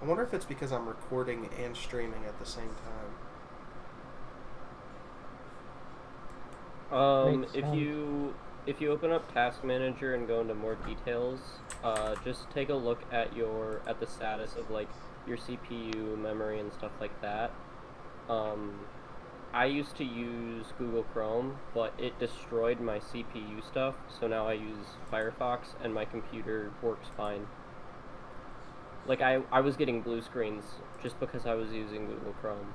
I wonder if it's because I'm recording and streaming at the same time. Makes If sense. you open up Task Manager and go into more details, just take a look at the status of like your CPU, memory, and stuff like that. Um, I used to use Google Chrome, but it destroyed my CPU stuff, so now I use Firefox, and my computer works fine. Like I was getting blue screens just because I was using Google Chrome.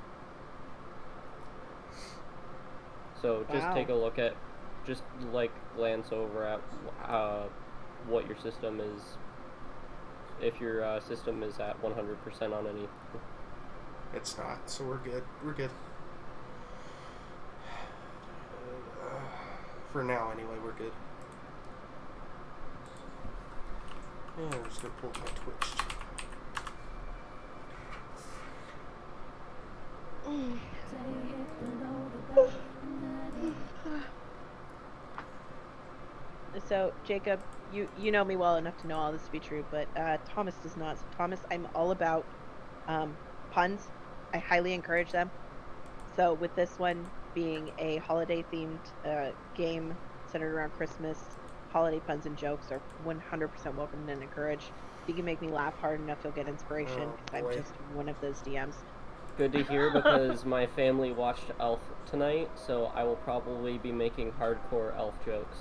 So just Wow. take a look at, just like glance over at what your system is, if your system is at 100% on any. It's not, so we're good. We're good. For now, anyway, we're good. Yeah, I'm just gonna pull my Twitch. So, Jacob, you know me well enough to know all this to be true, but Thomas does not. So, Thomas, I'm all about puns. I highly encourage them. So, with this one being a holiday-themed game centered around Christmas, holiday puns and jokes are 100% welcome and encouraged. If you can make me laugh hard enough, you'll get inspiration, Oh because I'm boy. just one of those DMs. Good to hear, because my family watched Elf tonight, so I will probably be making hardcore Elf jokes.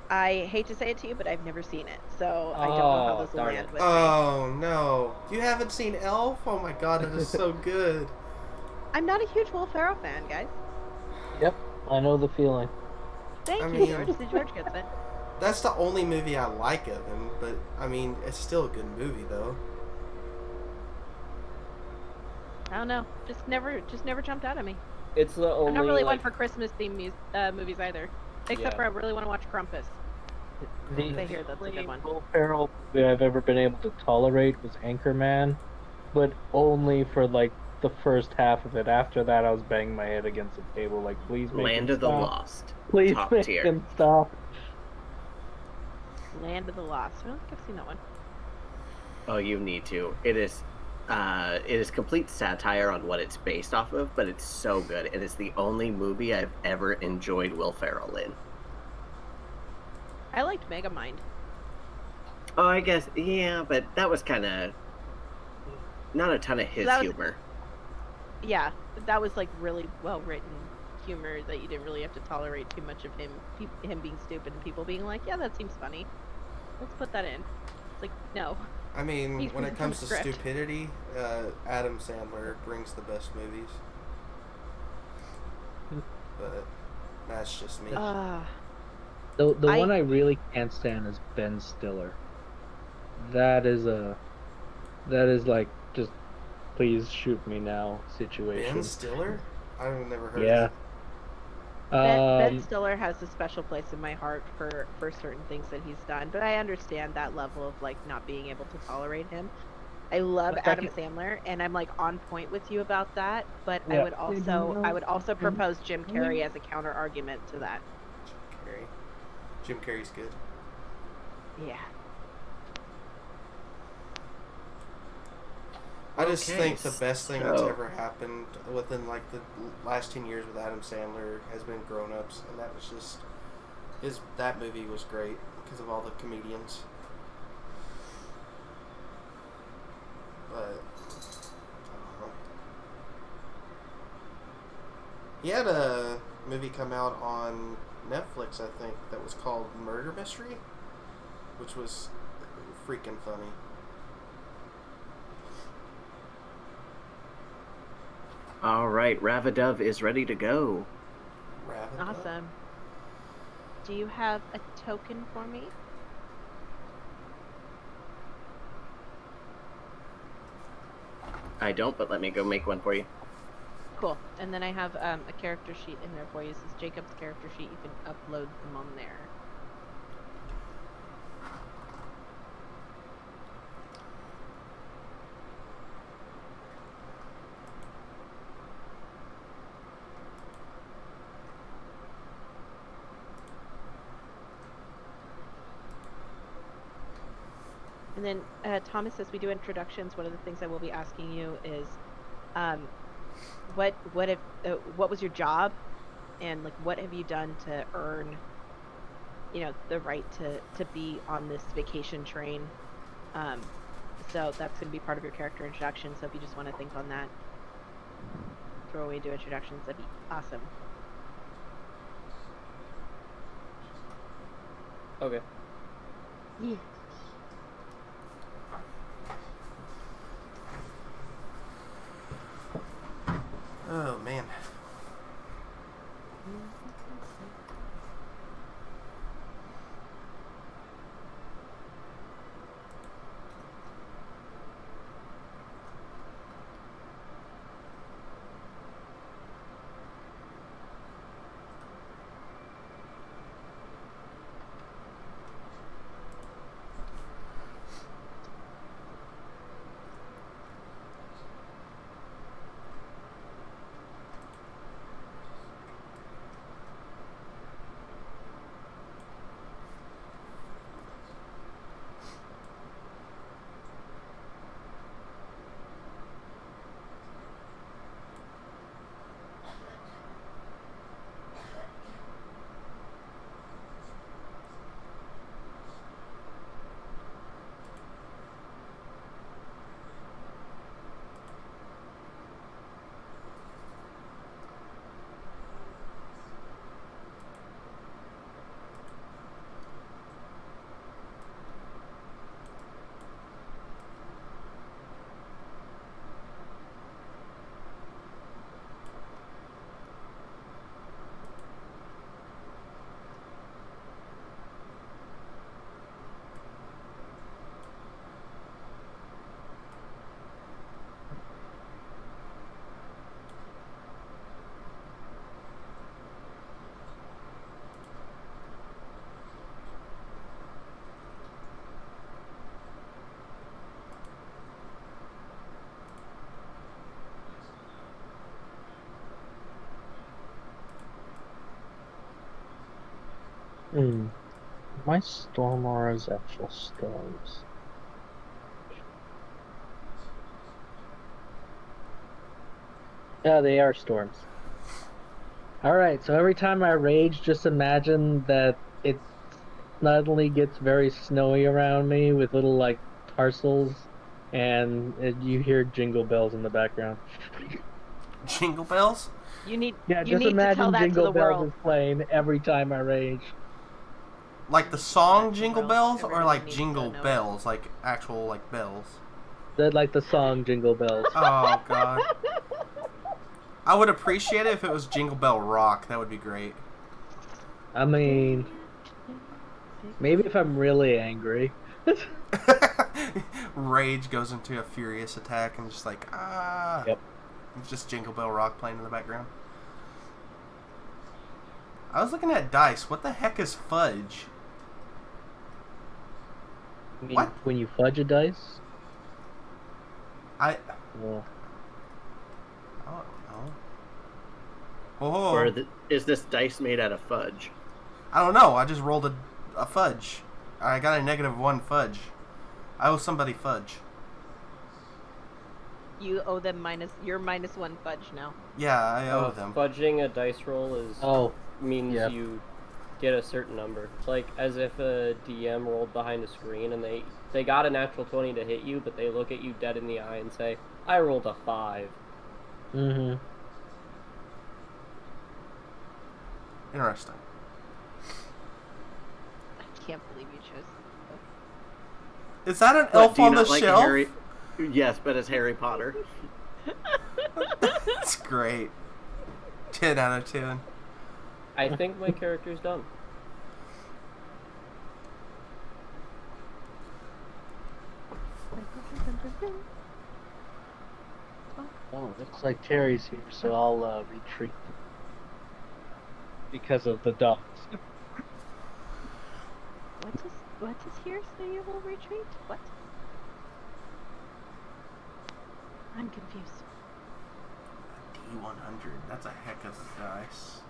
I hate to say it to you, but I've never seen it, so I don't know how Oh, this will darn land it. with me. Oh no! You haven't seen Elf? Oh my god, it is so good. I'm not a huge Will Ferrell fan, guys. Yep, I know the feeling. Thank I you, mean, George. See, George gets it. that's the only movie I like of him, but I mean, it's still a good movie though. I don't know. Just never jumped out at me. It's the I'm not only, really one like, for Christmas themed movies either. Except yeah. for I really want to watch Krampus. The I hear that's a good only one. Will Ferrell movie I've ever been able to tolerate was Anchorman, but only for like the first half of it. After that, I was banging my head against the table, like, please make him Land of the stop. Lost, Please top make tier. him stop. Land of the Lost. I don't think I've seen that one. Oh, you need to. It is complete satire on what it's based off of, but it's so good. It is the only movie I've ever enjoyed Will Ferrell in. I liked Megamind. Oh, I guess, yeah, but that was kind of not a ton of his that was- humor. Yeah, that was like really well written humor that you didn't really have to tolerate too much of him being stupid and people being like, yeah, that seems funny. Let's put that in. It's like, no. I mean, He's when it reading comes from to a script. stupidity, Adam Sandler brings the best movies. But that's just me. The I- one I really can't stand is Ben Stiller. That is like, just please shoot me now situation. Ben Stiller? I've never heard Yeah. of Ben Stiller has a special place in my heart for certain things that he's done, but I understand that level of like not being able to tolerate him. I love Like, I Adam can- Sandler, and I'm like on point with you about that. But I Yeah. would also propose Jim Carrey as a counter argument to that. Carrey. Jim Carrey's good. Yeah. I just Okay, think the best thing that's so- ever happened within like the last 10 years with Adam Sandler has been Grown Ups, and that was just that movie was great because of all the comedians. But I don't know. He had a movie come out on Netflix, I think, that was called Murder Mystery, which was freaking funny. All right, Ravadove is ready to go. Raven. Awesome. Do you have a token for me? I don't, but let me go make one for you. Cool. And then I have a character sheet in there for you. This is Jacob's character sheet. You can upload them on there. And then Thomas, as we do introductions, one of the things I will be asking you is, um, what was your job, and like what have you done to earn, the right to be on this vacation train? Um, so that's going to be part of your character introduction. So if you just want to think on that before we do introductions, that'd be awesome. Okay. Yeah. Oh man. My storm aura is actual storms. Yeah, they are storms. Alright, so every time I rage, just imagine that it suddenly gets very snowy around me with little, like, tarsals, and you hear jingle bells in the background. Jingle bells? You need Yeah, you just need to tell imagine that to Jingle the Bells world. is playing every time I rage. Like the song Jingle Bells, or Everybody like needs to Jingle know it. Bells, like actual like bells? Like the song Jingle Bells. Oh god. I would appreciate it if it was Jingle Bell Rock. That would be great. I mean, maybe if I'm really angry. Rage goes into a furious attack and just like, ah. Yep. It's just Jingle Bell Rock playing in the background. I was looking at dice. What the heck is fudge? I mean, What? when you fudge a dice? I Well, don't know. Oh, Or is this dice made out of fudge? I don't know. I just rolled a fudge. I got a -1 fudge. I owe somebody fudge. You owe them you're -1 fudge now. Yeah, I owe them. Fudging a dice roll means yeah. you get a certain number. It's like as if a DM rolled behind a screen and they got a natural 20 to hit you, but they look at you dead in the eye and say, "I rolled a 5." Mm-hmm. Interesting. I can't believe you chose. Is that an But elf do you on the not like shelf? Harry? Yes, but it's Harry Potter. That's great. 10 out of 10. I think my character's done. Oh, looks like Terry's here, so I'll retreat. Because of the dogs. What does here say you will retreat? What? I'm confused. D100. That's a heck of a dice.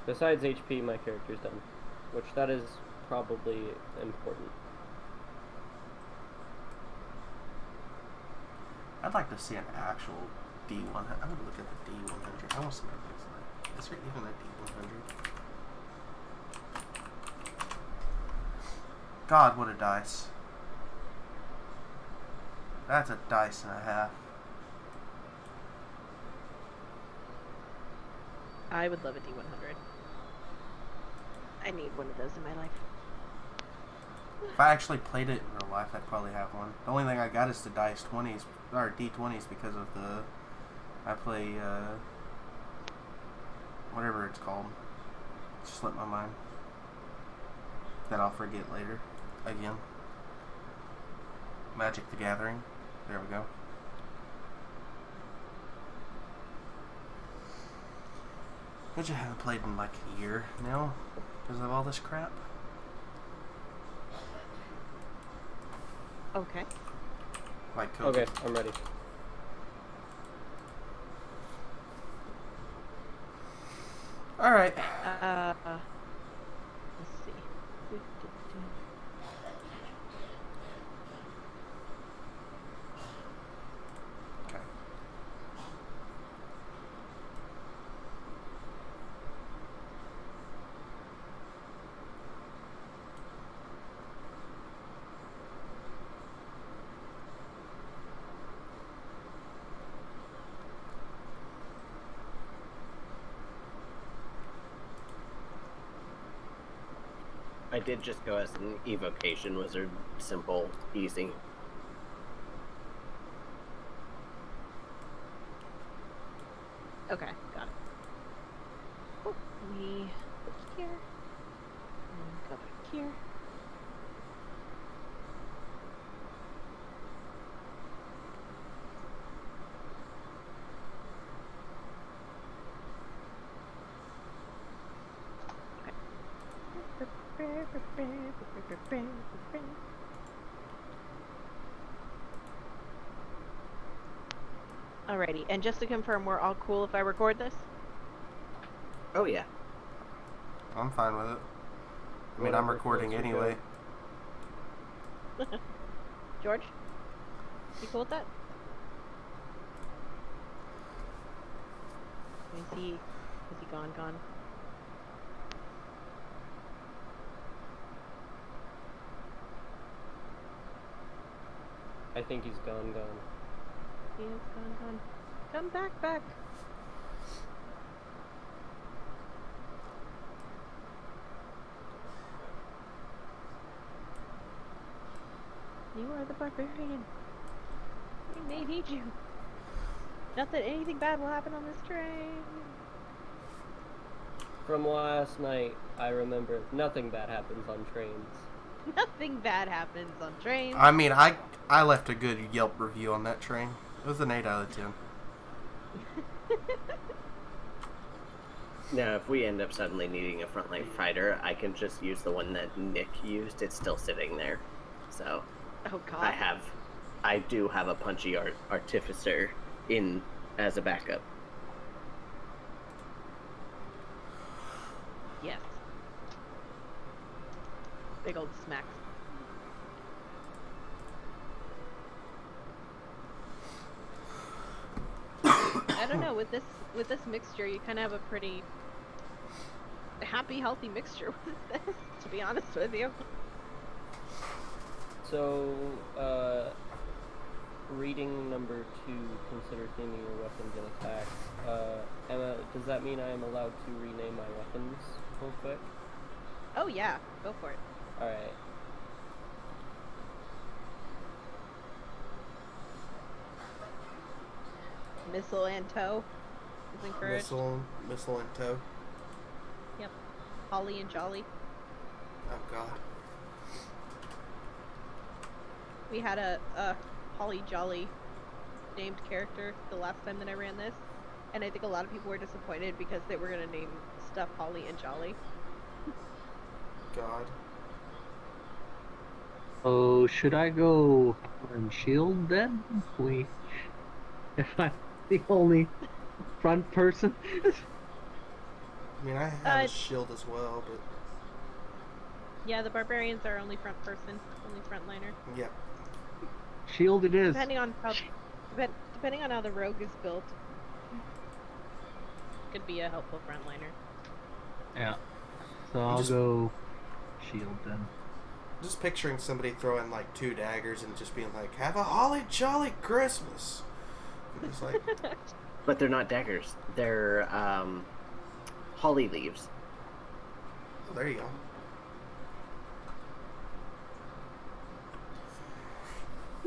Besides HP, my character's done, which that is probably important. I'd like to see an actual D100. I would look at the D100. I want to see what it looks like. Is there even a D100? God, what a dice. That's a dice and a half. I would love a D100. I need one of those in my life. If I actually played it in real life, I'd probably have one. The only thing I got is the dice 20s, or D20s, because of the... I play, whatever it's called. Just slipped my mind. That I'll forget later. Again. Magic the Gathering. There we go. Which I haven't played in like a year now, because of all this crap. Okay. Like COVID. Okay, I'm ready. Alright. Let's see. Okay. I did just go as an evocation wizard. Simple, easy. Okay, got it. Oh, we put here. And go back here. Alrighty, and just to confirm, we're all cool if I record this? Oh yeah. I'm fine with it. I mean, I'm Whatever recording floats your anyway. George? You cool with that? Is he gone? I think he's gone. He is gone. Come back. You are the barbarian. We may need you. Not that anything bad will happen on this train. From last night, I remember nothing bad happens on trains. Nothing bad happens on trains. I mean, I left a good Yelp review on that train. It was an 8 out of 10. Now, if we end up suddenly needing a frontline fighter, I can just use the one that Nick used. It's still sitting there. So, Oh god. I do have a punchy artificer in as a backup. Yes. Big old smacks. I don't know, with this mixture, you kind of have a pretty happy, healthy mixture with this, to be honest with you. So, reading number 2, consider theming your weapons and attacks. Emma, does that mean I am allowed to rename my weapons real quick? Oh yeah, go for it. Alright. Missile and tow is encouraged. Missile and tow. Yep. Holly and Jolly. Oh god. We had a Holly Jolly named character the last time that I ran this, and I think a lot of people were disappointed because they were gonna name stuff Holly and Jolly. God. Oh, should I go on shield then? If I'm the only front person. I mean, I have a shield as well, but Yeah, the barbarians are only front person, only frontliner. yeah. Shield it is. Depending on Depending on how the rogue is built, could be a helpful frontliner. Yeah. So I'll just- go shield then. Just picturing somebody throwing like 2 daggers and just being like, "Have a holly jolly Christmas." And it's like, But they're not daggers. They're holly leaves. oh, there you go.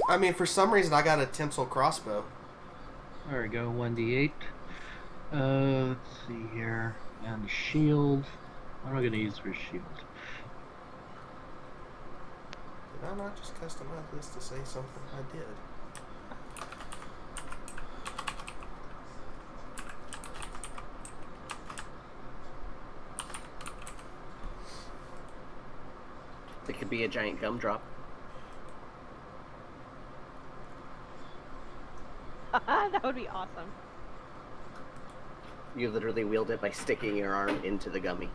I mean, for some reason, I got a tinsel crossbow. There we go, 1d8. Let's see here. And shield. What am I going to use for shield? Did I not just customize this to say something? I did. It could be a giant gumdrop. That would be awesome. You literally wield it by sticking your arm into the gummy.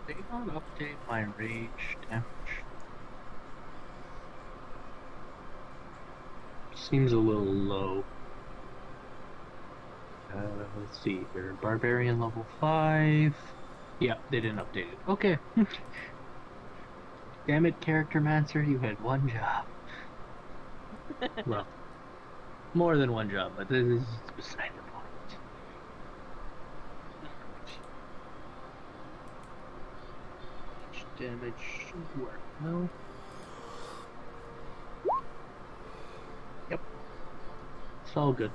They don't update my rage damage. Seems a little low. Let's see here. Barbarian level 5. Yeah, they didn't update it. Okay. Damn it, Character Mancer, you had one job. Well, more than one job, but this is beside the point. Damage should work. No. Yep. It's all good.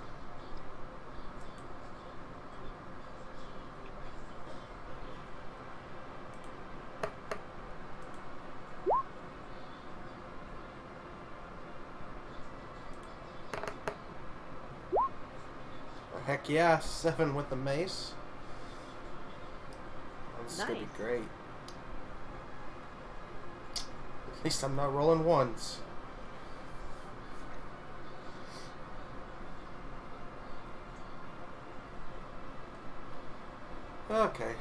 Heck yeah, 7 with the mace. This is gonna be Nice. great. At least I'm not rolling ones. Okay.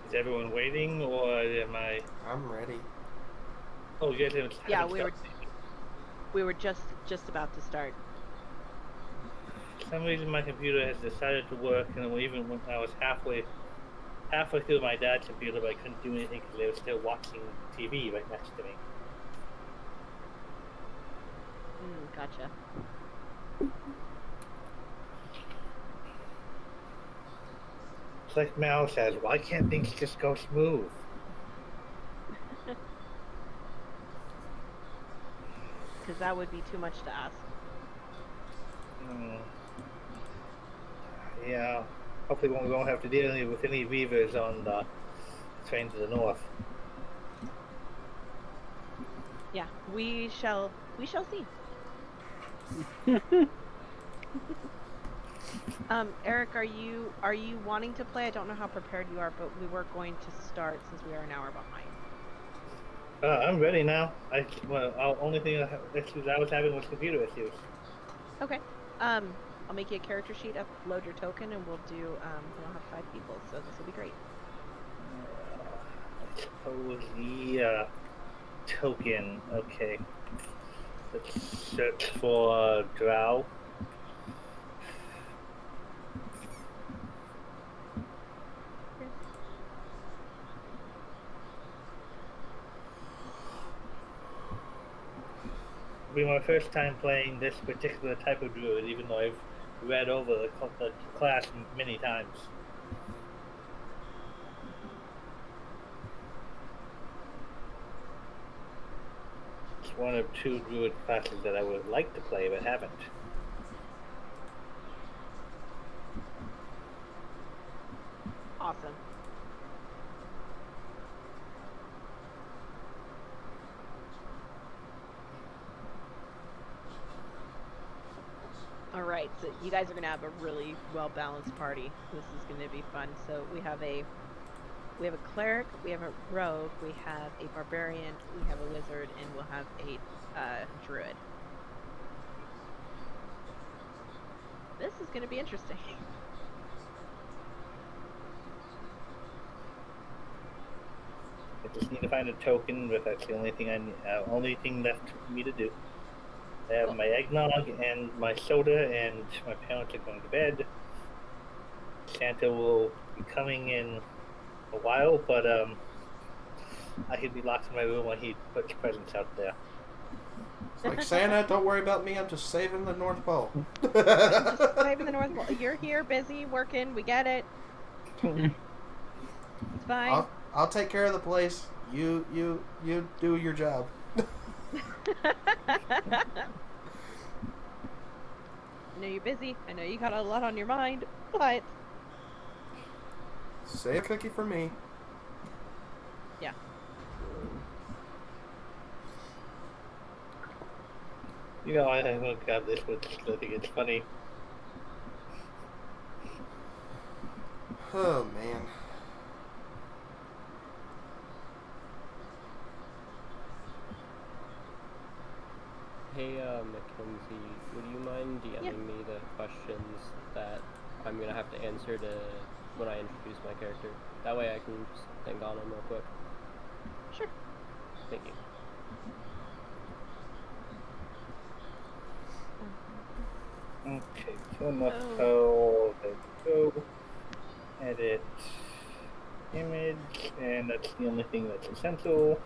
Is everyone waiting, or am I? I'm ready. Oh, you guys haven't. Yeah, haven't we were started. we were just about to start. For some reason, my computer has decided to work, and even when I was halfway through my dad's computer, but I couldn't do anything because they were still watching TV right next to me. Gotcha. It's like Mal says, why can't things just go smooth? Because that would be too much to ask. Yeah. Hopefully, we won't have to deal with any reavers on the train to the north. Yeah, we shall see. Eric, are you wanting to play? I don't know how prepared you are, but we were going to start since we are an hour behind. I'm ready now. Only thing issues I was having was computer issues. Okay. I'll make you a character sheet, upload your token, and we'll have 5 people, so this will be great. I suppose the token. Okay. Let's search for Drow. It'll be my first time playing this particular type of druid, even though I've read over the class many times. It's one of 2 druid classes that I would like to play but haven't. Awesome. All right, so you guys are gonna have a really well-balanced party. This is gonna be fun. So we have a We have a cleric, we have a rogue, we have a barbarian, we have a wizard, and we'll have a druid. This is going to be interesting. I just need to find a token, but that's the only thing only thing left for me to do. I have my eggnog and my soda, and my parents are going to bed. Santa will be coming in a while, but he'll be locked in my room when he puts presents out there. It's like, Santa, don't worry about me. I'm just saving the North Pole. Just saving the North Pole. You're here, busy, working. We get it. It's fine. I'll take care of the place. You do your job. I know you're busy. I know you got a lot on your mind, but save a cookie for me. yeah. You know, I look at this, but I think it's funny. Oh man. Hey, Mackenzie, would you mind DMing me the questions that I'm gonna have to answer when I introduce my character? That way I can just think on them real quick. Sure. Thank you. Okay, so there we go. Edit image, and that's the only thing that's essential.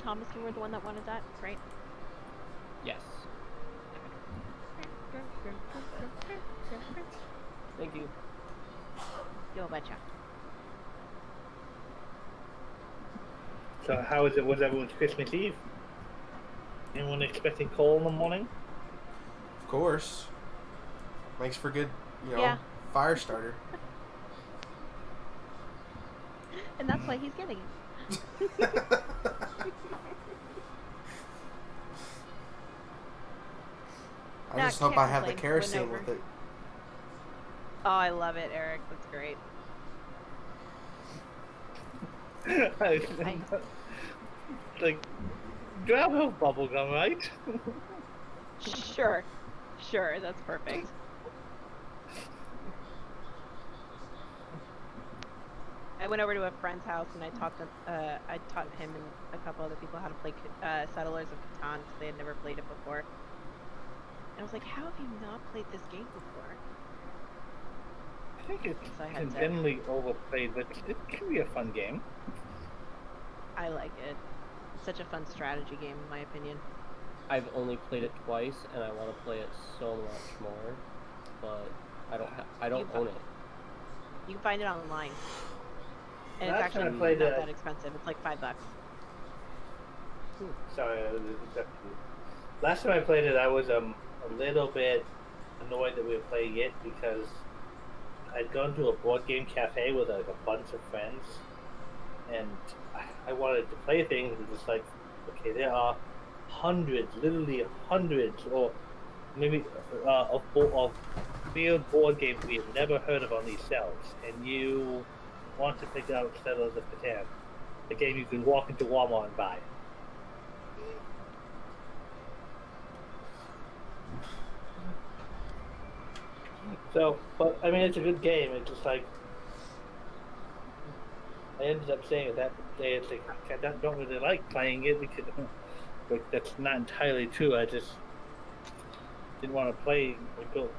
Thomas, you were the one that wanted that, right? Yes. Thank you. Yo, betcha. So how was everyone's Christmas Eve? Anyone expecting coal in the morning? Of course. Makes for good, Yeah. fire starter. And that's why he's getting it. I just hope I have the kerosene Went over. with it. Oh, I love it, Eric. That's great. Like, do I have bubble gum, right? Sure. Sure, that's perfect. I went over to a friend's house and I taught him and a couple other people how to play Settlers of Catan because they had never played it before. And I was like, how have you not played this game before? I think it's So I had to- generally overplayed, but it can be a fun game. I like it. It's such a fun strategy game, in my opinion. I've only played it twice, and I want to play it so much more, but I don't own it. You can find it online. And Last it's time I actually played not it- that expensive. It's like $5. Sorry, last time I played it, I was a little bit annoyed that we were playing it because I'd gone to a board game cafe with like a bunch of friends, and I wanted to play things, and just like, okay, there are hundreds, literally hundreds, or maybe of real board games we have never heard of on these shelves, and you want to pick out Settlers of Catan, a game you can walk into Walmart and buy. So, but I mean, it's a good game. It's just like I ended up saying that day. It's like I don't really like playing it because like, that's not entirely true. I just didn't want to play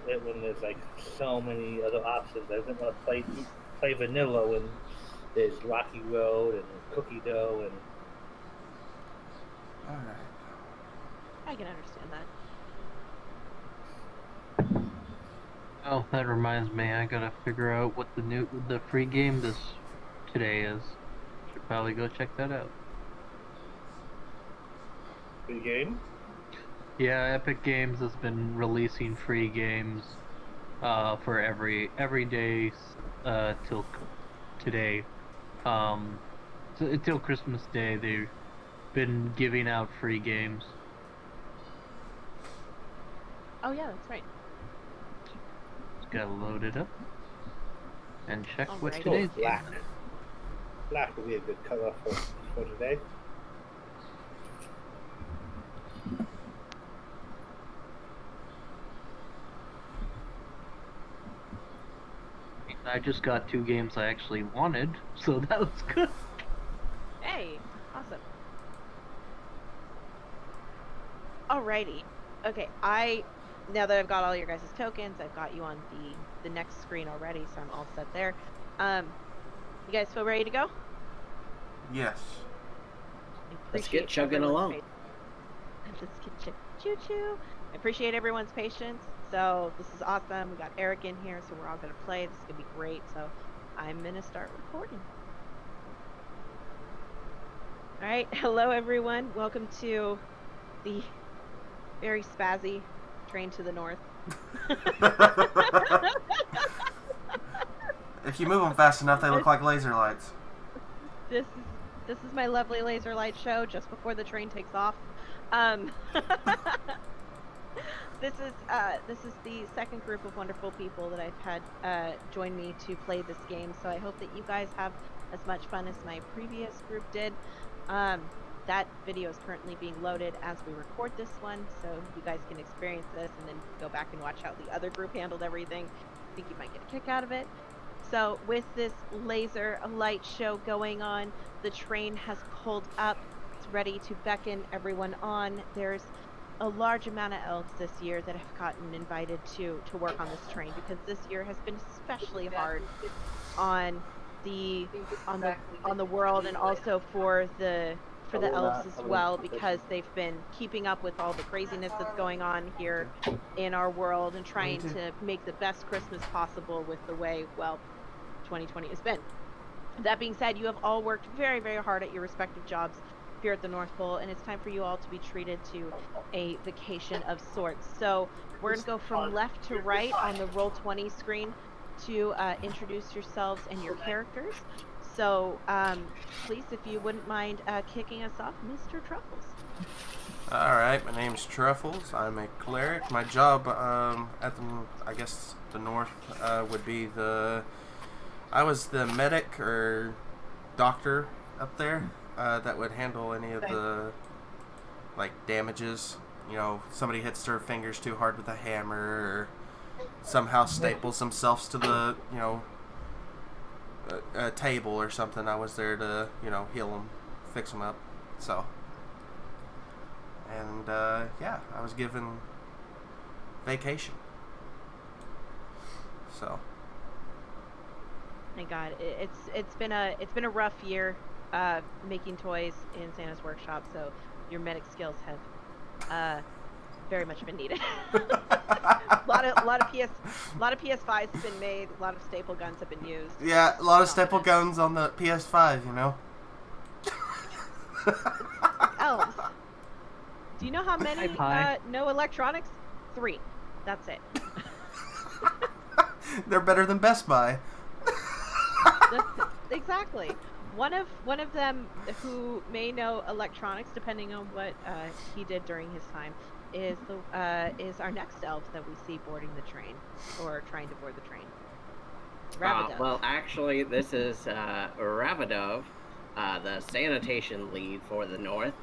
it when there's like so many other options. I didn't want to play vanilla when there's Rocky Road and Cookie Dough and. All right. I can understand that. Oh, that reminds me, I gotta figure out what the free game today is. Should probably go check that out. Free game? Yeah, Epic Games has been releasing free games for every day till today. Till Christmas Day, they've been giving out free games. Oh yeah, that's right. Just gotta load it up and check what Alright. today's Black. Black would be a good color for today. I just got 2 games I actually wanted, so that was good. Hey, awesome. Alrighty. Okay, now that I've got all your guys' tokens, I've got you on the next screen already, so I'm all set there. You guys feel ready to go? Yes. Let's get Appreciate chugging everyone's along. patience. Let's get choo-choo. I appreciate everyone's patience. So this is awesome. We got Eric in here, so we're all gonna play. This is gonna be great. So I'm gonna start recording. All right, hello everyone. Welcome to the very spazzy Train to the North. If you move them fast enough, they look like laser lights. This is my lovely laser light show just before the train takes off. This is the second group of wonderful people that I've had join me to play this game. So I hope that you guys have as much fun as my previous group did. That video is currently being loaded as we record this one, so you guys can experience this and then go back and watch how the other group handled everything. I think you might get a kick out of it. So with this laser light show going on, the train has pulled up. It's ready to beckon everyone on. There's a large amount of elves this year that have gotten invited to work on this train, because this year has been especially hard on the world, and also for the elves as well, because they've been keeping up with all the craziness that's going on here in our world and trying to make the best Christmas possible with the way, well, 2020 has been. That being said, you have all worked very, very hard at your respective jobs here at the North Pole, and it's time for you all to be treated to a vacation of sorts. So we're going to go from left to right on the Roll20 screen to introduce yourselves and your characters. So please, if you wouldn't mind kicking us off, Mr. Truffles. Alright, my name's Truffles. I'm a cleric. My job at the North would be I was the medic or doctor up there that would handle any of the damages. You know, somebody hits their fingers too hard with a hammer, or somehow staples themselves to the, a table or something. I was there to, heal them, fix them up. So, and I was given vacation. So, Thank God, it's been a rough year making toys in Santa's workshop. So your medic skills have very much been needed. a lot of PS5s have been made. A lot of staple guns have been used. Yeah, a lot of staple guns on the PS5. Elves. Do you know how many no electronics? 3. That's it. They're better than Best Buy. Exactly. One of them who may know electronics, depending on what he did during his time, is our next elf that we see boarding the train, or trying to board the train. Ravadov. Well, actually, this is Ravadov, the sanitation lead for the North.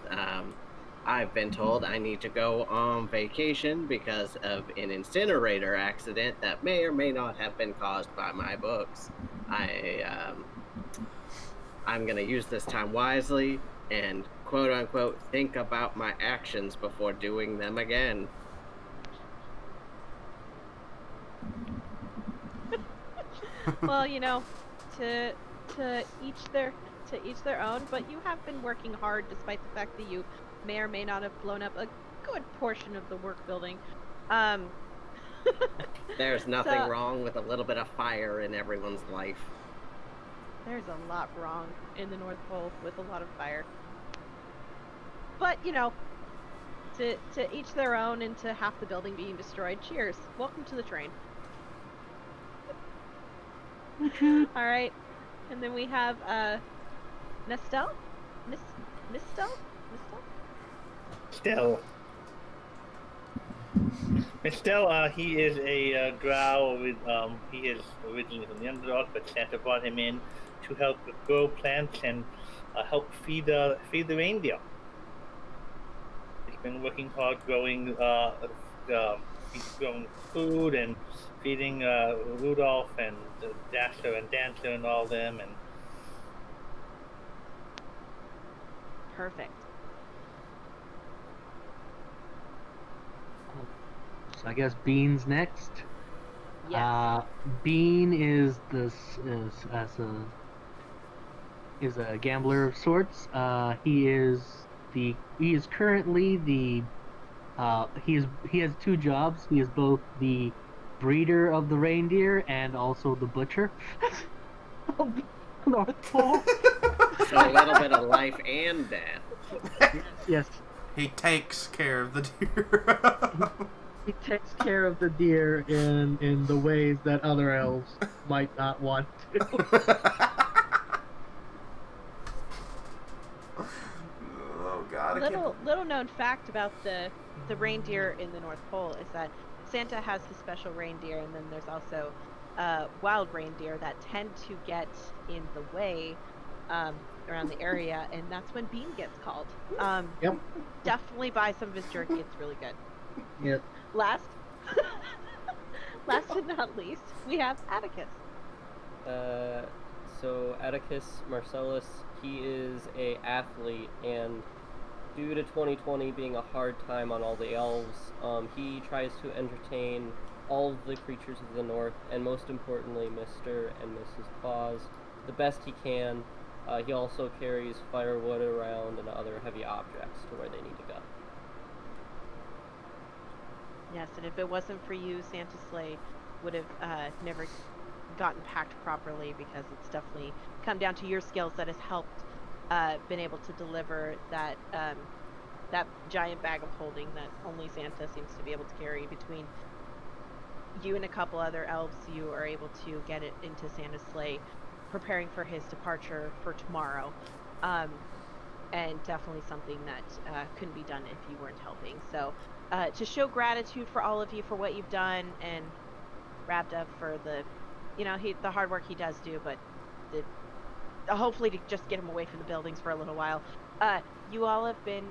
I've been told I need to go on vacation because of an incinerator accident that may or may not have been caused by my books. I'm going to use this time wisely and quote-unquote think about my actions before doing them again. Well, to each their own, but you have been working hard despite the fact that you may or may not have blown up a good portion of the work building. There's nothing wrong with a little bit of fire in everyone's life. There's a lot wrong in the North Pole with a lot of fire. But, to each their own, and to half the building being destroyed. Cheers. Welcome to the train. All right. And then we have Nestel? Mistel? Still. Mistel, he is a drow with, he is originally from the Underdark, but Santa brought him in to help grow plants and help feed the reindeer. He's been working hard growing food and feeding Rudolph and Dasher and Dancer and all them. And Perfect. So I guess Bean's next. Yes. Bean is a gambler of sorts. He is currently he has two jobs. He is both the breeder of the reindeer and also the butcher of the North Pole. So a little bit of life and death. Yes, He takes care of the deer. he takes care of the deer in the ways that other elves might not want to. Oh God! Little known fact about the reindeer in the North Pole is that Santa has his special reindeer, and then there's also wild reindeer that tend to get in the way around the area, and that's when Bean gets called. Yep. Definitely buy some of his jerky; it's really good. Yep. Last but not least, we have Atticus. So Atticus Marcellus, he is a athlete, and due to 2020 being a hard time on all the elves, he tries to entertain all of the creatures of the north, and most importantly, Mr. and Mrs. Claus, the best he can. He also carries firewood around and other heavy objects to where they need to go. Yes, and if it wasn't for you, Santa's sleigh would have never gotten packed properly, because it's definitely come down to your skills that has helped been able to deliver that that giant bag of holding that only Santa seems to be able to carry. Between you and a couple other elves, you are able to get it into Santa's sleigh, preparing for his departure for tomorrow. And definitely something that couldn't be done if you weren't helping. So to show gratitude for all of you for what you've done, and wrapped up for the hard work he does do, but hopefully to just get him away from the buildings for a little while. You all have been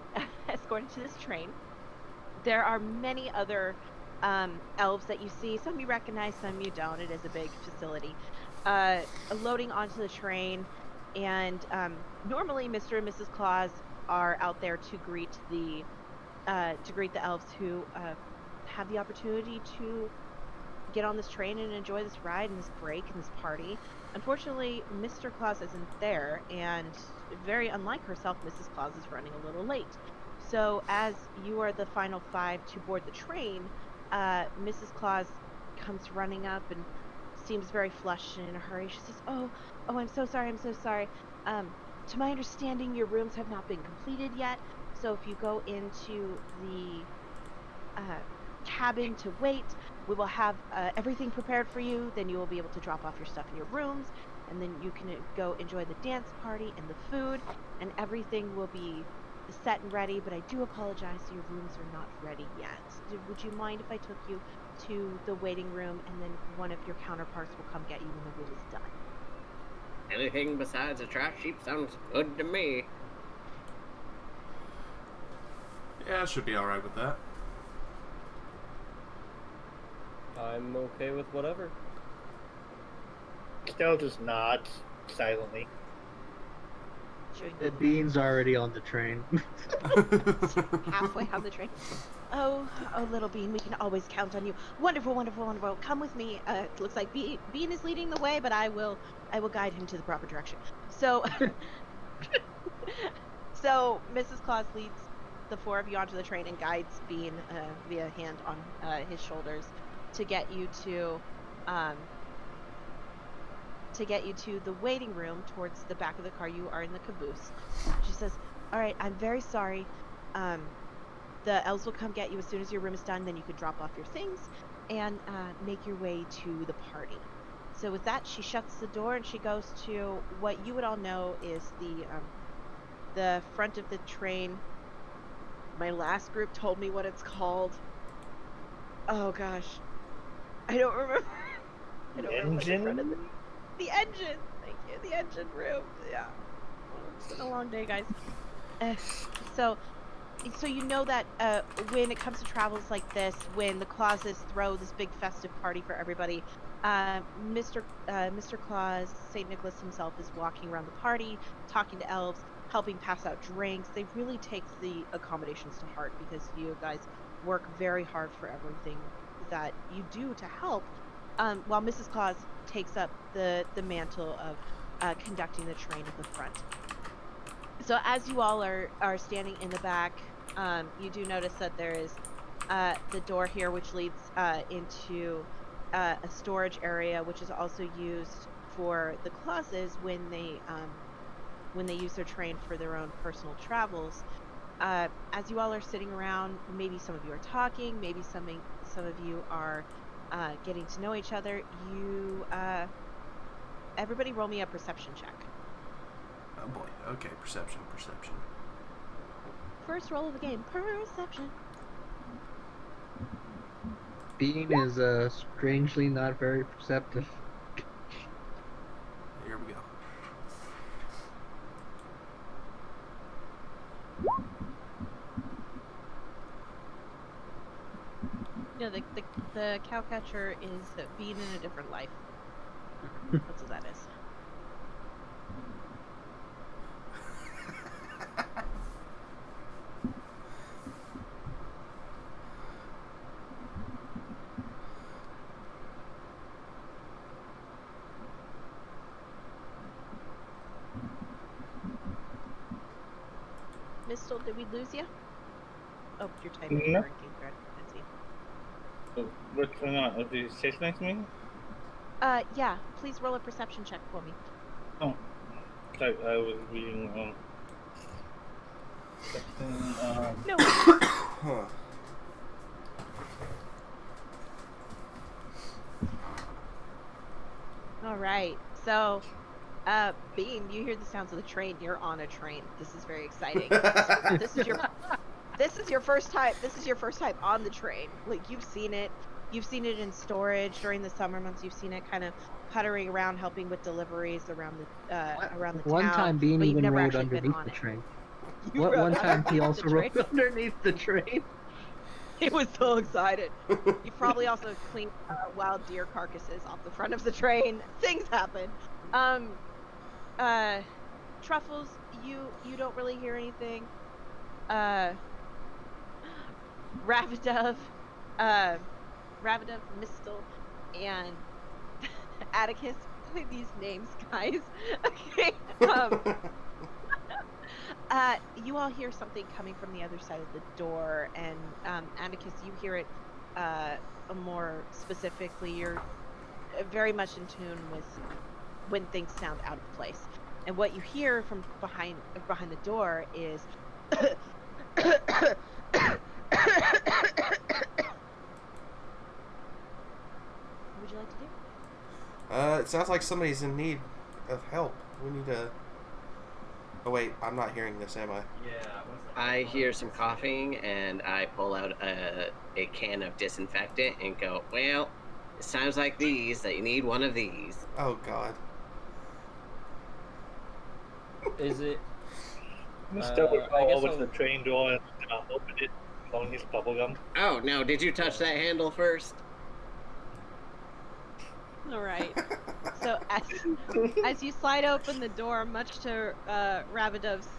escorted to this train. There are many other elves that you see. Some you recognize, some you don't. It is a big facility. Loading onto the train, and normally Mr. and Mrs. Claus are out there to greet the elves who have the opportunity to get on this train and enjoy this ride and this break and this party. Unfortunately, Mr. Claus isn't there, and very unlike herself, Mrs. Claus is running a little late. So as you are the final five to board the train, Mrs. Claus comes running up and seems very flushed and in a hurry. She says, oh, I'm so sorry. To my understanding, your rooms have not been completed yet. So if you go into the cabin to wait, we will have everything prepared for you. Then you will be able to drop off your stuff in your rooms, and then you can go enjoy the dance party and the food, and everything will be set and ready. But I do apologize, your rooms are not ready yet. Would you mind if I took you to the waiting room, and then one of your counterparts will come get you when the room is done? Anything besides a trash heap sounds good to me. Yeah, I should be alright with that. I'm okay with whatever. Stella just nods silently. And Bean's already on the train. Halfway on the train. Oh, little Bean, we can always count on you. Wonderful. Come with me. It looks like Bean is leading the way, but I will guide him to the proper direction. So, so Mrs. Claus leads the four of you onto the train and guides Bean via hand on his shoulders to get you to the waiting room towards the back of the car. You are in the caboose. She says, all right, I'm very sorry. The elves will come get you as soon as your room is done. Then you can drop off your things and make your way to the party. So with that, she shuts the door and she goes to what you would all know is the front of the train. My last group told me what it's called. Oh gosh, I don't remember. I don't remember what the front of the engine. Thank you. in the engine room. Yeah. It's been a long day, guys. Uh, so, so you know that when it comes to travels like this, when the Clauses throw this big festive party for everybody, Mr. Claus, Saint Nicholas himself, is walking around the party, talking to elves, helping pass out drinks. They really take the accommodations to heart because you guys work very hard for everything that you do to help. While Mrs. Claus takes up the mantle of conducting the train at the front. So as you all are standing in the back, you do notice that there is the door here, which leads into a storage area, which is also used for the Clauses when they use their train for their own personal travels. As you all are sitting around, maybe some of you are talking, maybe some of you are getting to know each other. You everybody roll me a perception check. Oh boy. Okay, perception. First roll of the game, perception. Bean is strangely not very perceptive. Here we go. No, the cowcatcher is being in a different life. That's what that is. Mistle, did we lose you? Oh, you're typing. No. Drinking, Nancy. What's going on? Did you say something to me? Yeah. Please roll a perception check for me. Oh. I was reading, section, No. Huh. All right. So, Bean, you hear the sounds of the train. You're on a train. This is very exciting. This is your first time. This is your first time on the train. Like you've seen it. You've seen it in storage during the summer months. You've seen it kind of puttering around, helping with deliveries around the One town. time, Bean but you've even never rode actually been underneath on the it. train. You rode One time, he underneath also the train. rode underneath the train. He was so excited. You probably also cleaned wild deer carcasses off the front of the train. Things happen. Truffles, you don't really hear anything. Ravidov, Mistle, and Atticus. Look at these names, guys. Okay. You all hear something coming from the other side of the door, and Atticus, you hear it more specifically. You're very much in tune with when things sound out of place, and what you hear from behind the door is. What would you like to do? It sounds like somebody's in need of help. We need to. Oh wait, I'm not hearing this, am I? I hear some coughing and I pull out a can of disinfectant and go, well, it sounds like these that you need one of these. Oh God. Is it? Mr. would I go guess over I'll- to the train door and open it, blowing his bubblegum. Oh, no, did you touch that handle first? All right. So as you slide open the door, much to Ravidov's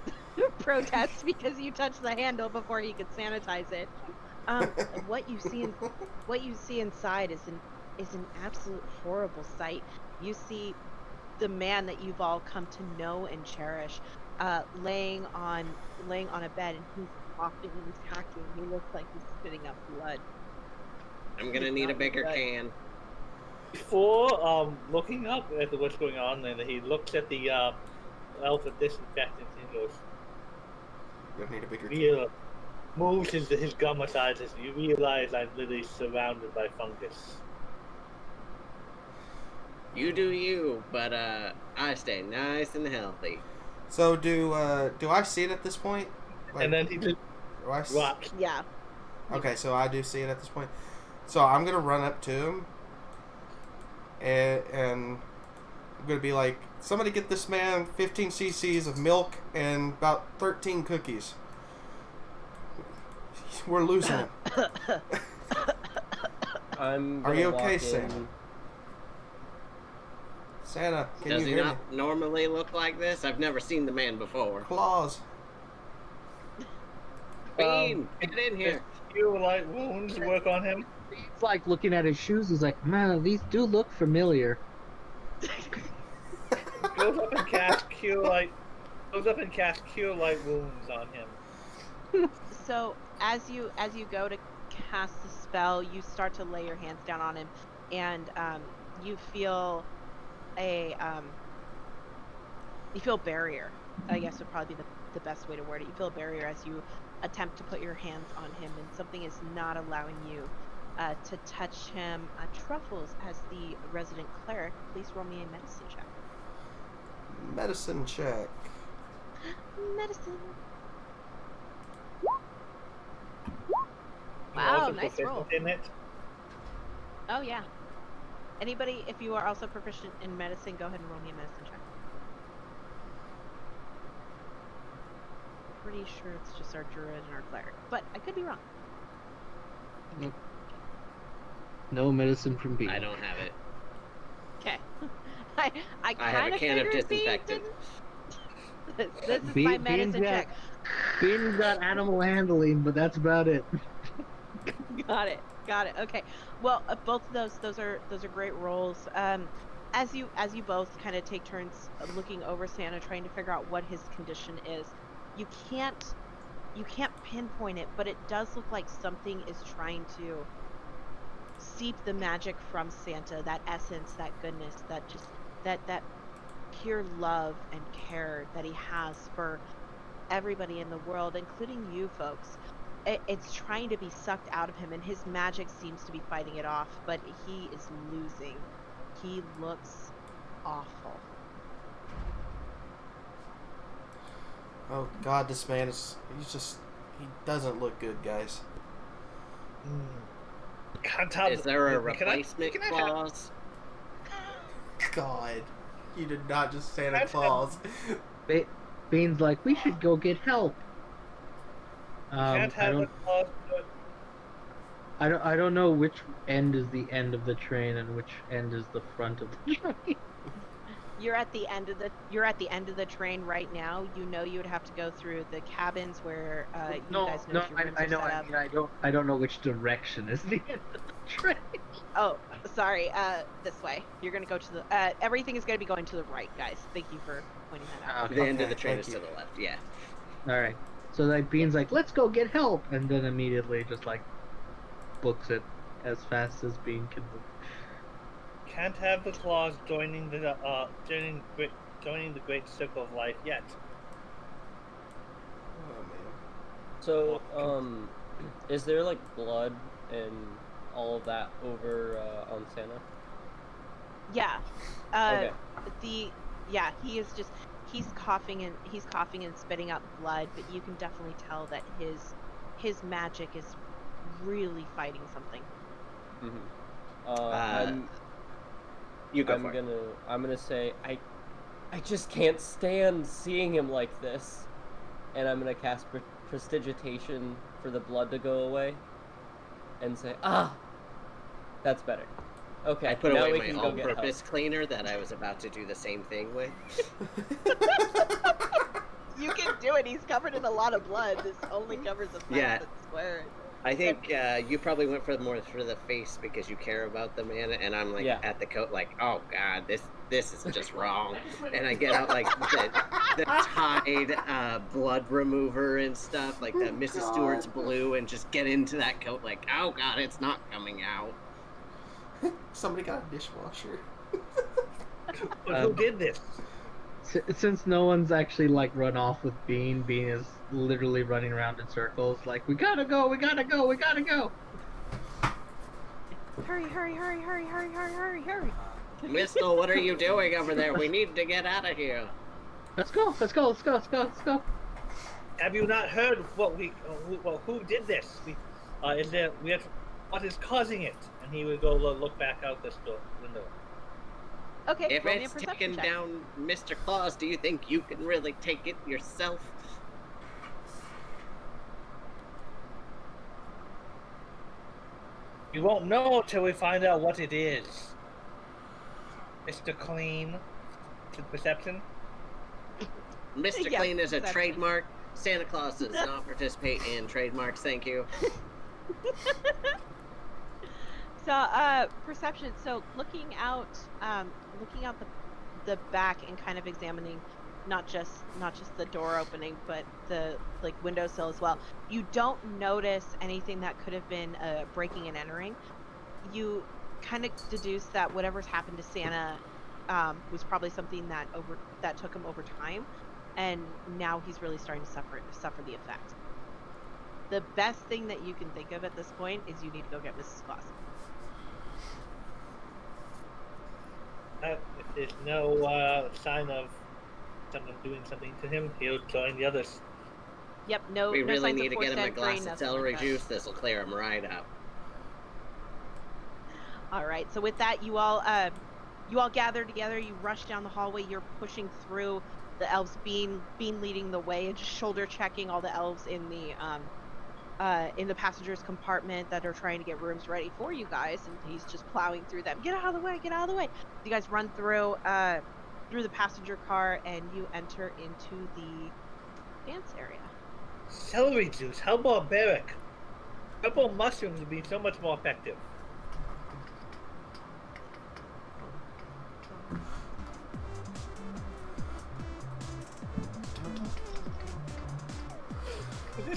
protest because you touched the handle before he could sanitize it, what you see inside is an absolute horrible sight. You see the man that you've all come to know and cherish, laying on a bed, and he's coughing and hacking. He looks like he's spitting up blood. I'm gonna It's need a not bigger good. can. Before looking up at what's going on, and he looks at the elf of disinfectant and goes, We need a bigger. moves his gum aside as you realize I'm literally surrounded by fungus. You do you, but I stay nice and healthy. So do I see it at this point? Like, And then he just do I s- drops. Yeah. Okay, so I do see it at this point. So I'm gonna run up to him, and I'm gonna be like, Somebody get this man 15 cc's of milk and about 13 cookies. We're losing him. Are you okay, Santa? Santa, can Does you he hear not me? normally look like this? I've never seen the man before. Claus. Bean, get in here. You like wounds work on him? He's like looking at his shoes. He's like, man, these do look familiar. Goes up and casts cure light wounds on him. So as you go to cast the spell, you start to lay your hands down on him, and you feel a barrier. I guess would probably be the best way to word it. You feel a barrier as you attempt to put your hands on him, and something is not allowing you to touch him. Truffles, as the resident cleric, please roll me a medicine check. Medicine check. Medicine. You Wow, also nice proficient roll. in it? Oh yeah. Anybody, if you are also proficient in medicine, go ahead and roll me a medicine check. Pretty sure it's just our druid and our cleric, but I could be wrong. No medicine from Bean. I don't have it. Okay. I I have kind a of can of figured Bean disinfectant. didn't. This is Bean- my Bean's medicine got- check. Bean's got animal handling, but that's about it. Got it. Okay. Well, both of those are great rolls. As you both kind of take turns looking over Santa, trying to figure out what his condition is, you can't pinpoint it, but it does look like something is trying to seep the magic from Santa, that essence, that goodness, that just that pure love and care that he has for everybody in the world, including you folks. It's trying to be sucked out of him, and his magic seems to be fighting it off, but he is losing. He looks awful. Oh God, this man he doesn't look good, guys. Can't have Is there a can I- replacement can I have- clause? God, you did not just Santa That's Claus. Bean's like, we should go get help. Can't have a clause to it. I don't know which end is the end of the train and which end is the front of the train. You're at the end of the train right now. You know you would have to go through the cabins where you guys know your rooms I are know. set I up. mean, I don't know which direction is the end of the train. Oh, sorry. This way. You're gonna go to the. Everything is gonna be going to the right, guys. Thank you for pointing that out. The end of the Okay, train thank is you. to the left, yeah. All right. So like Bean's like, let's go get help, and then immediately just like books it as fast as Bean can move. Can't have the clause joining the great circle of life yet. Oh man. So, is there like blood and all of that over on Santa? Yeah. Okay. He's coughing and spitting out blood, but you can definitely tell that his magic is really fighting something. Mm-hmm. I'm gonna say I just can't stand seeing him like this, and I'm gonna cast prestidigitation for the blood to go away, and say, that's better. Okay, I put now away we my can go get help. all-purpose cleaner that I was about to do the same thing with. You can do it. He's covered in a lot of blood. This only covers the face Yeah. and square. I think you probably went more for the face because you care about the man, and I'm like at the coat, like, oh god, this is just wrong. And I get out like the Tide blood remover and stuff, like the Mrs. Stewart's blue, and just get into that coat, like, oh god, it's not coming out. Somebody got a dishwasher. But who did this? Since no one's actually like run off with Bean, Bean is literally running around in circles, like, we gotta go. Hurry. Mistle, what are you doing over there? We need to get out of here. Let's go. Have you not heard who did this? What is causing it? And he would go look back out this window. Okay, If roll me a it's perception taking check. down Mr. Claus, do you think you can really take it yourself? You won't know until we find out what it is. Mr. Clean. Perception? Mr. Yeah, Clean is a perception. trademark. Santa Claus does not participate in trademarks, thank you. So, perception. So, looking out the back and kind of examining not just the door opening, but the like windowsill as well. You don't notice anything that could have been breaking and entering. You kind of deduce that whatever's happened to Santa was probably something that took him over time, and now he's really starting to suffer the effect. The best thing that you can think of at this point is you need to go get Mrs. Claus. If there's no sign of someone doing something to him, he'll join the others. Yep, no. We no really signs need of to get him a forced glass entry, of nothing celery like that. juice. This will clear him right up. All right. So with that, you all gather together. You rush down the hallway. You're pushing through the elves, Bean leading the way, and just shoulder checking all the elves in the passengers compartment that are trying to get rooms ready for you guys, and he's just plowing through them. Get out of the way! Get out of the way! You guys run through the passenger car, and you enter into the dance area. Celery juice, how barbaric. Purple mushrooms would be so much more effective.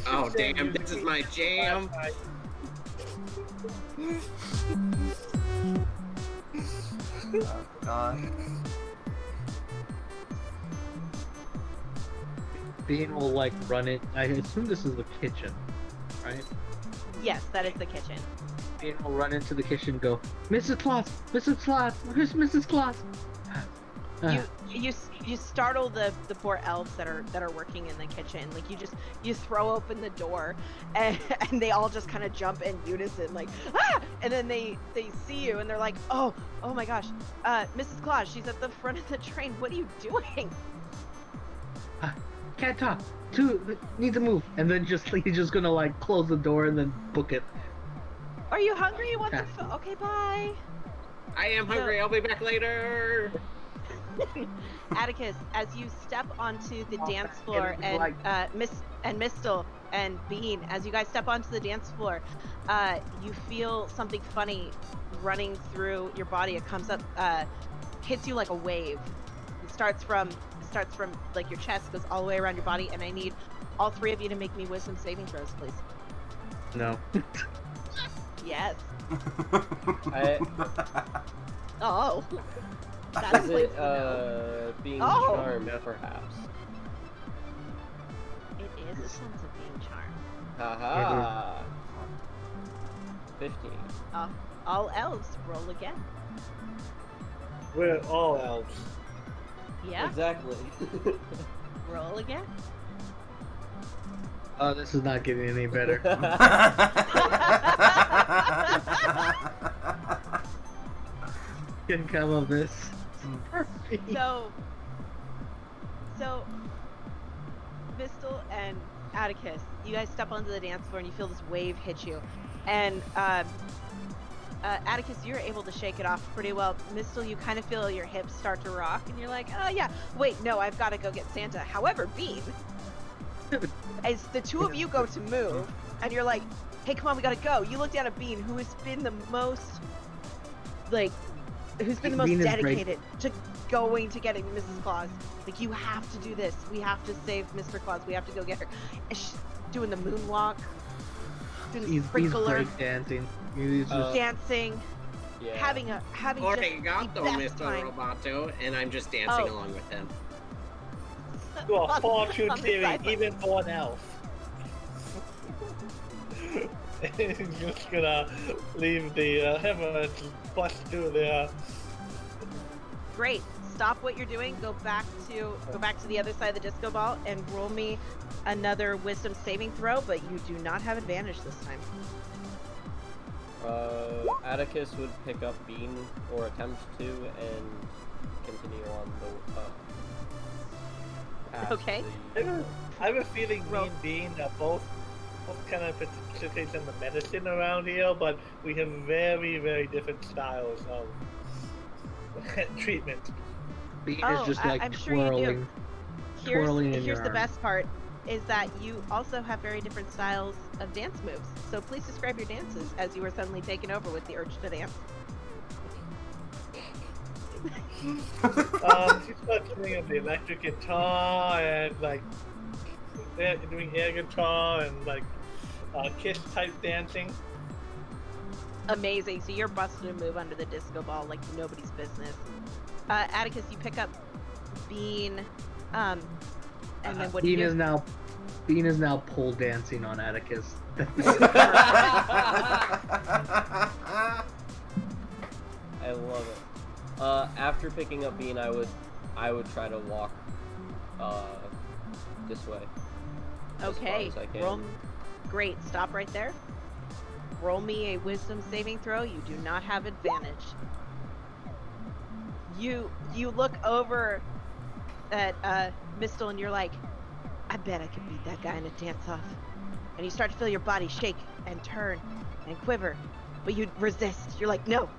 Oh damn, this is my jam. Oh God. Bean will like run it. I assume this is the kitchen, right? Yes, that is the kitchen. Bean will run into the kitchen and go, Mrs. Claus! Mrs. Claus! Where's Mrs. Claus? You startle the poor elves that are working in the kitchen. Like you throw open the door, and they all just kind of jump in unison, like ah! And then they see you and they're like, oh my gosh, Mrs. Claus, she's at the front of the train. What are you doing? Can't talk. Need to move. And then he's just gonna like close the door and then book it. Are you hungry? You want some food? Okay, bye. I am hungry. I'll be back later. Atticus, as you step onto the dance floor, and Mistle and Bean, as you guys step onto the dance floor, you feel something funny running through your body. It comes up, hits you like a wave. It starts from like your chest, goes all the way around your body, and I need all three of you to make me wisdom saving throws, please. No. Yes. I, Oh. That's is it being Oh. charmed, perhaps? It is a sense of being charmed. Haha. 15. All elves roll again. We're all elves. Yeah, Exactly. roll again. Oh, this is not getting any better. Can come of this. So, Mistle and Atticus, you guys step onto the dance floor and you feel this wave hit you, and Atticus, you're able to shake it off pretty well. Mistle, you kind of feel your hips start to rock, and you're like, oh yeah, wait, no, I've got to go get Santa. However, Bean, as the two of you go to move, and you're like, hey, come on, we gotta go. You look down at Bean, who has been the most, Bean is dedicated to going to getting Mrs. Claus. Like, you have to do this. We have to save Mr. Claus. We have to go get her. And she's doing the moonwalk, doing the He's sprinkler, break dancing. He's just dancing, Yeah. having just Arigato, the best Mr. time. Roboto, and I'm just dancing Oh. along with him. You are far too On the theory, sideline. even for an elf. He's just gonna leave the hammer bust through there. Great. Stop what you're doing. Go back to the other side of the disco ball and roll me another wisdom saving throw, but you do not have advantage this time. Atticus would pick up Bean, or attempt to, and continue on the past Okay. I have a feeling me Roll. and Bean are both kind of participate in the medicine around here, but we have very, very different styles of treatment. Bean Oh, is just like I'm sure you do. twirling in Here's your the arm. best part is that you also have very different styles of dance moves. So please describe your dances as you were suddenly taken over with the urge to dance. She starts playing on the electric guitar and like doing air guitar and like kiss type dancing. Amazing. So you're busting a move under the disco ball like nobody's business. Atticus, you pick up Bean, and then what do you do? Bean is now pole dancing on Atticus. I love it. After picking up Bean, I would try to walk this way. Okay. As far as I can. Roll. Great. Stop right there. Roll me a wisdom saving throw. You do not have advantage. You look over at Mistle and you're like, I bet I could beat that guy in a dance-off. And you start to feel your body shake and turn and quiver, but you resist. You're like, no,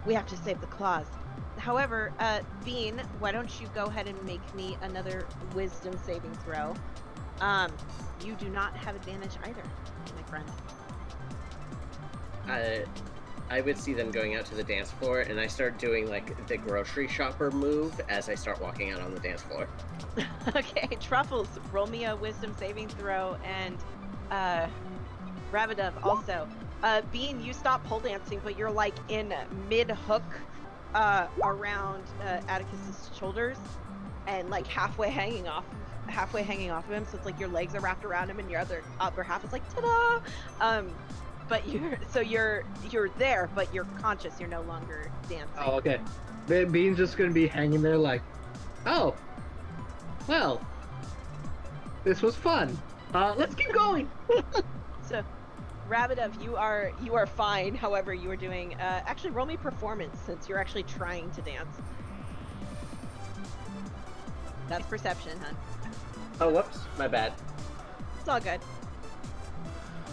we have to save the claws. However, Bean, why don't you go ahead and make me another wisdom saving throw? You do not have advantage either, my friend. I would see them going out to the dance floor, and I start doing like the grocery shopper move as I start walking out on the dance floor. Okay, Truffles, roll me a wisdom saving throw, and Rabadov also. Bean, you stop pole dancing, but you're like in mid-hook around Atticus's shoulders, and like halfway hanging off of him. So it's like your legs are wrapped around him, and your upper half is like ta-da. But you're there, but you're conscious. You're no longer dancing. Oh, okay. Bean's just gonna be hanging there like, oh, well, this was fun. Let's keep going. So, Rabadov, you are fine. However, you are doing. Actually, roll me performance since you're actually trying to dance. That's perception, huh? Oh, whoops, my bad. It's all good.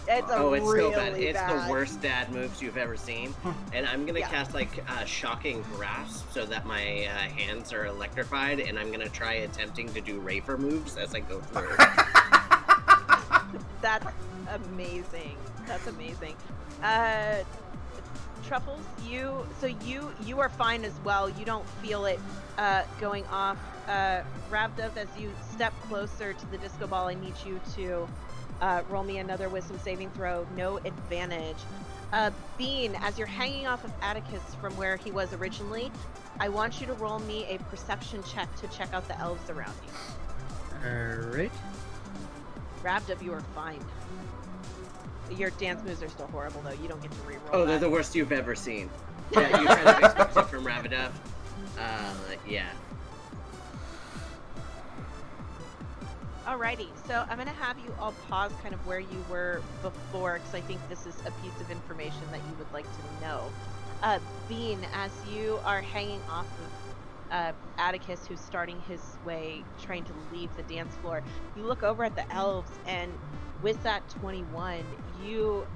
It's really so bad. It's bad. the worst dad moves you've ever seen. And I'm gonna Yeah. cast like shocking grasp so that my hands are electrified, and I'm gonna try attempting to do Rafer moves as I go through. That's amazing. That's amazing. Truffles, you are fine as well. You don't feel it going off. Rabdov, as you step closer to the disco ball, I need you to roll me another wisdom saving throw. No advantage. Bean, as you're hanging off of Atticus from where he was originally, I want you to roll me a perception check to check out the elves around you. Alright. Rabdov, you are fine. Your dance moves are still horrible, though. You don't get to reroll. Oh, they're the worst you've ever seen. Yeah, you kind of expect it from Ravidov. Yeah. Alrighty, so I'm going to have you all pause kind of where you were before, because I think this is a piece of information that you would like to know. Bean, as you are hanging off of Atticus, who's starting his way, trying to leave the dance floor, you look over at the elves, and with that 21, you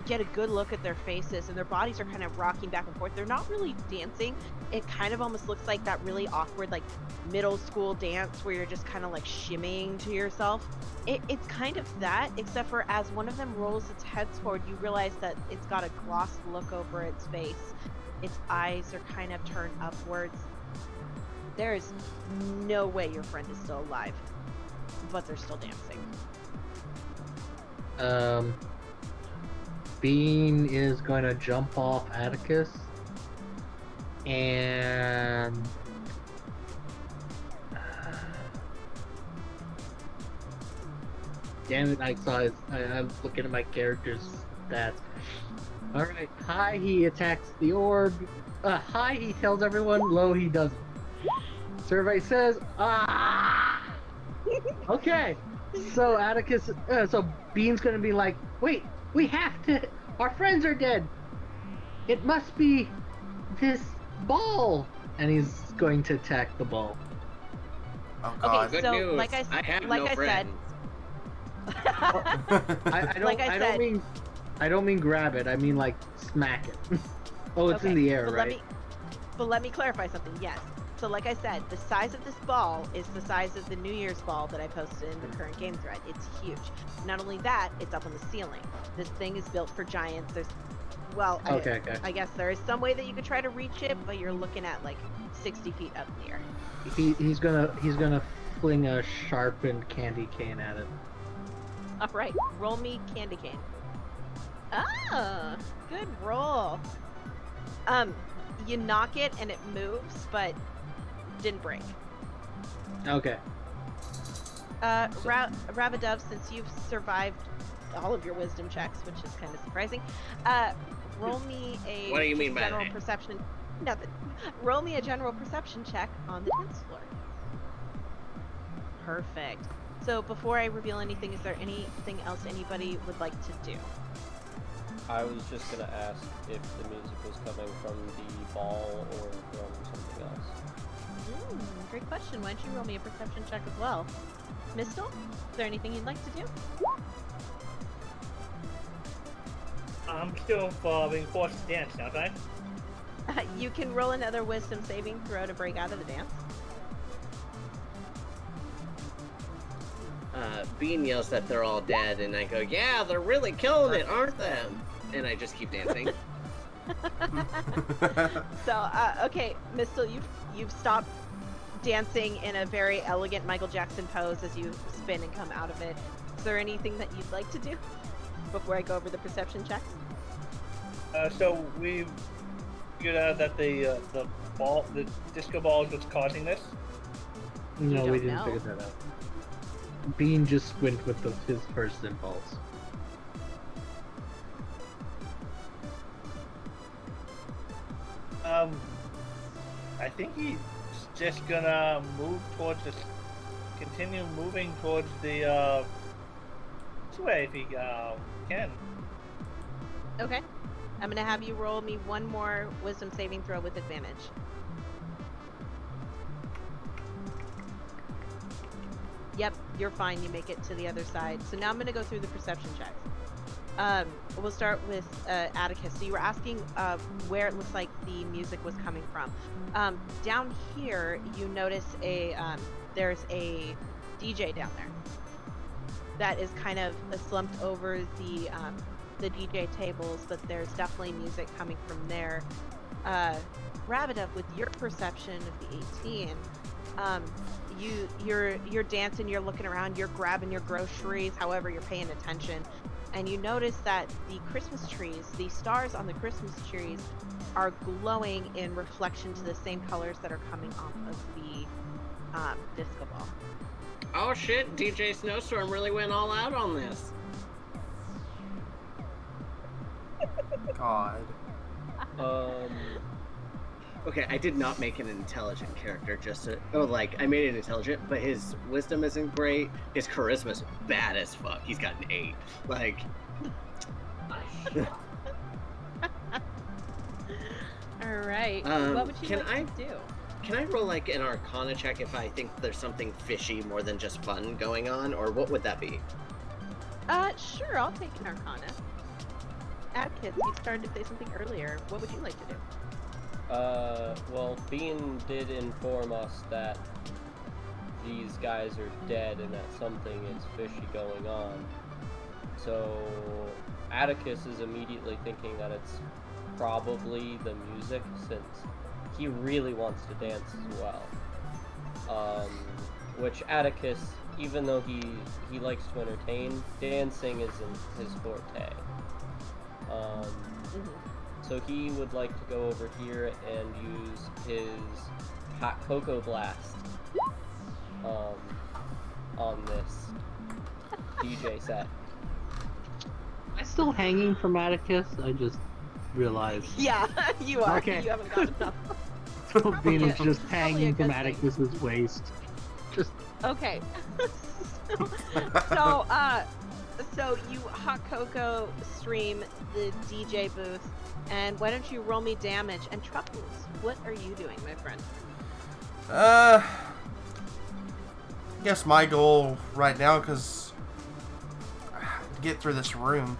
get a good look at their faces, and their bodies are kind of rocking back and forth. They're not really dancing. It kind of almost looks like that really awkward, like, middle school dance where you're just kind of like shimmying to yourself. It's kind of that, except for as one of them rolls its head forward, you realize that it's got a glossed look over its face. Its eyes are kind of turned upwards. There is no way your friend is still alive, but they're still dancing. Bean is going to jump off Atticus and damn it, I saw his, I'm looking at my character's stats. Alright, high he attacks the orb, high he tells everyone, low he doesn't. Survey says, ah! Okay, so Atticus, so Bean's gonna be like, wait, we have to, our friends are dead. It must be this ball. And he's going to attack the ball. Oh God. Good So, news. like I have like no I said- friends. Like I said- I don't mean grab it. I mean like smack it. Oh, it's in the air, but right? Let me clarify something. Yes. So like I said, the size of this ball is the size of the New Year's ball that I posted in the current game thread. It's huge. Not only that, it's up on the ceiling. This thing is built for giants. Okay. I guess there is some way that you could try to reach it, but you're looking at like 60 feet up in the air. He's gonna fling a sharpened candy cane at it. All right, roll me candy cane. Ah, good roll. You knock it and it moves, but didn't break. Okay. Rabadov, since you've survived all of your wisdom checks, which is kind of surprising, roll me a What do you mean by general that? perception. Nothing. Roll me a general perception check on the dance floor. Perfect. So before I reveal anything, is there anything else anybody would like to do? I was just gonna ask if the music was coming from the ball or from something else. Great question. Why don't you roll me a perception check as well? Mistle, is there anything you'd like to do? I'm still being forced to dance, aren't I? You can roll another wisdom saving throw to break out of the dance. Bean yells that they're all dead, and I go, "Yeah, they're really killing it, aren't they?" And I just keep dancing. So, okay, Mistle, you've stopped dancing in a very elegant Michael Jackson pose as you spin and come out of it. Is there anything that you'd like to do before I go over the perception checks? So we figured out that the disco ball is what's causing this. No, we don't didn't know. figure that out. Bean just went with his first impulse. I think he's just gonna continue moving towards the this way if he can. Okay. I'm gonna have you roll me one more wisdom saving throw with advantage. Yep, you're fine. You make it to the other side. So now I'm gonna go through the perception checks. We'll start with Atticus. So you were asking where it looks like the music was coming from. Down here, you notice there's a DJ down there that is kind of slumped over the DJ tables, but there's definitely music coming from there. Rabadov, with your perception of the 18, you're dancing, you're looking around, you're grabbing your groceries, however you're paying attention, and you notice that the Christmas trees, the stars on the Christmas trees, are glowing in reflection to the same colors that are coming off of the disco ball. Oh shit, DJ Snowstorm really went all out on this. God. Okay, I did not make an intelligent character I made it intelligent, but his wisdom isn't great. His charisma's bad as fuck. He's got an 8. Like, All right. What would you like to do? can I roll like an Arcana check if I think there's something fishy more than just fun going on, or what would that be? Sure, I'll take an Arcana. Atticus, you started to say something earlier. What would you like to do? Well, Bean did inform us that these guys are dead and that something is fishy going on. So, Atticus is immediately thinking that it's probably the music, since he really wants to dance as well. Which Atticus, even though he likes to entertain, dancing isn't his forte. So he would like to go over here and use his hot cocoa blast on this DJ set. Am I still hanging from Atticus? I just realized. Yeah, you are. Okay. You haven't got enough. Bean is just Probably a hanging from good thing. Atticus's waist. Just Okay. So you hot cocoa stream the DJ booth, and why don't you roll me damage? And Truffles, what are you doing, my friend? I guess my goal right now, because to get through this room,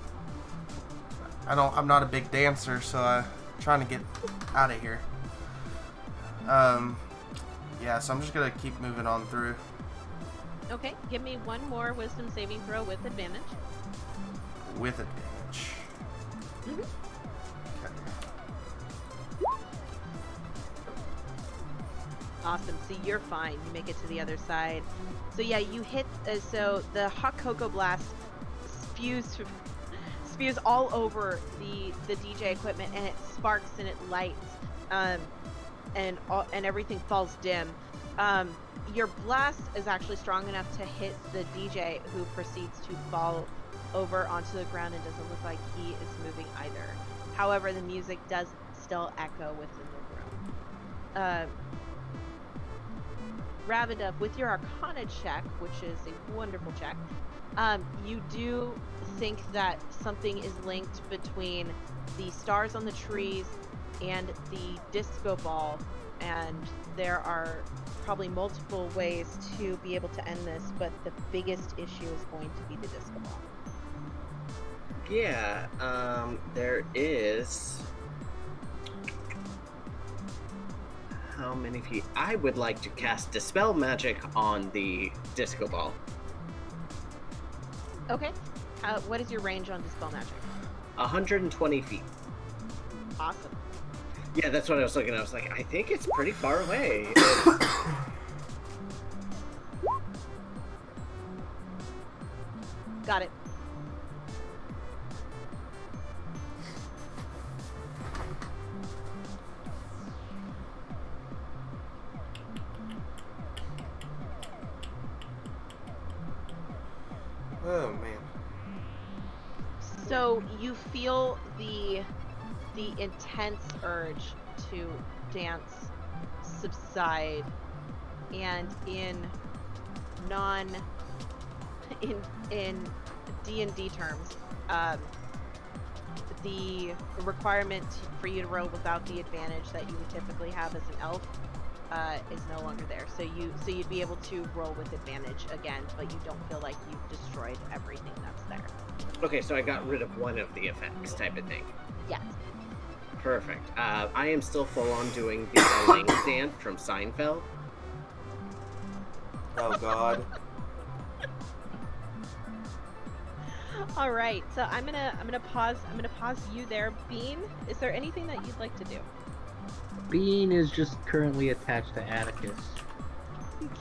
I'm not a big dancer, so I'm trying to get out of here. Yeah, so I'm just gonna keep moving on through. Okay, give me one more wisdom saving throw with advantage. With advantage. Mhm. Okay. Awesome. So you're fine. You make it to the other side. So yeah, you hit. So the hot cocoa blast spews all over the DJ equipment, and it sparks and it lights, and everything falls dim. Your blast is actually strong enough to hit the DJ, who proceeds to fall over onto the ground and doesn't look like he is moving either. However, the music does still echo within the room. Ravidov, with your Arcana check, which is a wonderful check, you do think that something is linked between the stars on the trees and the disco ball, and there are probably multiple ways to be able to end this, but the biggest issue is going to be the disco ball. Yeah, there is. How many feet? I would like to cast Dispel Magic on the disco ball. Okay. What is your range on Dispel Magic? 120 feet. Awesome. Yeah, that's what I was looking at. I was like, I think it's pretty far away. Got it. Oh man. So you feel the intense urge to dance subside, and in D&D terms, the requirement for you to roll without the advantage that you would typically have as an elf is no longer there. So you'd be able to roll with advantage again, but you don't feel like you've destroyed everything that's there. Okay, so I got rid of one of the effects type of thing. Yes. Perfect. I am still full on doing the Elaine dance from Seinfeld. Oh god. All right. So I'm gonna pause you there, Bean. Is there anything that you'd like to do? Bean is just currently attached to Atticus.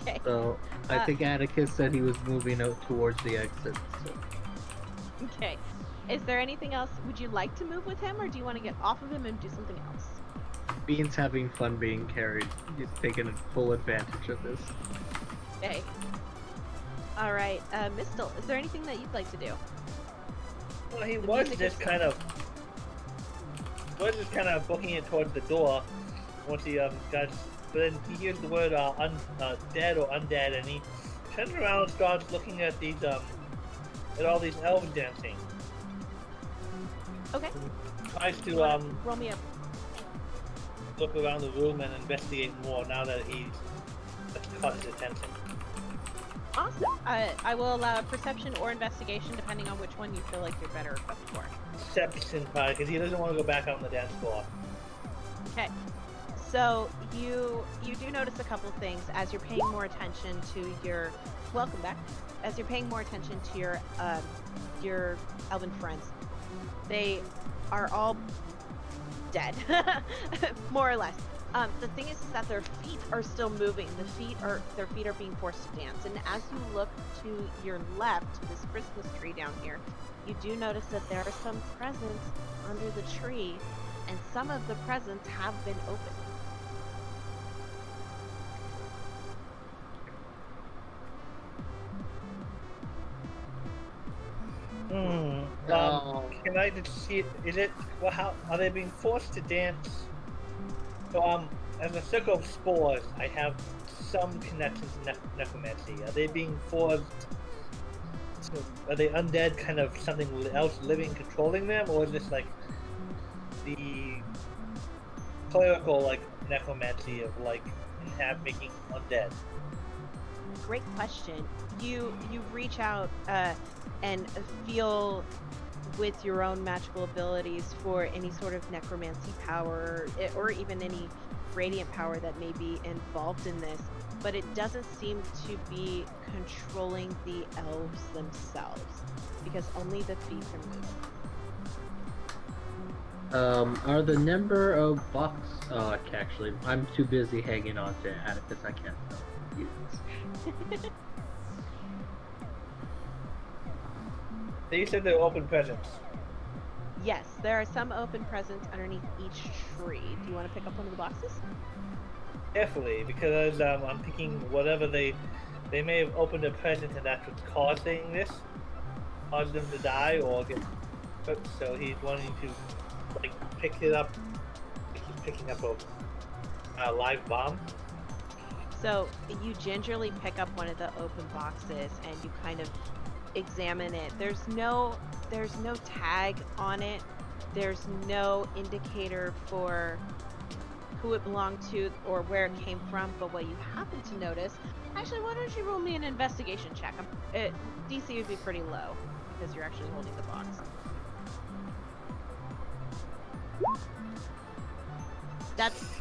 Okay. So I think Atticus said he was moving out towards the exit. So. Okay. Is there anything else? Would you like to move with him, or do you want to get off of him and do something else? Bean's having fun being carried. He's taking full advantage of this. Okay. All right. Mistel, is there anything that you'd like to do? Well, he The was music just is- kind of booking it towards the door once he got. But then he hears the word dead or undead, and he turns around and starts looking at these at all these elves dancing. Okay. Tries to Roll me up. look around the room and investigate more now that that's caught his attention. Awesome. I will allow perception or investigation, depending on which one you feel like you're better equipped for. Deception, probably, because he doesn't want to go back out on the dance floor. Okay. So you do notice a couple things as you're paying more attention to your welcome back. As you're paying more attention to your elven friends, they are all dead, more or less. The thing is that their feet are still moving. Their feet are being forced to dance. And as you look to your left, to this Christmas tree down here, you do notice that there are some presents under the tree, and some of the presents have been opened. Can I just see? Is it? Well, how are they being forced to dance? So, as a circle of spores, I have some connections to necromancy. Are they being forced? Are they undead? Kind of something else living controlling them, or is this like the clerical like necromancy of like have making undead? Great question. You reach out and feel with your own magical abilities for any sort of necromancy power or even any radiant power that may be involved in this, but it doesn't seem to be controlling the elves themselves because only the thief can move. Are the number of box? Actually, I'm too busy hanging on to Atticus. I can't use this. So you said they're open presents. Yes, there are some open presents underneath each tree. Do you want to pick up one of the boxes? Carefully, because I'm thinking whatever they may have opened a present and that's what's causing this, caused them to die or get hurt. So he's wanting to like pick it up, picking up a live bomb. So you gingerly pick up one of the open boxes and you kind of examine it. There's no tag on it. There's no indicator for who it belonged to or where it came from, but what you happen to notice, actually, why don't you roll me an investigation check? DC would be pretty low because you're actually holding the box.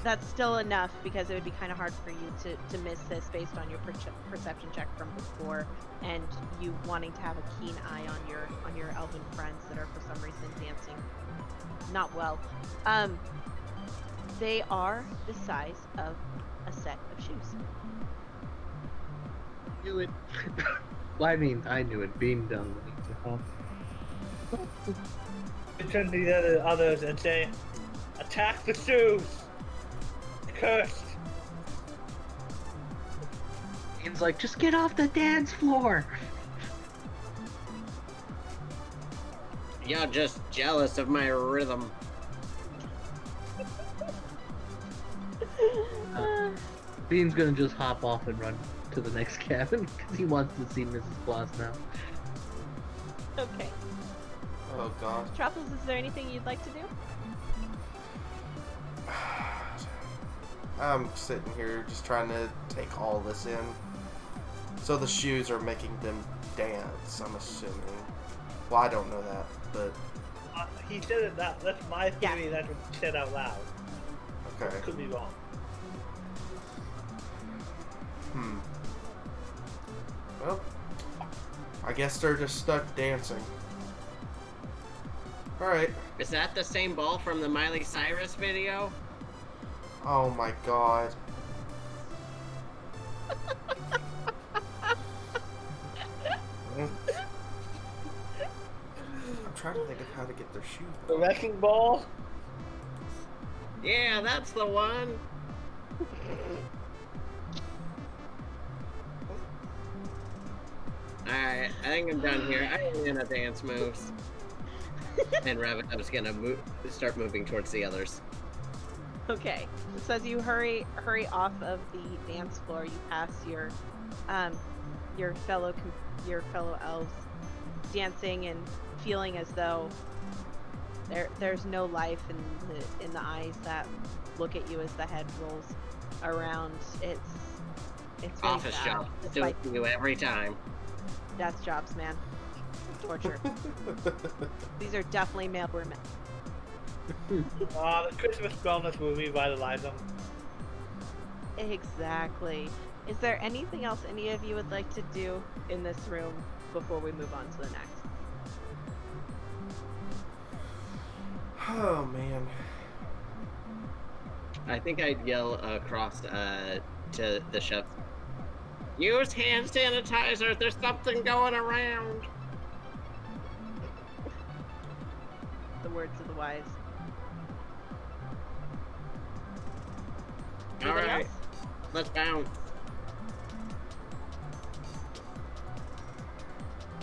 That's still enough because it would be kind of hard for you to miss this based on your perception check from before and you wanting to have a keen eye on your elven friends that are for some reason dancing not well. They are the size of a set of shoes. Knew it. Well, I mean, I knew it. Being done with it. I turn to the others and say, "Attack the shoes! Cursed!" Ian's like, just get off the dance floor. You're just jealous of my rhythm. Bean's gonna just hop off and run to the next cabin because he wants to see Mrs. Claus now. Okay. Oh god. Truffles, is there anything you'd like to do? I'm sitting here just trying to take all this in. So the shoes are making them dance, I'm assuming. Well, I don't know that, but... He said it. That's my theory. Yeah. That's what he said out loud. Okay. Could be wrong. Well, I guess they're just stuck dancing. Alright. Is that the same ball from the Miley Cyrus video? Oh my god. I'm trying to think of how to get their shoes The back. wrecking ball. Yeah, that's the one. Alright, I think I'm done here. I'm gonna dance moves. And Rabbit's gonna start moving towards the others. Okay. So as you hurry off of the dance floor, you pass your fellow elves dancing and feeling as though there's no life in the eyes that look at you as the head rolls around. It's very Office sad. job. It's Do like it to you every time. death jobs, man. Torture. These are definitely mailborn men. The Christmas bonus will revitalize them. Exactly. Is there anything else any of you would like to do in this room before we move on to the next? Oh man. I think I'd yell across to the chef. Use hand sanitizer. There's something going around. The words of the wise. All Anybody right, else? let's bounce.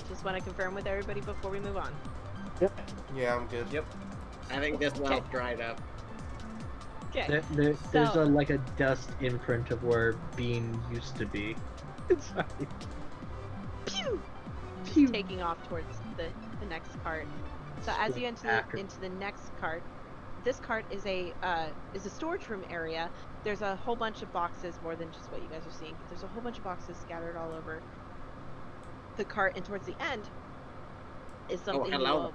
Just want to confirm with everybody before we move on. Yeah, I'm good. Yep. I think this well dried up. Okay. There's So- like a dust imprint of where Bean used to be. Sorry. Pew! Pew. Taking off towards the next cart. So as you enter After. into the next cart, this cart is a storage room area. There's a whole bunch of boxes, more than just what you guys are seeing. There's a whole bunch of boxes scattered all over the cart, and towards the end is something you hello, all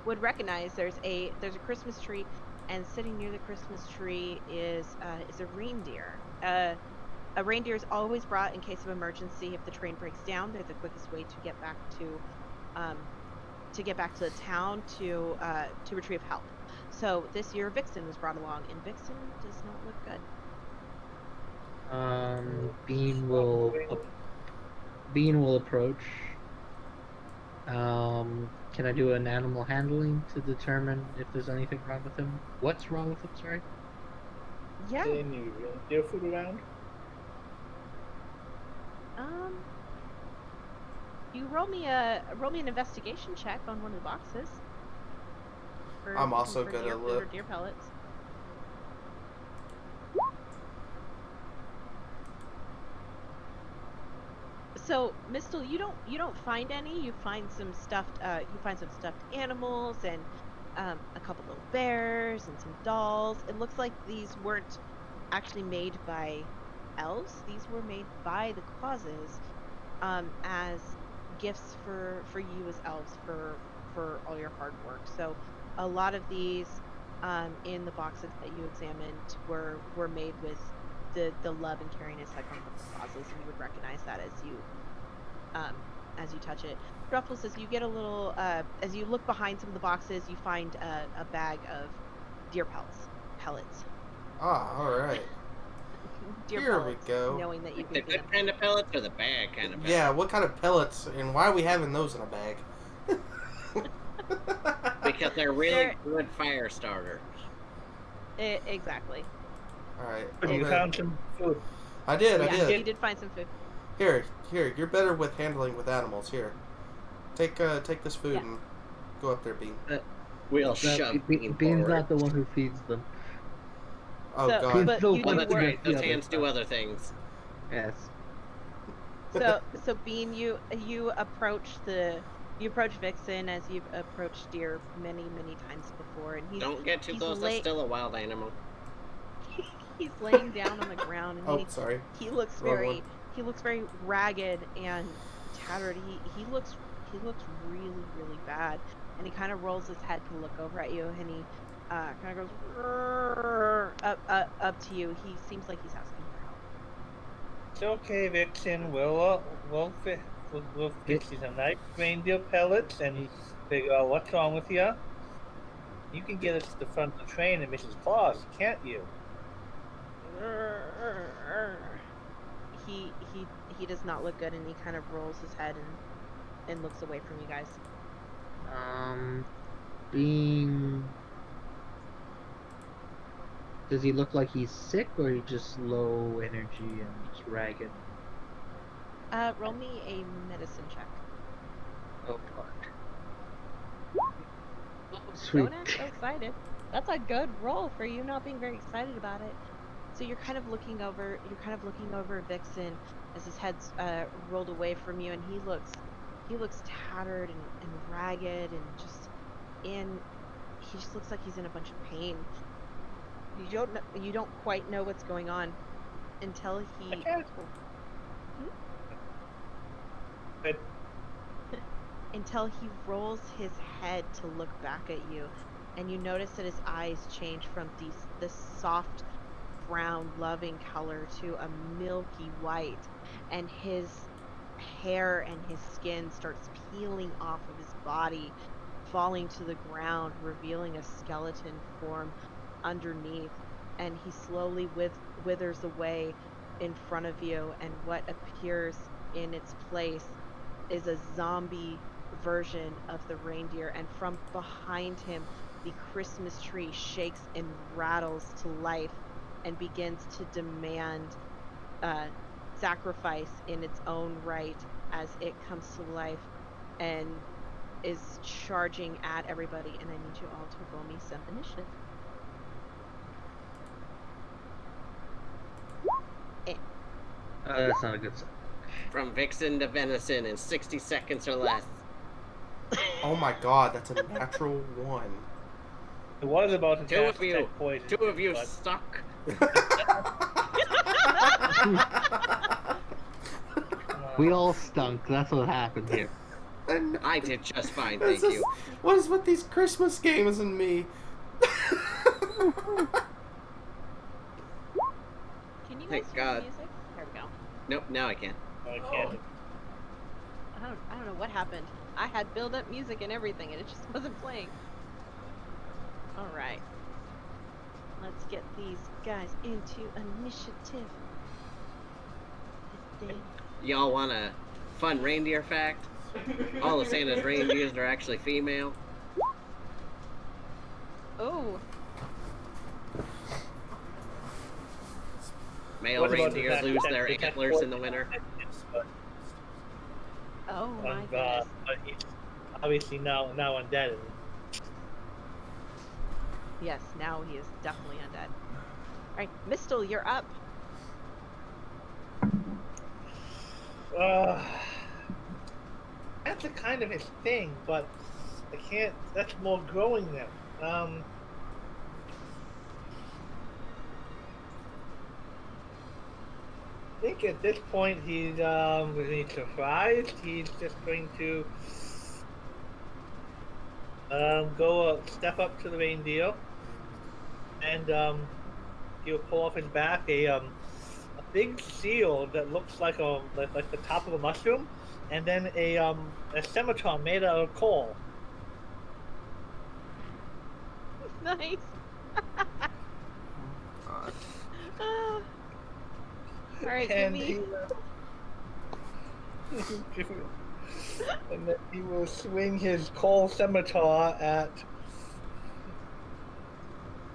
would recognize. There's a Christmas tree, and sitting near the Christmas tree is a reindeer. A reindeer is always brought in case of emergency. If the train breaks down, they're the quickest way to get back to the town to retrieve help. So this year Vixen was brought along, and Vixen does not look good. Bean will approach. Can I do an animal handling to determine if there's anything wrong with him? What's wrong with him? Sorry. Yeah. Any deer food around? You roll me an investigation check on one of the boxes. I'm also good at look. Deer pellets. So, Mistel, you don't find any. You find some stuffed animals and a couple little bears and some dolls. It looks like these weren't actually made by elves. These were made by the Clauses as gifts for you as elves for all your hard work. So a lot of these in the boxes that you examined were made with the love and caringness that come from the Clauses, and you would recognize that as you touch it. Ruffles says you get a little as you look behind some of the boxes, you find a bag of deer pellets. Ah, all right. Deer Here pellets, we go. knowing that you The can good kind of pellets or the bad kind of pellets? Yeah, what kind of pellets, and why are we having those in a bag? Because they're really good fire starters. Exactly. All right. You found some food. I did. You did find some food. Here. You're better with handling with animals. Here, take this food and go up there, Bean. We'll shove Bean Bean's forward. not the one who feeds them. Oh So- God. but No, you Well, do that's work. right. Those hands do other things. Yes. So Bean, you approach Vixen as you've approached deer many times before, and Don't get too close. That's still a wild animal. he's laying down on the ground, and Oh, sorry. he looks Wrong very ragged and tattered. He looks really bad, and he kind of rolls his head to look over at you, and he kind of goes up to you. He seems like he's asking for help. It's okay, Vixen. We'll fix you some nice reindeer pellets and figure out what's wrong with you. You can get us to the front of the train and Mrs. Claus, can't you? He does not look good, and he kind of rolls his head and looks away from you guys. Bean. Does he look like he's sick, or he just low energy and just ragged? Roll me a medicine check. Oh, fuck. Sweet. Don't act so excited. That's a good roll for you not being very excited about it. So you're kind of looking over Vixen as his head's rolled away from you, and he looks tattered and ragged and he just looks like he's in a bunch of pain. You don't quite know what's going on until he until he rolls his head to look back at you, and you notice that his eyes change from this soft brown loving color to a milky white, and his hair and his skin starts peeling off of his body, falling to the ground, revealing a skeleton form underneath, and he slowly withers away in front of you, and what appears in its place is a zombie version of the reindeer, and from behind him the Christmas tree shakes and rattles to life and begins to demand sacrifice in its own right as it comes to life and is charging at everybody. And I need you all to roll me some initiative. That's not a good sign. From Vixen to Venison in 60 seconds or less. Oh my God, that's a natural one. I was about to Two of you, check poison. two of you but- suck. We all stunk. That's what happened here. And I did just fine, it's thank just- you. What is with these Christmas games and me? Can you guys Thank hear God. the music? There we go. Nope, now I can. I can't. I don't know what happened. I had build-up music and everything, and it just wasn't playing. All right. Let's get these guys into initiative. Y'all want a fun reindeer fact? All of Santa's reindeers are actually female. Oh, Male What about the reindeer fact lose that their they have antlers in the winter. oh my And, goodness. but he's obviously now undead. And Yes, now he is definitely undead. All right, Mistle, you're up. That's a kind of his thing, but I can't. That's more growing them. I think at this point he's surprised. He's just going to go step up to the reindeer, and he'll pull off his back a big seal that looks like like the top of a mushroom, and then a scimitar made out of coal. Nice. Ah. All right, give And me. and then he will swing his coal scimitar at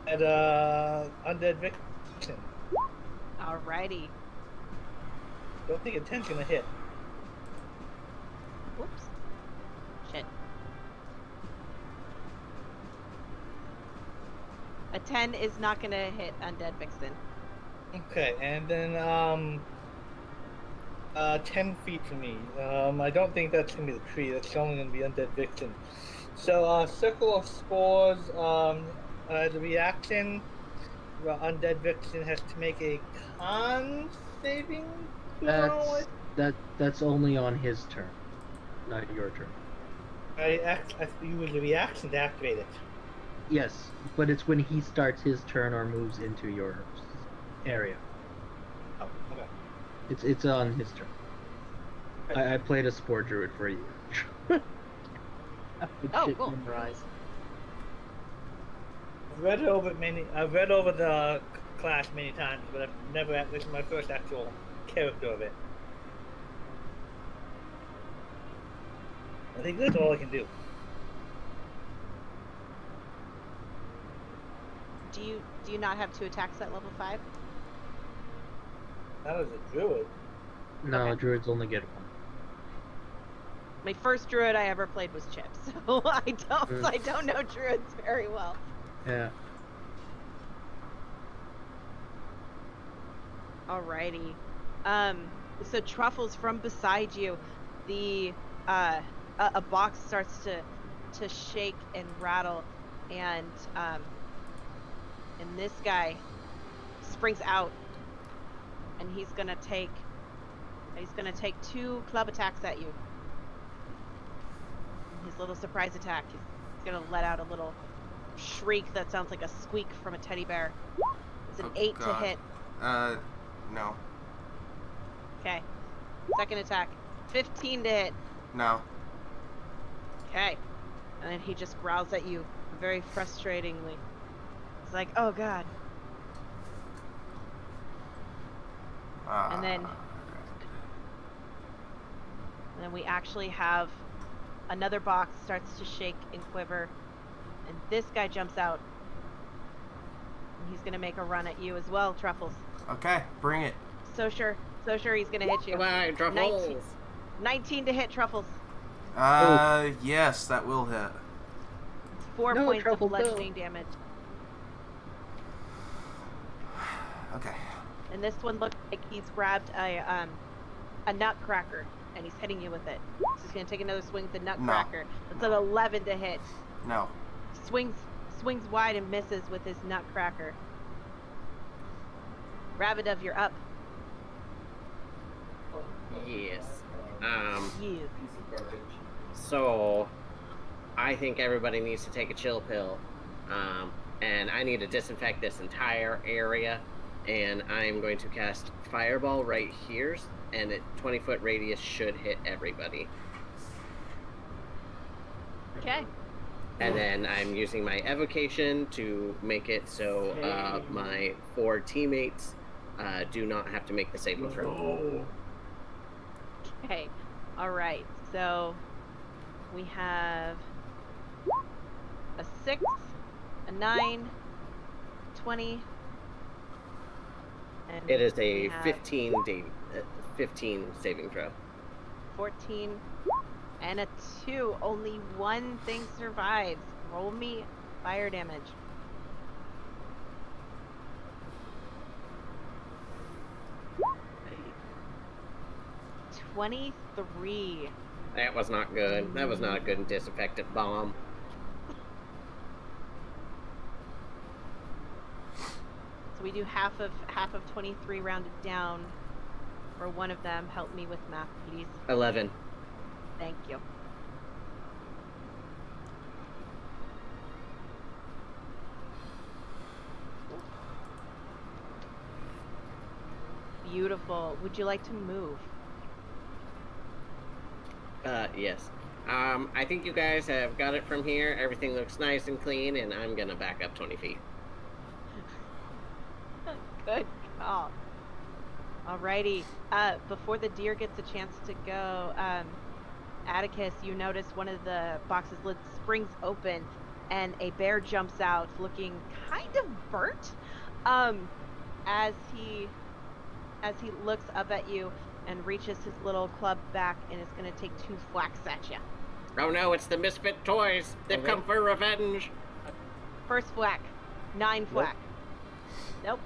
undead victim. Alrighty. Don't think a 10's gonna hit. Whoops. Shit. A 10 is not gonna hit Undead Vixen. Okay, and then 10 feet from me. I don't think that's gonna be the tree. That's only gonna be undead vixen. So circle of spores. The reaction. The undead vixen has to make a con saving throw. That's only on his turn, not your turn. I use the reaction to activate it. Yes, but it's when he starts his turn or moves into your area. Oh, okay. It's on his turn. I played a spore druid for a year. Oh, cool. Memorized. I've read over the class many times, but I've never. This is my first actual character of it. I think that's all I can do. Do you not have 2 attacks at level 5? That was a druid. No, Okay. druids only get one. My first druid I ever played was Chip, so I don't know druids very well. Yeah. Alrighty. So Truffles, from beside you, the a box starts to shake and rattle, and this guy springs out, and he's gonna take 2 club attacks at you. His little surprise attack. He's gonna let out a little shriek that sounds like a squeak from a teddy bear. It's an 8 to God. hit. No. Okay. Second attack. 15 to hit. No. Okay. And then he just growls at you very frustratingly. He's like, oh god. And then we actually have another box starts to shake and quiver. And this guy jumps out. And he's gonna make a run at you as well, Truffles. Okay, bring it. So sure he's gonna hit you. Bye, Truffles. 19 to hit, Truffles. Yes, that will hit. It's 4 No, points Truffles, of no. bludgeoning damage. Okay. And this one looks like he's grabbed a nutcracker and he's hitting you with it. So he's gonna take another swing with the nutcracker. That's an 11 to hit. No. Swings swings wide and misses with his nutcracker. Ravidov, you're up. Yes. Yes. So, I think everybody needs to take a chill pill. And I need to disinfect this entire area. And I'm going to cast Fireball right here. And a 20-foot radius should hit everybody. Okay. And then I'm using my evocation to make it so my 4 teammates do not have to make the saving throw. Okay. All right. So we have a 6, a 9, 20. And It is we a have 15 saving throw. 14 and a 2. Only one thing survives. Roll me fire damage. Hey. 23. That was not good. That was not a good disinfectant bomb. So we do half of 23 rounded down for one of them. Help me with math, please. 11. Thank you. Beautiful. Would you like to move? Yes. I think you guys have got it from here. Everything looks nice and clean, and I'm gonna back up 20 feet. Good call. Alrighty. Before the deer gets a chance to go, Atticus, you notice one of the box's lids springs open, and a bear jumps out, looking kind of burnt. As he looks up at you and reaches his little club back, and is going to take 2 thwacks at you. Oh no, it's the Misfit Toys! They've come for revenge! First thwack, 9 thwack. Nope.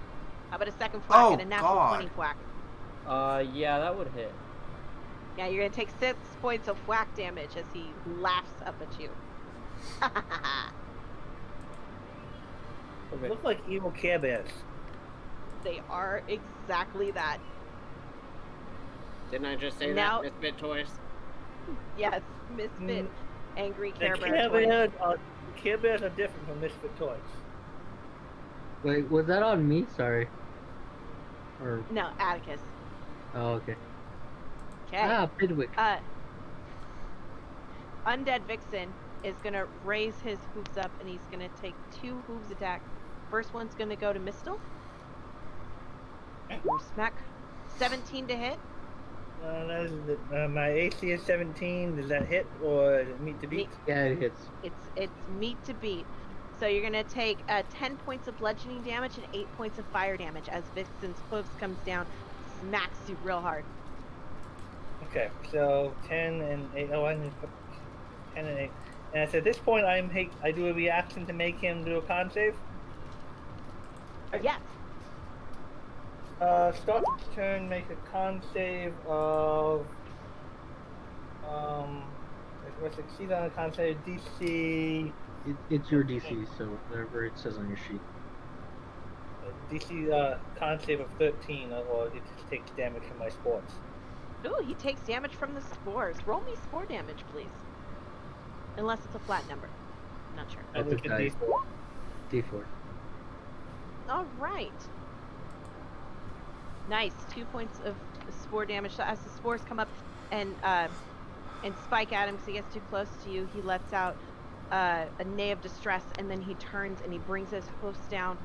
How about a second thwack and a natural 20 thwack? Yeah, that would hit. Yeah, you're going to take 6 points of whack damage as he laughs up at you. Okay. Look like evil Care Bears. They are exactly that. Didn't I just say Now- that, Misfit Toys? Yes, misfit, angry The Care Bear Care toys. Bears Care Bears are different from Misfit Toys. Wait, was that on me? Sorry. Or No, Atticus. oh, okay. Okay. Ah, Pidwick. Undead Vixen is going to raise his hooves up, and he's going to take 2 hooves attack. First one's going to go to Mistle. Smack. 17 to hit. That is my AC is 17. Does that hit or is it meet to beat? Yeah, it hits. It's meat to beat. So you're going to take 10 points of bludgeoning damage and 8 points of fire damage as Vixen's hooves comes down, smacks you real hard. Okay, so 10 and 8. Oh, I need to put 10 and 8. And so at this point, I do a reaction to make him do a con save. Yes. Start the turn, make a con save of. If I succeed on a con save, DC. It's your DC, so whatever it says on your sheet. DC con save of 13, or it just takes damage from my sports. Ooh, he takes damage from the spores. Roll me spore damage, please. Unless it's a flat number. I'm not sure. That's Look a at dice. D4. D4. All right. Nice. 2 points of spore damage. So as the spores come up and spike at him because he gets too close to you, he lets out a neigh of distress, and then he turns and he brings his hoofs down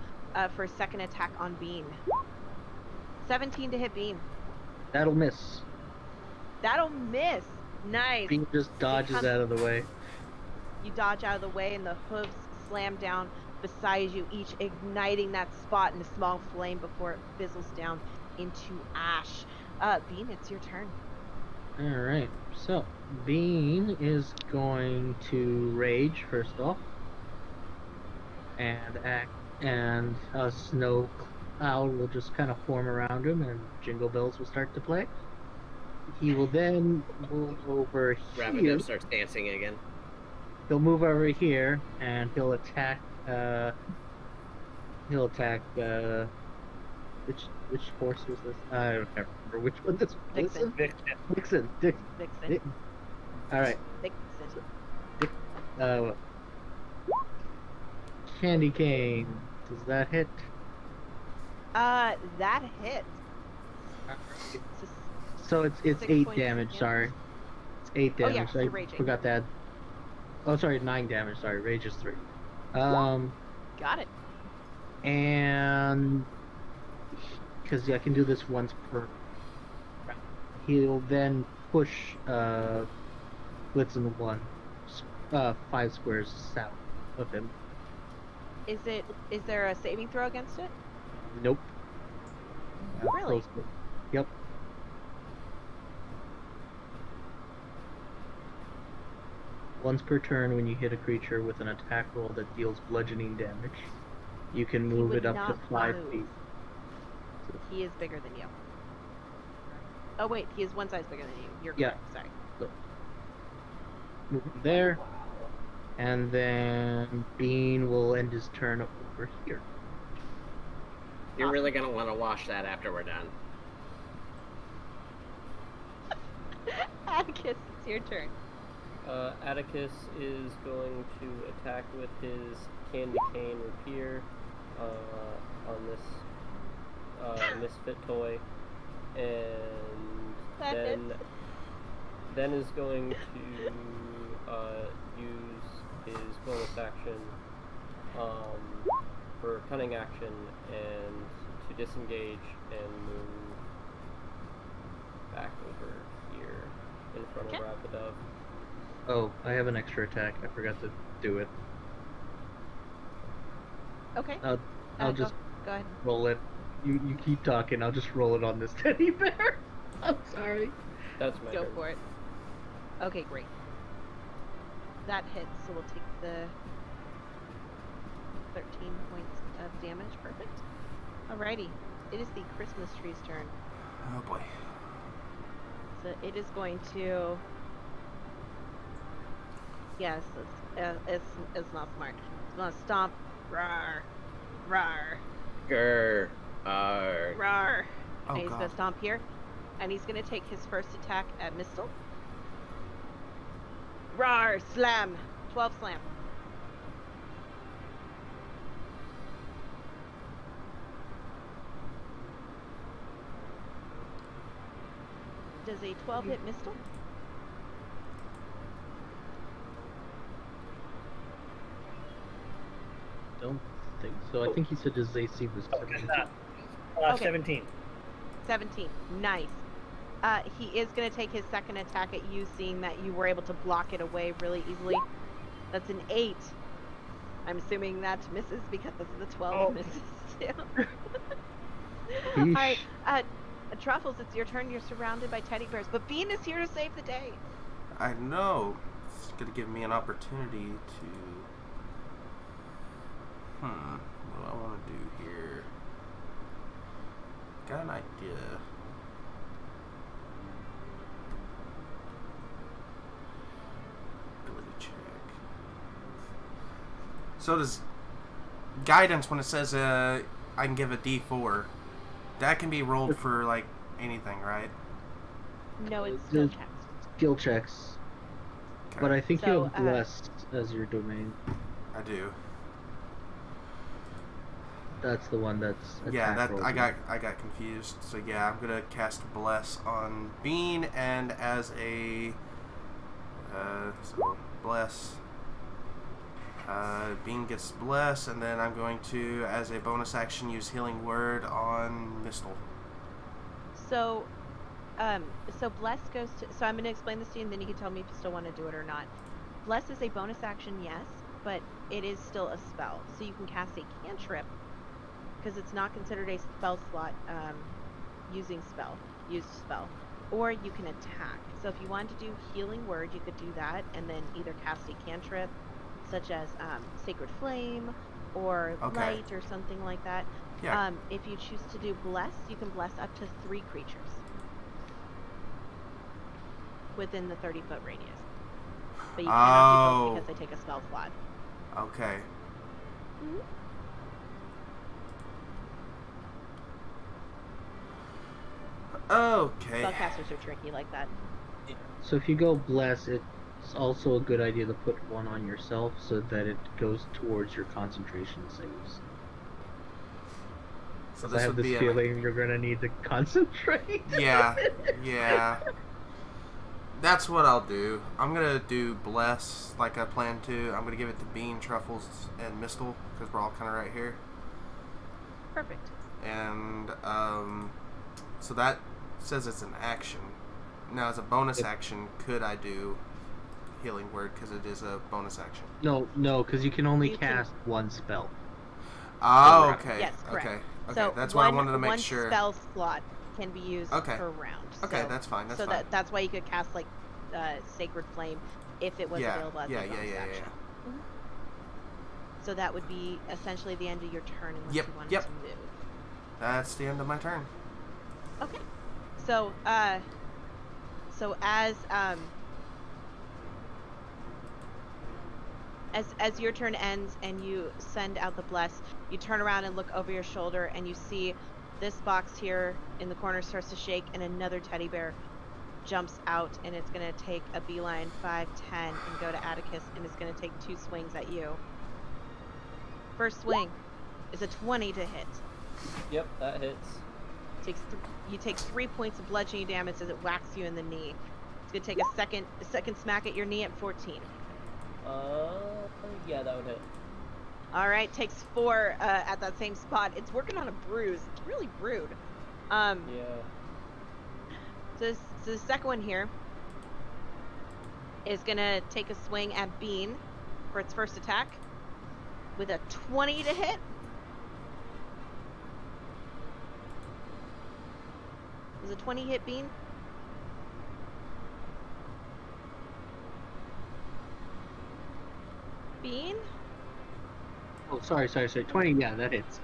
for a second attack on Bean. 17 to hit Bean. That'll miss. That'll miss. Nice. Bean just dodges comes- out of the way. You dodge out of the way, and the hooves slam down beside you, each igniting that spot in a small flame before it fizzles down into ash. Bean, it's your turn. Alright, so Bean is going to rage first off. And a snow cloud will just kind of form around him, and jingle bells will start to play. He will then move over here. Ravenov starts dancing again. He'll move over here, and he'll attack Uh, he'll attack. Which horse was this? I don't remember which one this was. Vixen. Vixen. Dixon. All right. Vixen. Dick, uh, Candy cane. Does that hit? That hit. So it's 6 8 points damage. of Sorry, it's 8 Oh, yeah, damage. you're I raging. forgot that. Oh, sorry, 9 damage. Sorry, rage is 3. Got it. And because I can do this once per round, he'll then push Blitzen 5 squares south of him. Is there a saving throw against it? Nope. Really? Yep. Once per turn, when you hit a creature with an attack roll that deals bludgeoning damage, you can move would it up to not 5 move. feet. He is bigger than you. Oh wait, he is one size bigger than you. You're Yeah. correct. Sorry. So, move him there, and then Bean will end his turn over here. You're really gonna want to wash that after we're done. Atticus, it's your turn. Atticus is going to attack with his candy cane rapier on this misfit toy, and That then is going to use his bonus action for cunning action and to disengage and move back over here in front of Okay. Rapidav. Oh, I have an extra attack. I forgot to do it. Okay. I'll just go ahead. roll it. You keep talking. I'll just roll it on this teddy bear. I'm sorry. That's my Go turn. for it. Okay, great. That hits, so we'll take the 13 points of damage. Perfect. Alrighty. It is the Christmas tree's turn. Oh boy. So it is going to. Yes, it's not smart. It's gonna stomp. Rawr, rawr, Grr. rawr. Oh And he's gonna god. stomp here, and he's gonna take his first attack at Mistle. Rawr, slam, 12 slam. Does a 12 hit Mistle? Don't think so. I think he said his AC was Okay, 17. Okay. 17. 17. Nice. He is going to take his second attack at you, seeing that you were able to block it away really easily. That's an 8. I'm assuming that misses because the 12 Oh. misses too. Yeesh. Alright, Truffles, it's your turn. You're surrounded by teddy bears, but Bean is here to save the day. I know. It's gonna give me an opportunity to. What do I want to do here? Got an idea. Ability check. So does guidance when it says I can give a D4. That can be rolled for like anything, right? No, it's The- still checks. Skill checks. Okay. But I think So, you have blessed as your domain. I do. That's the one that's Yeah, attack that rolls. I got confused. So yeah, I'm gonna cast Bless on Bean, and as a so Bless. Bean gets Bless, and then I'm going to, as a bonus action, use Healing Word on Mistle. So, so Bless goes to. So I'm going to explain this to you, and then you can tell me if you still want to do it or not. Bless is a bonus action, yes, but it is still a spell. So you can cast a cantrip because it's not considered a spell slot used spell, or you can attack. So if you wanted to do Healing Word, you could do that, and then either cast a cantrip, such as Sacred Flame or Okay. Light or something like that. Yeah. If you choose to do Bless, you can bless up to 3 creatures within the 30-foot radius. But you cannot do both Oh. because they take a spell slot. Okay. Mhm. Okay. Spellcasters are tricky like that. So if you go bless, it's also a good idea to put one on yourself so that it goes towards your concentration saves. So Because I this have would this be feeling you're gonna need to concentrate. Yeah, yeah. That's what I'll do. I'm gonna do bless like I planned to. I'm gonna give it to Bean, Truffles, and Mistle because we're all kind of right here. Perfect. And so that says it's an action. Now, as a bonus action, could I do Healing Word because it is a bonus action? No, because you can only You can- cast one spell. Oh, Correct. okay. Yes, correct. Okay. Okay. So That's what I wanted to make one sure. spell slot can be used Okay. per round. Okay, So, that's fine. That's so fine. that's why you could cast like Sacred Flame if it was Yeah, available as yeah, a yeah, bonus yeah, action. yeah. Mhm. So that would be essentially the end of your turn unless Yep, you wanted yep. to move. That's the end of my turn. Okay. So as your turn ends and you send out the bless, you turn around and look over your shoulder and you see this box here in the corner starts to shake and another teddy bear jumps out and it's going to take a beeline 5, 10 and go to Atticus and it's going to take 2 swings at you. First swing is a 20 to hit. Yep, that hits. You take 3 points of bludgeoning damage as it whacks you in the knee. It's going to take a second smack at your knee at 14. Yeah, that would hit. All right, takes 4 at that same spot. It's working on a bruise. It's really rude. Yeah. So the second one here is gonna take a swing at Bean for its first attack with a 20 to hit. Does a 20 hit Bean? Bean? Oh, sorry. 20, yeah, that hits.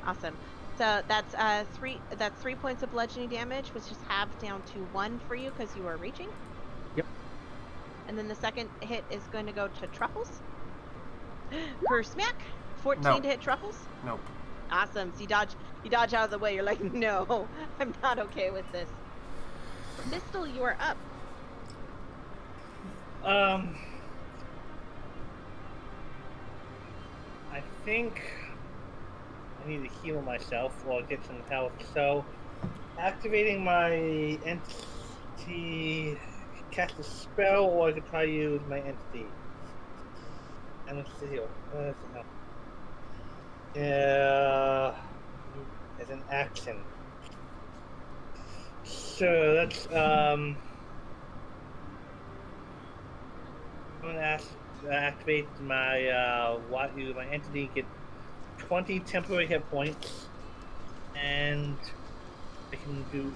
Awesome. So that's 3 points of bludgeoning damage, which is halved down to 1 for you because you are reaching. Yep. And then the second hit is going to go to Truffles. For smack, 14 No. to hit Truffles. Nope. Awesome. So you dodge out of the way. You're like, no, I'm not okay with this. Mistle, you are up. I think I need to heal myself or get some health. So, activating my entity, cast a spell, or I could try to use my entity. And let's see here. As an action. So that's I'm gonna activate my my entity, get 20 temporary hit points, and I can do.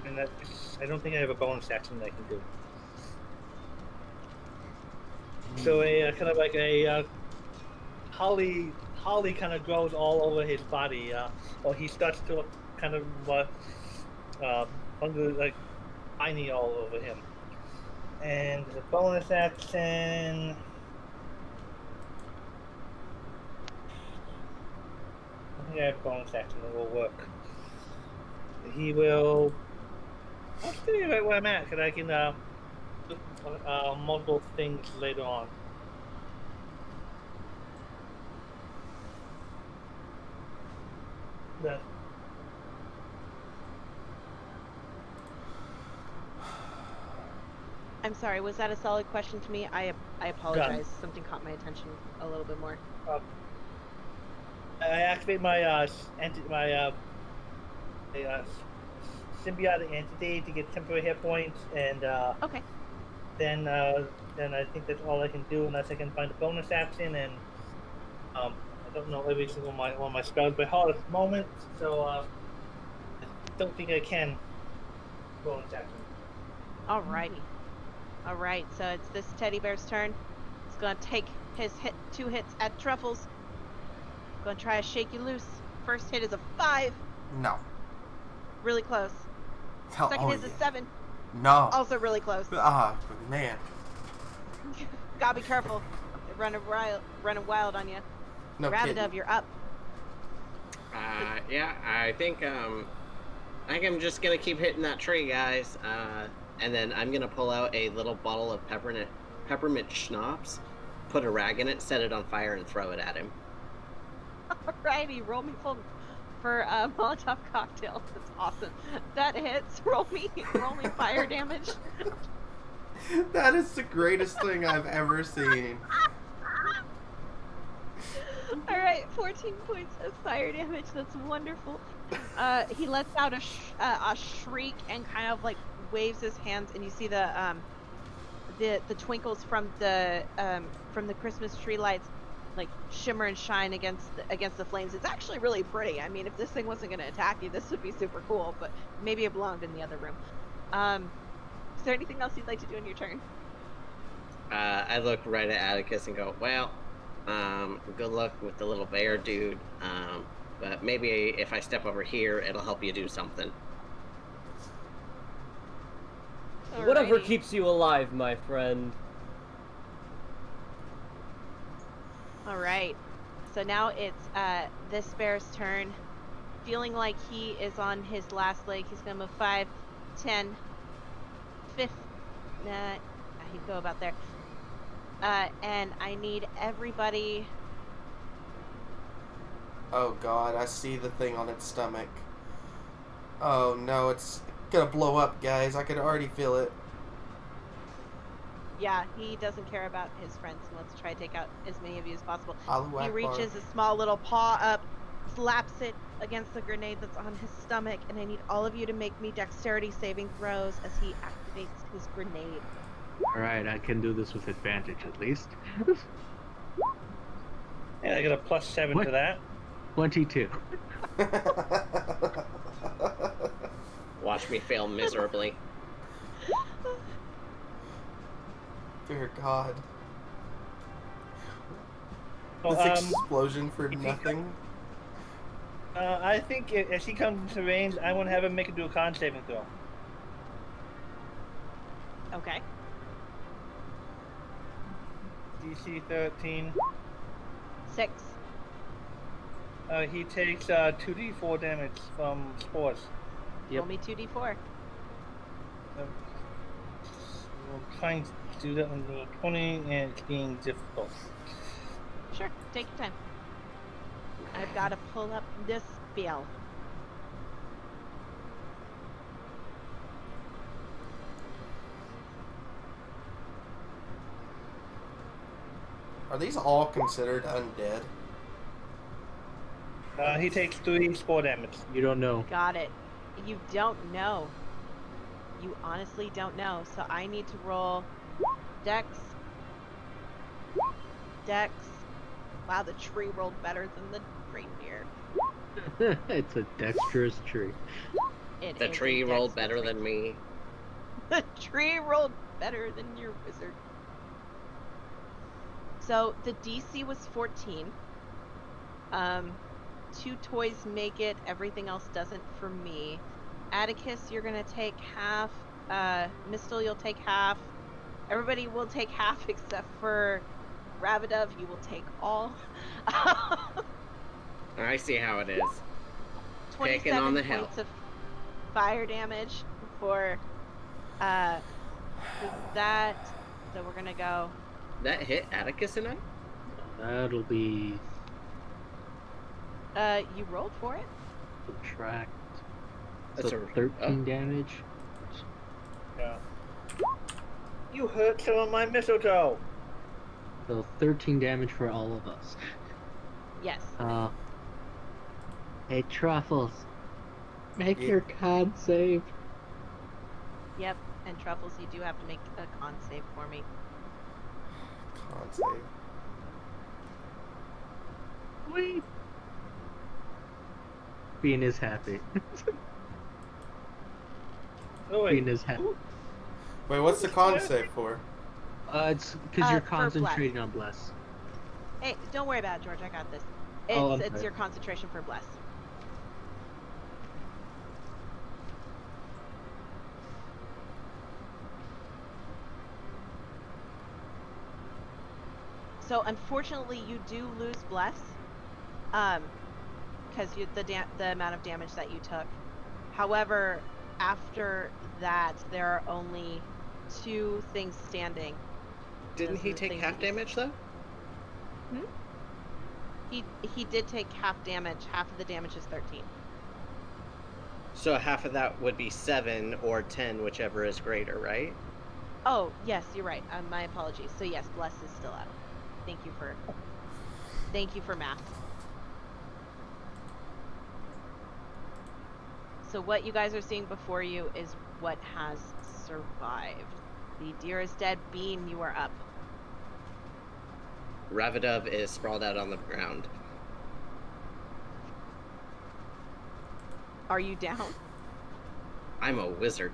And that's, I don't think I have a bonus action that I can do. So a kind of like a holly kind of grows all over his body, or he starts to kind of under like tiny all over him. And the bonus action. I think I have a bonus action that will work. He will. I'll tell you right where I'm at, because I can do multiple things later on. That. I'm sorry, was that a solid question to me? I apologize. Something caught my attention a little bit more. I activate my symbiotic entity to get temporary hit points, and Okay. then I think that's all I can do unless I can find a bonus action, and I don't know every single one of my spells by heart at the moment, so I don't think I can bonus action. Alrighty. Alright, so it's this teddy bear's turn. It's gonna take his 2 hits at Truffles. Gonna try to shake you loose. First hit is a 5. No. Really close. Second hit is a 7. No. Also really close. Ah, man. Gotta be careful. They're running wild on you. No Rabbit kidding. Dove, you're up. Yeah, I think I'm just gonna keep hitting that tree, guys. And then I'm gonna pull out a little bottle of peppermint schnapps, put a rag in it, set it on fire, and throw it at him. Alrighty, roll me for Molotov cocktail. That's awesome. That hits. Roll me fire damage. That is the greatest thing I've ever seen. All right, 14 points of fire damage. That's wonderful. He lets out a shriek and kind of like waves his hands, and you see the twinkles from the Christmas tree lights like shimmer and shine against the flames. It's actually really pretty. I mean, if this thing wasn't going to attack you, this would be super cool. But maybe it belonged in the other room. Is there anything else you'd like to do in your turn? I look right at Atticus and go, well, good luck with the little bear dude. But maybe if I step over here, it'll help you do something. Whatever Alrighty. keeps you alive, my friend. All right. So now it's this bear's turn. Feeling like he is on his last leg, he's gonna move 5, 10, 5. He'd go about there. And I need everybody. Oh god, I see the thing on its stomach. Oh no, it's gonna blow up, guys. I can already feel it. Yeah, he doesn't care about his friends and wants to try to take out as many of you as possible. Allahu He Akbar. reaches a small little paw up, slaps it against the grenade that's on his stomach, and I need all of you to make me dexterity saving throws as he activates his grenade. Alright, I can do this with advantage at least. Yeah, I got a +7 What? to that. 22. Watch me fail miserably. Dear God. So, This explosion for if you- nothing. I think as he comes into range, I want to have him make him do a con saving throw. Okay. DC 13. 6. He takes 2d4 damage from spores. Yep. Roll me 2d4. We're trying to do that on the 20, and it's being difficult. Sure, take your time. I've got to pull up this spell. Are these all considered undead? He takes 3 spore damage. You don't know. Got it. You don't know. You honestly don't know. So I need to roll Dex. Dex. Wow, the tree rolled better than the reindeer. It's a dexterous tree. It The is tree a rolled Dex better tree. than me. The tree rolled better than your wizard. So the DC was 14. 2 toys make it. Everything else doesn't for me. Atticus, you're gonna take half. Mistle, you'll take half. Everybody will take half except for Ravidov. You will take all. I see how it is. 27 Picking on the hill. points of fire damage for that. So we're gonna go. That hit Atticus and I? That'll be You rolled for it. subtract. That's So a 13 damage. Yeah. You hurt some of my mistletoe. So 13 damage for all of us. Yes. Hey, Truffles. Make Yeah. your con save. Yep. And Truffles, you do have to make a con save for me. Con save. Wait. Bean is happy. Oh, Bean wait. is happy. Wait, what's the con save for? It's because you're For concentrating on bless. Hey, don't worry about it, George. I got this. Oh, It's I'm sorry. your concentration for bless. So unfortunately, you do lose bless. because the amount of damage that you took. However, after that, there are only 2 things standing. Didn't Those are he the take things half that you- damage though? He did take half damage. Half of the damage is 13. So half of that would be 7 or 10, whichever is greater, right? Oh, yes, you're right. My apologies. So yes, Bless is still up. Thank you for math. So what you guys are seeing before you is what has survived. The deer is dead. Bean, you are up. Ravadov is sprawled out on the ground. Are you down? I'm a wizard.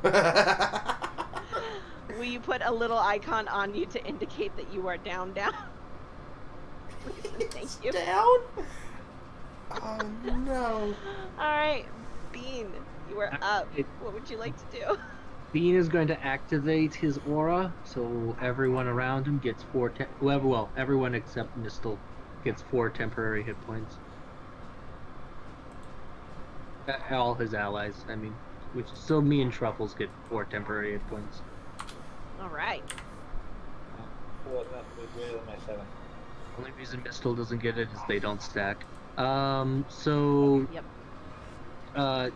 Will you put a little icon on you to indicate that you are down? Please and thank you. Down? Oh no. Alright, Bean, you are up. What would you like to do? Bean is going to activate his aura, so everyone around him gets 4. Everyone except Mistle gets 4 temporary hit points. All his allies, I mean, so me and Truffles get 4 temporary hit points. Alright. 4 enough to be greater than my 7. Only reason Mistle doesn't get it is they don't stack. So Yep.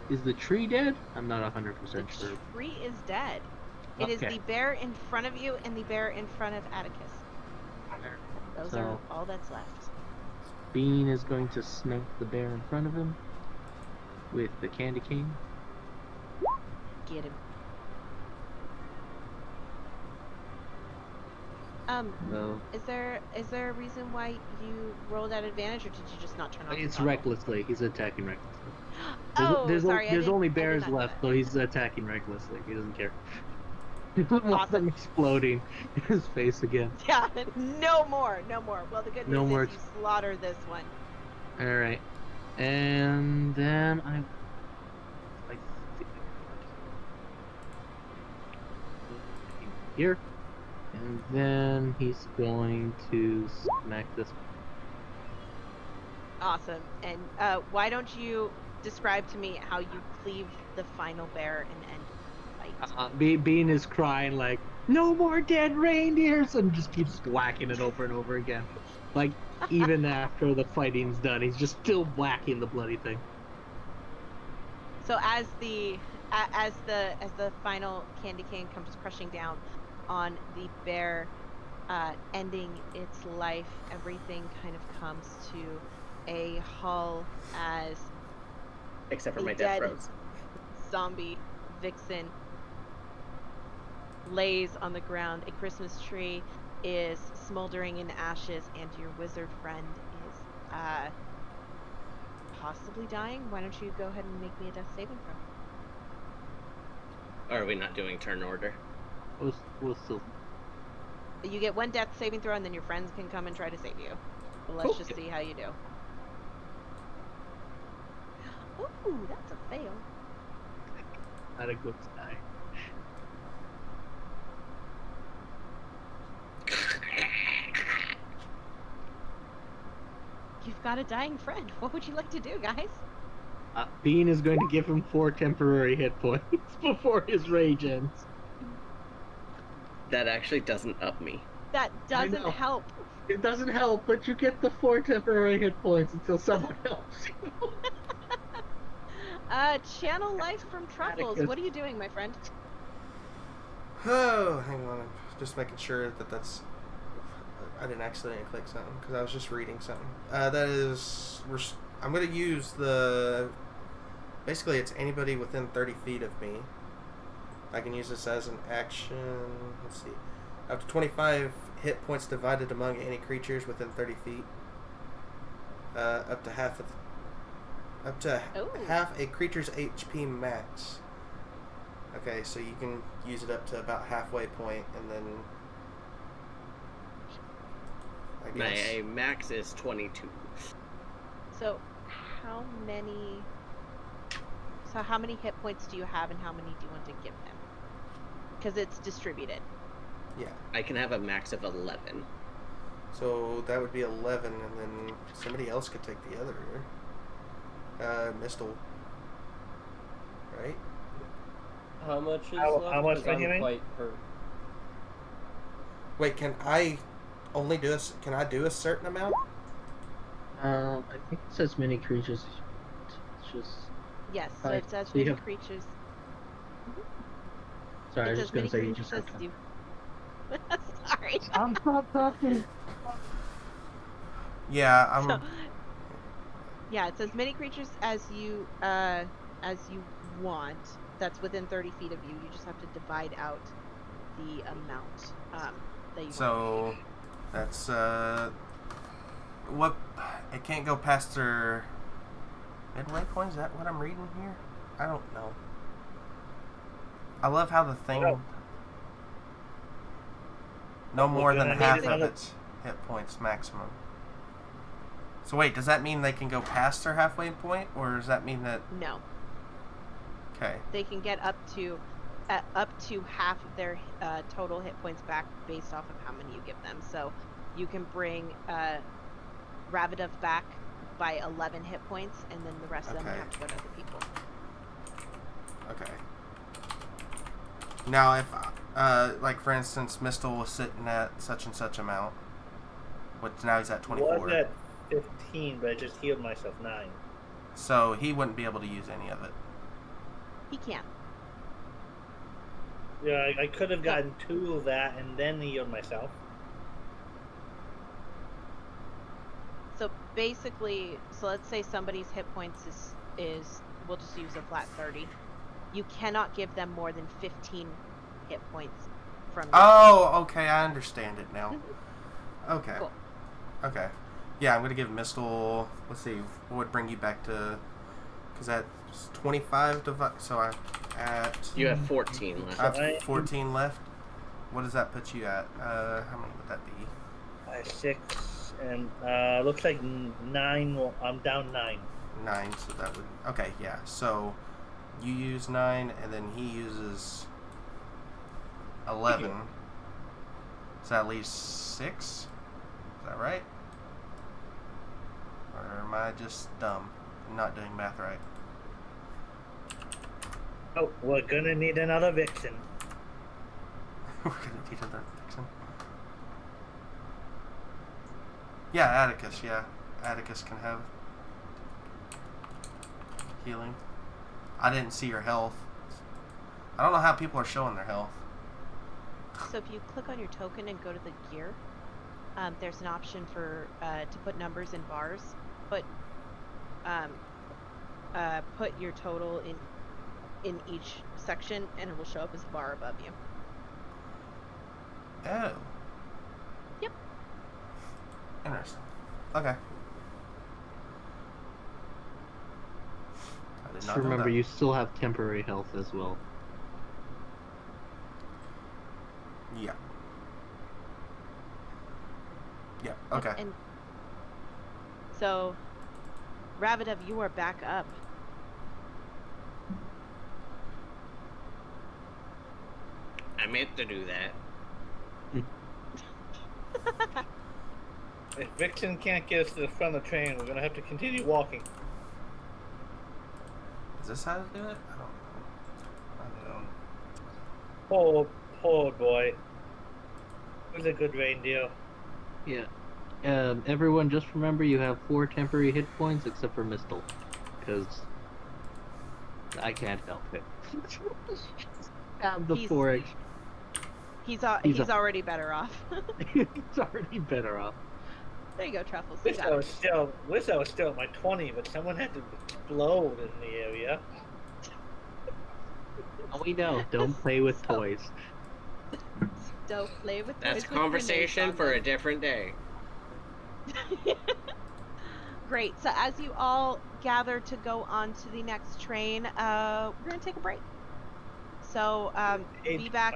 Is the tree dead? I'm not 100% The sure. tree is dead. It is the bear in front of you and the bear in front of Atticus. Those are all that's left. Bean is going to smack the bear in front of him with the candy cane. Get him. No. Is there a reason why you rolled at advantage, or did you just not turn on the It's toggle? recklessly. He's attacking recklessly. Sorry. There's only bears not know left, that. so he's attacking recklessly. He doesn't care. He doesn't want them exploding in his face again. Yeah, no more. Well, the good news is you slaughter this one. All right, and then I here, and then he's going to smack this. Awesome. And why don't you describe to me how you cleave the final bear and end the fight? Bean is crying like, "No more dead reindeers!" and just keeps whacking it over and over again. Like, even after the fighting's done, he's just still whacking the bloody thing. So as the final candy cane comes crushing down on the bear, ending its life, everything kind of comes to a halt as except for the my dead death throes. Zombie vixen lays on the ground. A Christmas tree is smoldering in ashes, and your wizard friend is possibly dying. Why don't you go ahead and make me a death saving throw? Or are we not doing turn order? We'll still. You get 1 death saving throw, and then your friends can come and try to save you. But let's just see how you do. Ooh, that's a fail. Not a good sign. You've got a dying friend. What would you like to do, guys? Bean is going to give him 4 temporary hit points before his rage ends. That actually doesn't up me. That doesn't help. It doesn't help, but you get the 4 temporary hit points until someone helps you. Channel life from Truffles. Atticus. What are you doing, my friend? Oh, hang on. I'm just making sure that that's... I didn't accidentally click something because I was just reading something. That is... I'm going to use the... Basically, it's anybody within 30 feet of me. I can use this as an action. Let's see. Up to 25 hit points divided among any creatures within 30 feet. Up to half a creature's HP max. Okay, so you can use it up to about halfway point, and then I guess My max is 22. So, how many hit points do you have, and how many do you want to give them? Because it's distributed. Yeah. I can have a max of 11. So that would be 11, and then somebody else could take the other. Mistle. Right? How much is How left? much 'Cause are you I'm giving? quite hurt. Wait, can I only do can I do a certain amount? I think it says many creatures. It's just. Yes, so Alright, it says so you many have- creatures. Sorry, I It was says just gonna many say you creatures just have as to. you. Sorry. I'm not talking. Yeah, I'm. So, yeah, it says many creatures as you want. That's within 30 feet of you. You just have to divide out the amount that you So that's what it can't go past their midway point. Is that what I'm reading here? I don't know. I love how the thing no more than gonna half need of another- its hit points maximum. So wait, does that mean they can go past their halfway point, or does that mean that? No, Okay. they can get up to half of their total hit points back based off of how many you give them. So you can bring Ravidov back by 11 hit points, and then the rest of them Okay. have to go to other people. Okay. Now, if like for instance, Mistle was sitting at such and such amount, but now he's at 24. Was at 15, but I just healed myself 9. So he wouldn't be able to use any of it. He can. Yeah, I could have gotten 2 of that and then healed myself. So basically, so let's say somebody's hit points is we'll just use a flat 30. You cannot give them more than 15 hit points from. Oh, okay, I understand it now. Okay. Cool. Okay. Yeah, I'm gonna give Mistle. Let's see, what would bring you back to? Because that's 25 so I at. You have 14 left. I have 14 left. What does that put you at? How many would that be? 6 and looks like 9. Well, I'm down 9. 9. So that would. Okay, yeah. So you use 9, and then he uses 11. So that leaves 6. Is that right? Or am I just dumb? I'm not doing math right. Oh, we're gonna need another Vixen. We're gonna need another Vixen. Yeah, Atticus. Yeah, Atticus can have healing. I didn't see your health. I don't know how people are showing their health. So if you click on your token and go to the gear, there's an option for to put numbers in bars. Put your total in each section, and it will show up as a bar above you. Oh. Yep. Interesting. Okay. I did Just not know remember, that. you still have temporary health as well. Yeah. Yeah. Okay. And so, Ravidov, you are back up. I meant to do that. If Vixen can't get us to the front of the train, we're gonna have to continue walking. Is this how to do it? I don't know. Poor boy. It was a good reindeer. Yeah. Everyone, just remember you have 4 temporary hit points except for Mistle, because I can't help it. Have the He's- 4 extra. He's a- already better off. He's already better off. There you go, Truffles. You Wish got I it. was still at my 20, but someone had to explode in the area. Oh, we know. Don't play with So- toys. Don't play with That's toys a with conversation grenades for on a different day. them. Great. So as you all gather to go on to the next train, we're gonna take a break. So be back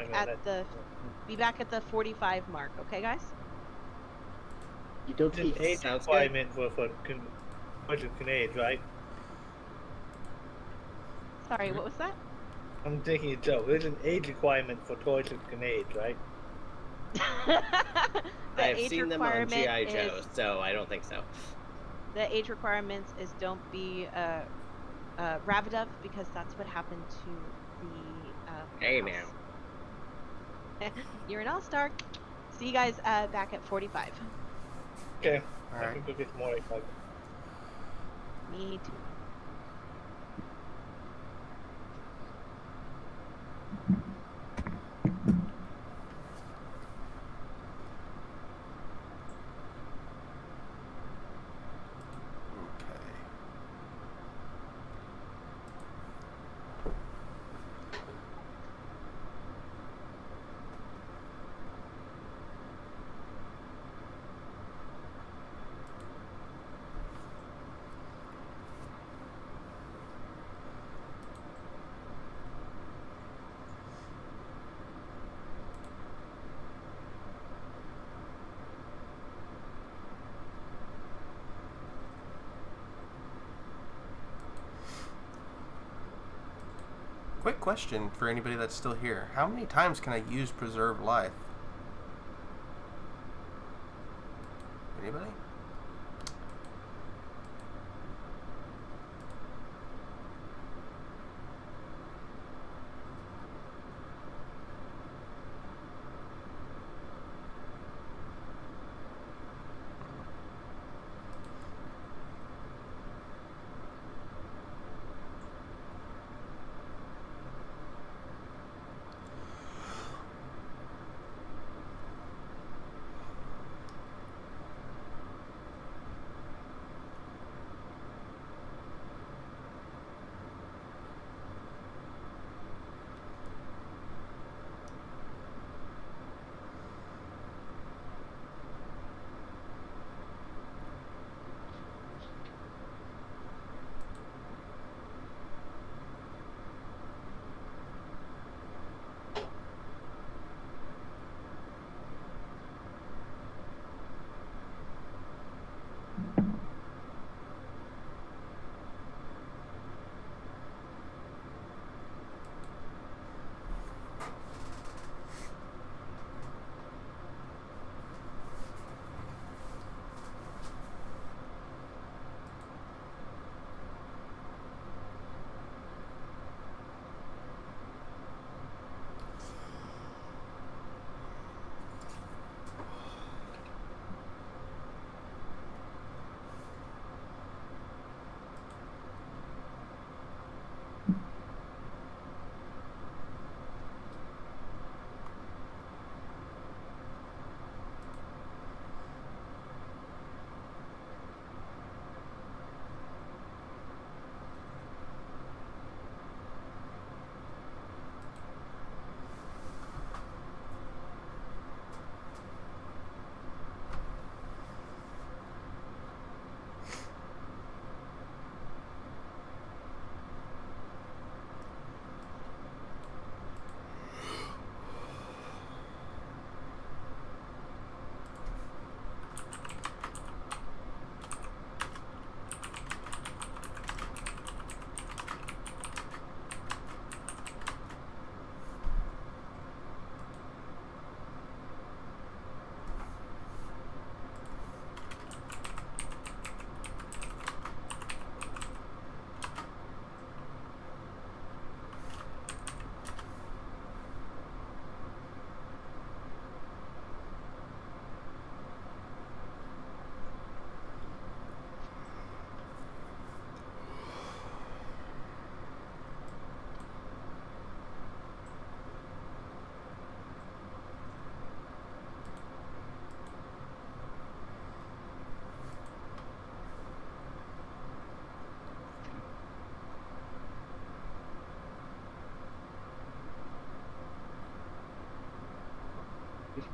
at the 45 mark. Okay, guys. You don't It's an keep. age Sounds good. requirement for grenades, right? Sorry, what was that? I'm thinking it's Joe. There's an age requirement for toys with grenades, right? I The have age seen them on requirement GI Joe, is so I don't think so. the age requirements is don't be Ravidov because that's what happened to the Hey warehouse. now. You're an all-star. See you guys back at 45. Okay. All I right. can go get more excited. Me too. Okay. Quick question for anybody that's still here. How many times can I use Preserve Life? Anybody?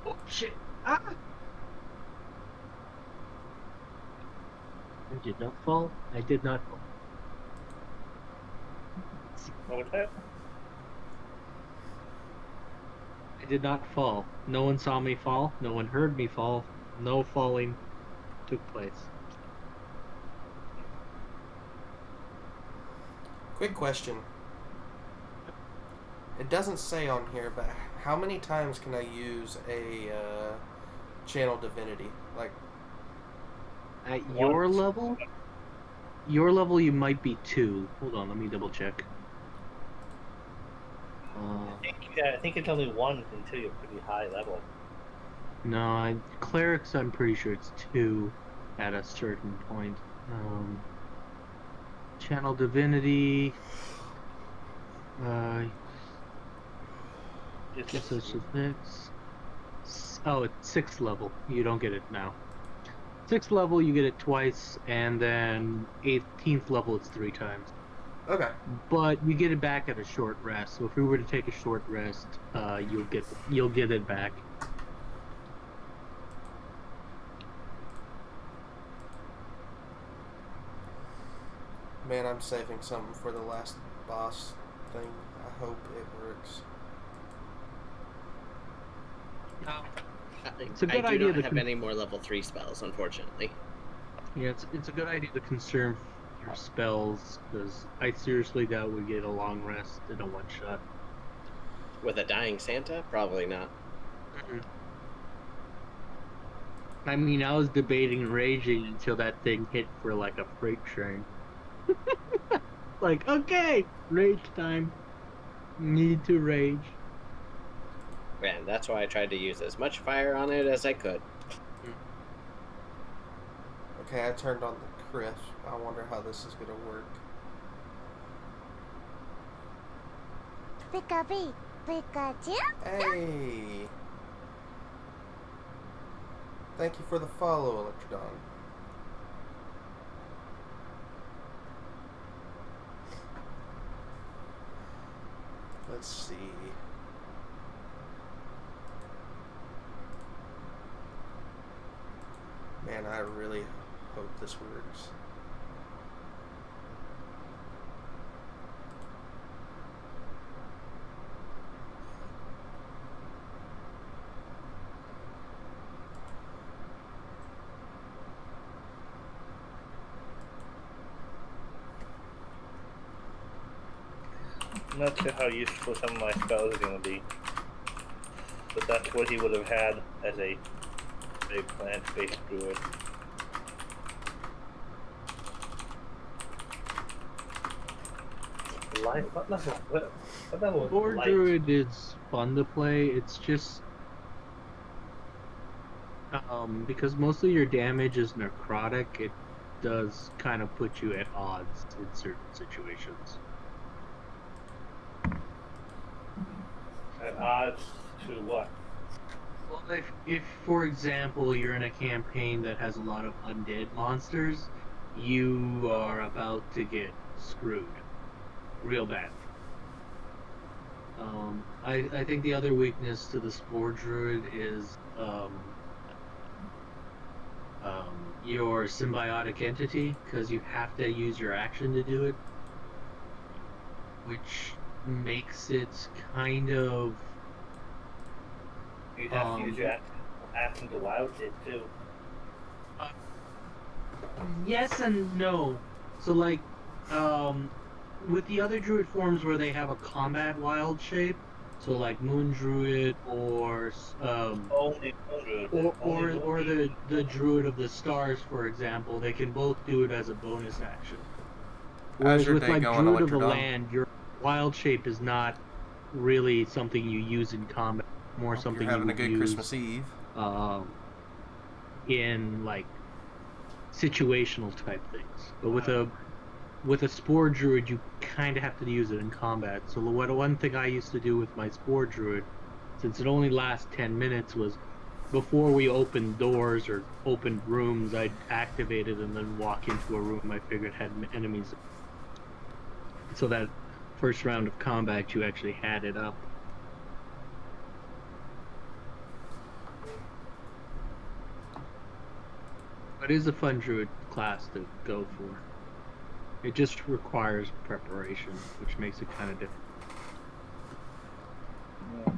Oh shit! Ah! I did not fall. I did not fall. What was that? I did not fall. No one saw me fall. No one heard me fall. No falling took place. Quick question. It doesn't say on here, but how many times can I use a channel divinity? Like, At your level, you might be 2. Hold on, let me double check. I think it's only 1 until you're pretty high level. No, clerics, I'm pretty sure it's 2 at a certain point. Channel divinity. It's a 6. Oh, it's 6th level. You don't get it now. 6th level, you get it twice, and then 18th level, it's 3 times. okay. But you get it back at a short rest. So if we were to take a short rest, you'll get it back. Man, I'm saving something for the last boss thing. I hope it works. It's a good I do idea not to have any more level 3 spells, unfortunately. Yeah, it's a good idea to conserve your spells, because I seriously doubt we get a long rest in a one-shot. With a dying Santa? Probably not. I mean, I was debating raging until that thing hit for like a freight train. Like, okay, rage time. Need to rage. And that's why I tried to use as much fire on it as I could. Okay, I turned on the crisp. I wonder how this is gonna work. Pikachu? Hey! Thank you for the follow, Electrodon. Let's see. Man, I really hope this works. I'm not sure how useful some of my spells are going to be, but that's what he would have had as a plant-based druid. Life? What level? What level? Board druid is fun to play. It's just because most of your damage is necrotic. It does kind of put you at odds in certain situations. At odds to what? Well, if for example you're in a campaign that has a lot of undead monsters, you are about to get screwed real bad. I think the other weakness to the Spore Druid is your symbiotic entity, because you have to use your action to do it, which makes it kind of... You have to use your action to wild it too. Yes and no. So like, with the other druid forms where they have a combat wild shape, so like Moon Druid or Only druid. or the Druid of the Stars, for example, they can both do it as a bonus action. Whereas How's your with day like going, Druid of the Electrodon? Land, your wild shape is not really something you use in combat. More Hope something you're having you a good use Christmas Eve. in like situational type things. But with a Spore Druid, you kind of have to use it in combat. So one thing I used to do with my Spore Druid, since it only lasts 10 minutes, was before we opened doors or opened rooms, I'd activate it and then walk into a room I figured had enemies. So that first round of combat, you actually had it up. But it is a fun druid class to go for. It just requires preparation, which makes it kind of different. Yeah.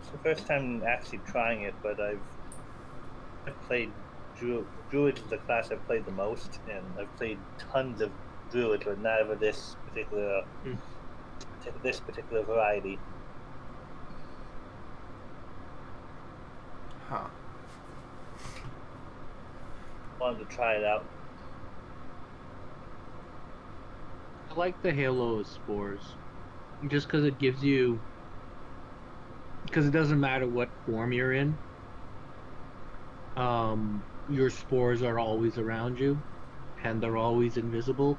It's the first time actually trying it, but I've played druid. Druid is the class I've played the most, and I've played tons of druids, but never this particular variety. Huh. Wanted to try it out. I like the halo of spores, just because it gives you, because it doesn't matter what form you're in. Your spores are always around you, and they're always invisible,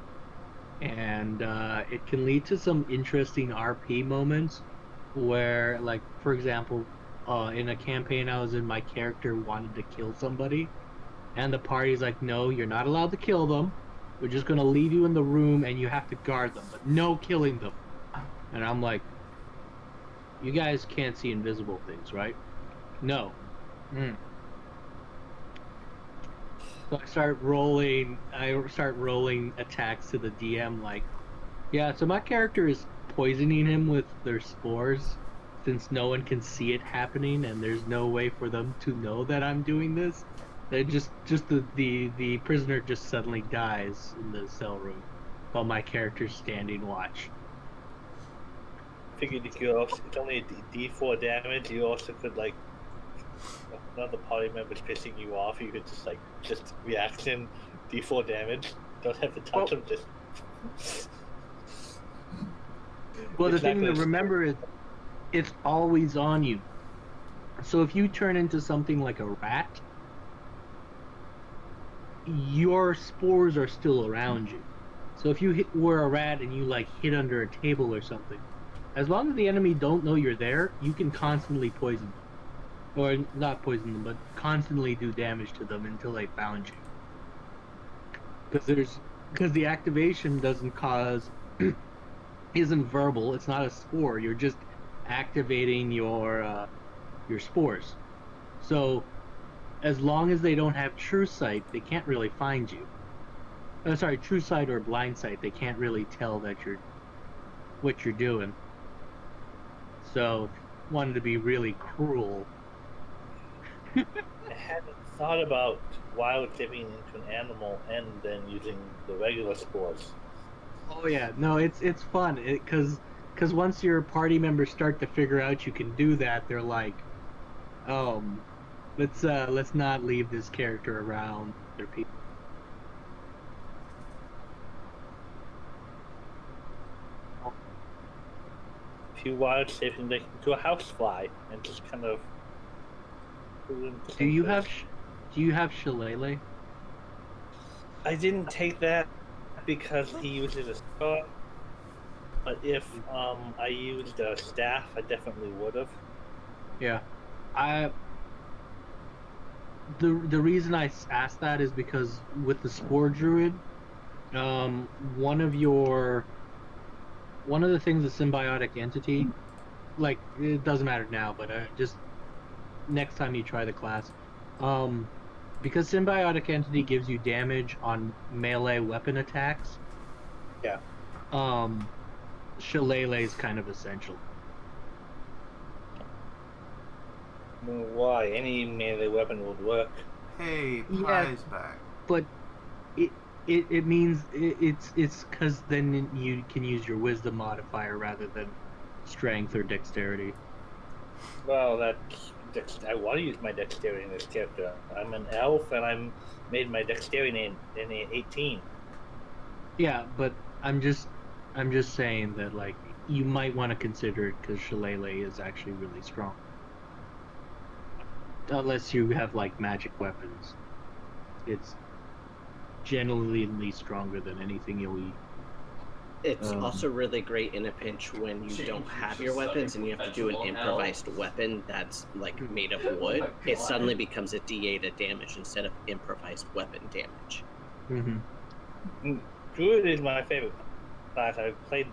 and it can lead to some interesting RP moments, where, like, for example, in a campaign I was in, my character wanted to kill somebody, and the party's like, no, you're not allowed to kill them. We're just gonna leave you in the room and you have to guard them, but no killing them. And I'm like, you guys can't see invisible things, right? No. Mm. So I start rolling attacks to the DM like, yeah, so my character is poisoning him with their spores since no one can see it happening and there's no way for them to know that I'm doing this. They just the prisoner just suddenly dies in the cell room while my character's standing watch. Figured if you also, it's only a D4 damage, you also could like another party member's pissing you off, you could just reaction D4 damage. Don't have to touch them, just Well, the It's not thing to gonna- remember is it's always on you. So if you turn into something like a rat, your spores are still around you. So if you were a rat and you like hid under a table or something, as long as the enemy don't know you're there, you can constantly poison them. Or not poison them, but constantly do damage to them until they found you. Because the activation doesn't cause isn't verbal, it's not a spore, you're just activating your spores. So as long as they don't have true sight, they can't really find you. Sorry, true sight or blind sight, they can't really tell that what you're doing. So, wanted to be really cruel. I hadn't thought about wild tipping into an animal and then using the regular spores. Oh yeah, no, it's fun because once your party members start to figure out you can do that, they're like, let's not leave this character around their people. If you wild tip and into a housefly and just kind of. Do you have Shillelagh? I didn't take that because he uses a spell. But if I used a staff, I definitely would have. Yeah, the reason I asked that is because with the Spore Druid, one of the things, a symbiotic entity, like it doesn't matter now, but just next time you try the class, because symbiotic entity gives you damage on melee weapon attacks. Yeah. Shillelagh is kind of essential. Why? Any melee weapon would work. Hey, Yeah. Pie's back. But it means it's because then you can use your wisdom modifier rather than strength or dexterity. Well, I want to use my dexterity in this character. I'm an elf, and I'm made my dexterity in 18. Yeah, but I'm just saying that like you might want to consider it because Shillelagh is actually really strong. Unless you have like magic weapons, it's generally stronger than anything you'll eat. It's also really great in a pinch when you don't have your weapons and you have to do an improvised weapon that's like made of wood. It suddenly becomes a D8 of damage instead of improvised weapon damage. Mm-hmm. Druid is my favorite class. I've played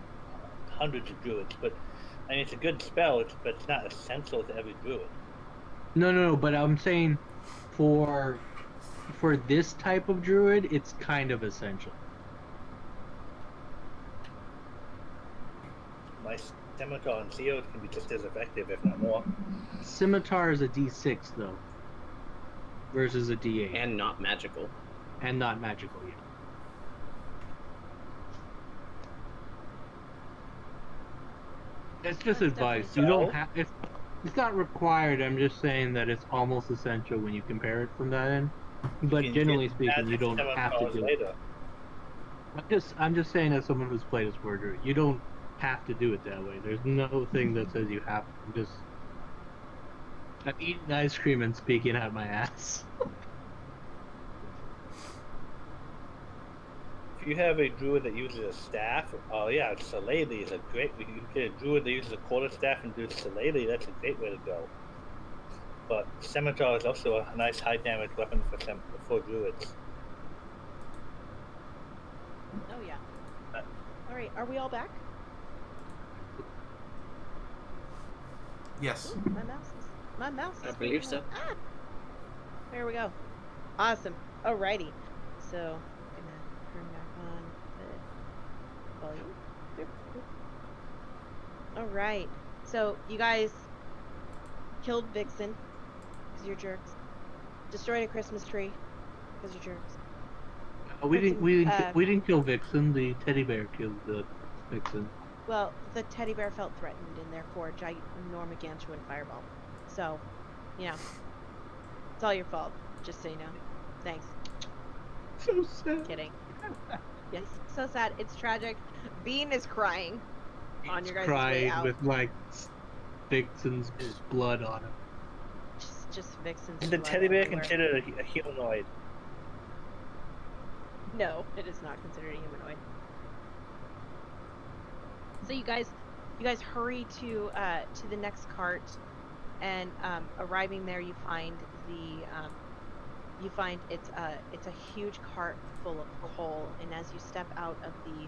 hundreds of druids, but I mean it's a good spell, but it's not essential to every druid. No, but I'm saying for this type of druid, it's kind of essential. My scimitar and shield can be just as effective, if not more. Scimitar is a D6 though, versus a D8, And not magical. and not magical yet. It's just advice. You don't have It's not required. I'm just saying that it's almost essential when you compare it from that end. But You can generally get speaking, you magic don't 7 have to hours do it. later. I'm just saying as someone who's played as forger, you don't have to do it that way. There's no thing that says you have to. I'm eating ice cream and speaking out my ass. If you have a druid that uses a staff, oh yeah, Shillelagh is a great. You can get a druid that uses a quarterstaff and do Shillelagh. That's a great way to go. But scimitar is also a nice high damage weapon for druids. Oh yeah. All right, are we all back? Yes. Ooh, my mouse is I believe so. Ah! There we go. Awesome. Alrighty. So, I'm gonna turn back on the volume. Boop, boop. Alright. So, you guys killed Vixen, because you're jerks. Destroyed a Christmas tree, because you're jerks. We didn't kill Vixen. The teddy bear killed the Vixen. Well, the teddy bear felt threatened, and therefore ginormagantuan fireball. So, you know, it's all your fault, just so you know. Thanks. So sad. Kidding. Yes, so sad. It's tragic. Bean is crying on your guys' way Crying out. with like Vixen's blood on him. Just Vixen's Is the blood teddy bear everywhere. considered a humanoid? No, it is not considered a humanoid. So you guys hurry to the next cart, and arriving there, you find it's a huge cart full of coal, and as you step out of the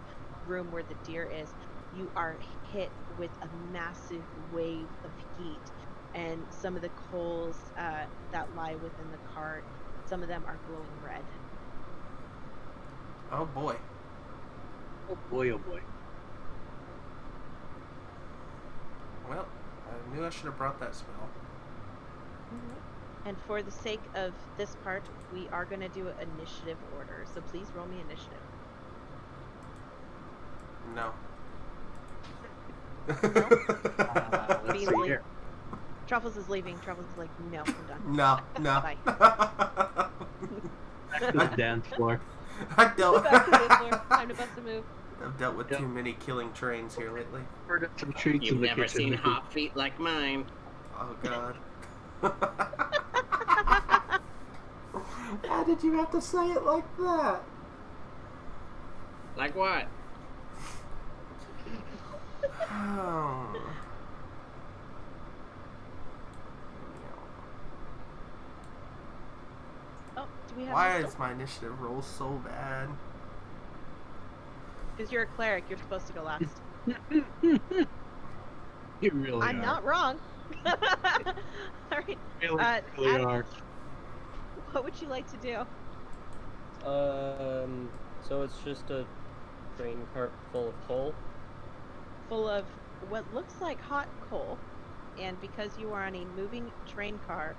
room where the deer is, you are hit with a massive wave of heat, and some of the coals that lie within the cart, some of them are glowing red. Oh boy. Oh boy, oh boy. Well, I knew I should have brought that spell. And for the sake of this part, we are going to do an initiative order. So please roll me initiative. No. Let's Bean's see leaving. here. Truffles is leaving. Truffles is like, no, I'm done. No. Bye. Back to the dance floor. I don't. Back to the floor. Time to bust a move. I've dealt with too many killing trains here lately. Ordered some treats You've in the never kitchen. seen Mickey. hot feet like mine. Oh god. Why did you have to say it like that? Like what? Oh. Oh, do we have Why a is my initiative roll so bad? Because you're a cleric, you're supposed to go last. You really I'm are. not wrong. Alright. Really Adam, are. what would you like to do? So it's just a train cart full of coal. Full of what looks like hot coal, and because you are on a moving train car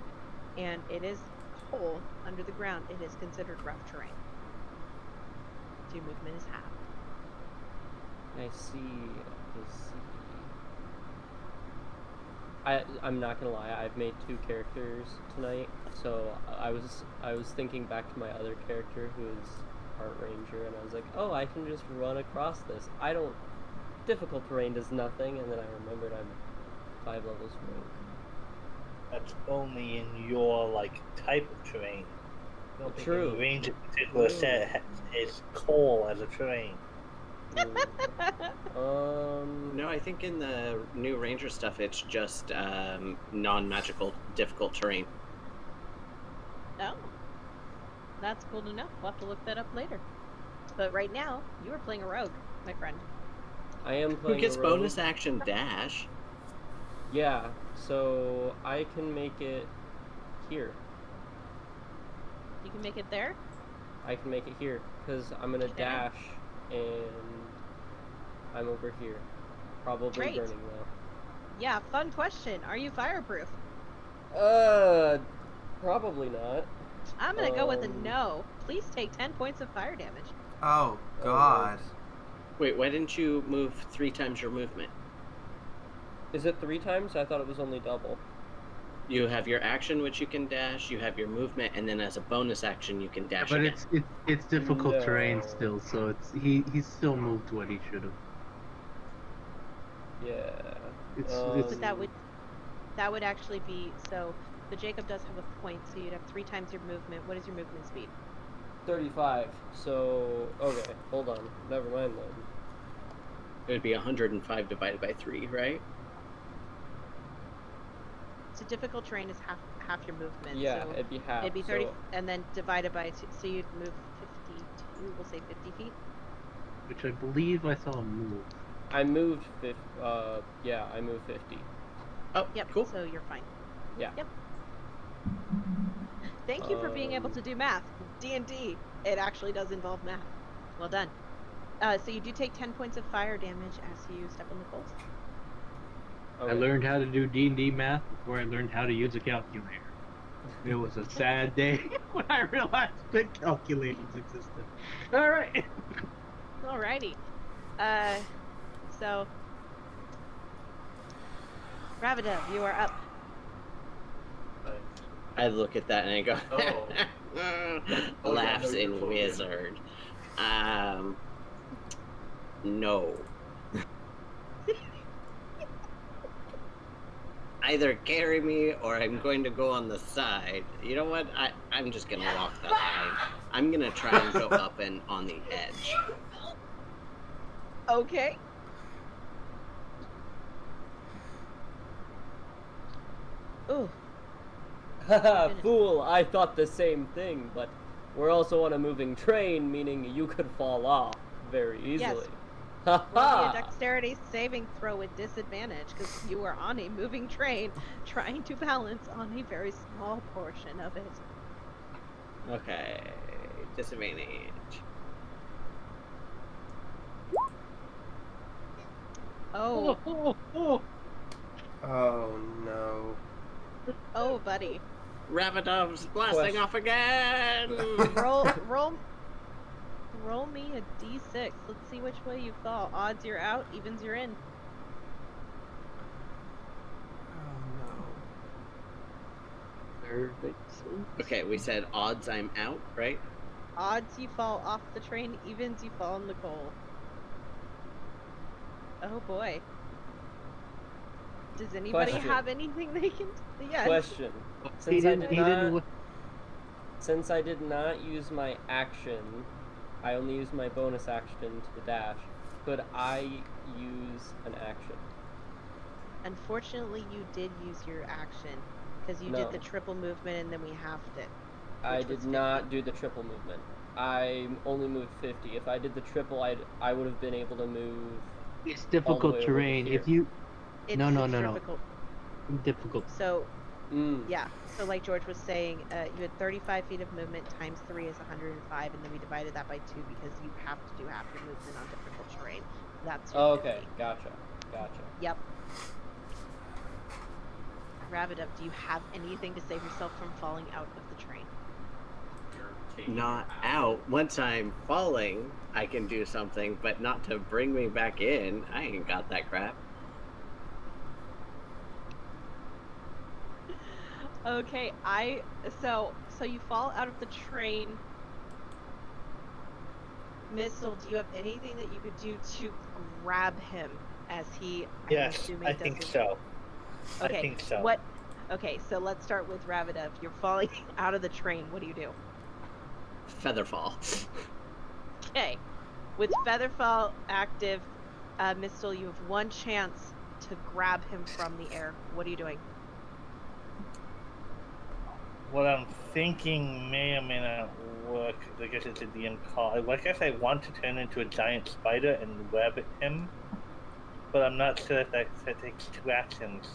and it is coal under the ground, it is considered rough terrain. So your movement is half. I see. I'm not gonna lie. I've made 2 characters tonight, so I was thinking back to my other character who is Art Ranger, and I was like, oh, I can just run across this. Difficult terrain does nothing, and then I remembered I'm 5 levels rogue. That's only in your type of terrain. I don't think True. any range in particular set is coal as a terrain. No, I think in the new Ranger stuff, it's just non-magical difficult terrain. Oh. That's cool to know. We'll have to look that up later. But right now, you are playing a rogue, my friend. I am Who playing gets a rogue. bonus action dash? Yeah, so I can make it here. You can make it there? I can make it here, because I'm gonna Okay. dash, and I'm over here. Probably Great. burning though. Yeah, fun question. Are you fireproof? Probably not. I'm gonna go with a no. Please take 10 points of fire damage. Oh god. Wait, why didn't you move 3 times your movement? Is it 3 times? I thought it was only double. You have your action, which you can dash. You have your movement, and then as a bonus action, you can dash But again. it's difficult terrain No. still, so he's still moved what he should have. Yeah. It's But that would actually be so. So Jacob does have a point. So you'd have 3 times your movement. What is your movement speed? 35. So okay, hold on. Never mind then. It would be 105 divided by 3, right? So difficult terrain is half your movement. Yeah, so it'd be half. it'd be 30, So, and then divided by 2. So you'd move 52. We'll say 50 feet. which I believe I saw him move. I moved 50. Yeah, I moved 50. Oh, Yep. cool. So you're fine. Yeah. Yep. Thank you for being able to do math. D&D, it actually does involve math. Well done. So you do take 10 points of fire damage as you step on the coals. I Okay. learned how to do D&D math before I learned how to use a calculator. It was a sad day when I realized that calculators existed. All right. Alrighty. So Ravida, you are up. I look at that and I go, Oh. laughs no, in you're full. wizard. No. Either carry me or I'm going to go on the side. You know what? I'm just gonna walk the line. I'm gonna try and go up and on the edge. Okay. Ooh. Haha, fool! I thought the same thing, but we're also on a moving train, meaning you could fall off very easily. Roll me a Haha! dexterity saving throw with disadvantage because you are on a moving train trying to balance on a very small portion of it. Okay. Disadvantage. Oh, Oh no. oh, buddy. Ravidov's blasting off again! Roll me a d6. Let's see which way you fall. Odds you're out, evens you're in. Oh Okay, we said odds I'm out, right? Odds you fall off the train, evens you fall in the coal. Oh boy. Does anybody Question. have anything they can? Yes. Question. He Since I didn't. did He not, didn't. since I did not use my action, I only used my bonus action to dash. Could I use an action? Unfortunately, you did use your action because you No. did the triple movement and then we halved it. I Which did was not 50. do the triple movement. I only moved 50. If I did the triple, I would have been able to move. It's way difficult over to terrain. here. If you It's No, the no. difficult. difficult. So Mm. yeah. So like George was saying, you had 35 feet of movement times 3 is 105, and then we divided that by 2 because you have to do half your movement on difficult terrain. That's your Oh, 50. okay, gotcha. Yep. Ravidov, do you have anything to save yourself from falling out of the train? Not out. Once I'm falling, I can do something, but not to bring me back in. I ain't got that crap. Okay, so you fall out of the train. Missile, do you have anything that you could do to grab him as he? I'm Yes, assuming I does think his- so. Okay, I think so. What? Okay, so let's start with Ravidov. You're falling out of the train. What do you do? Featherfall. Okay, with Featherfall active, Mistle, you have one chance to grab him from the air. What are you doing? What I'm thinking may or may not work. I guess it's a DM call. I guess I want to turn into a giant spider and web at him, but I'm not sure if that takes 2 actions.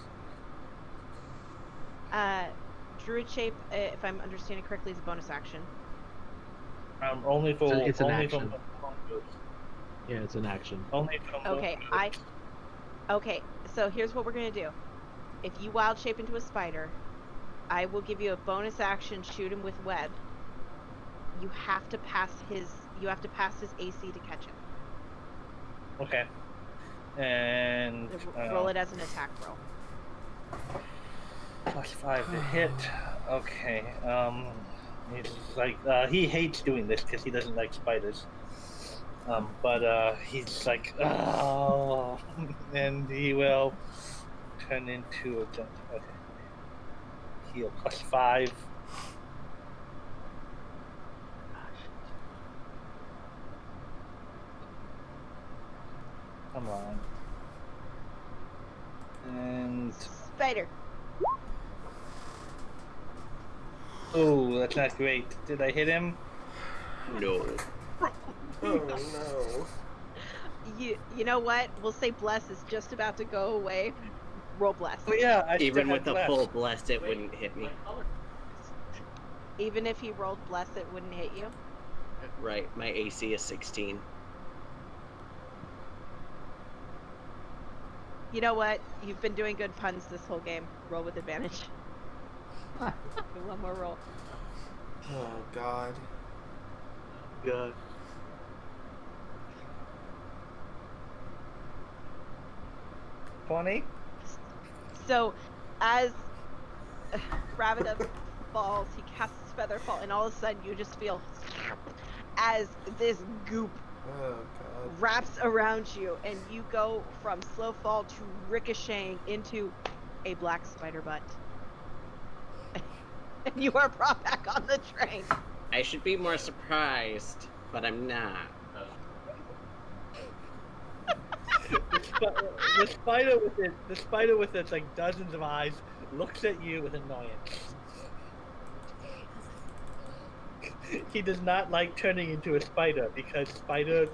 Druid shape, if I'm understanding correctly, is a bonus action. Only for It's an only action. from Yeah, it's an action. only from Okay, Okay, so here's what we're gonna do. If you wild shape into a spider, I will give you a bonus action. Shoot him with web. You have to pass his. You have to pass his AC to catch him. Okay. And Roll it as an attack roll. +5 to hit. Okay. He's like he hates doing this because he doesn't like spiders. But he's like, oh, and he will turn into a giant. Okay. Heal +5. Come on. And Spider. oh, that's not great. Did I hit him? No. Oh You know what? We'll say bless is just about to go away. Roll bless. Oh yeah, I Even still with have a bless. full bless, it wouldn't hit me. Even if he rolled bless, it wouldn't hit you. Right, my AC is 16. You know what? You've been doing good puns this whole game. Roll with advantage. One more roll. Oh God. God. $20. So, as Rabbit falls, he casts Feather Fall, and all of a sudden you just feel as this goop Oh God. wraps around you, and you go from slow fall to ricocheting into a black spider butt. And you are brought back on the train. I should be more surprised, but I'm not. The spider with its like dozens of eyes looks at you with annoyance. He does not like turning into a spider because spiders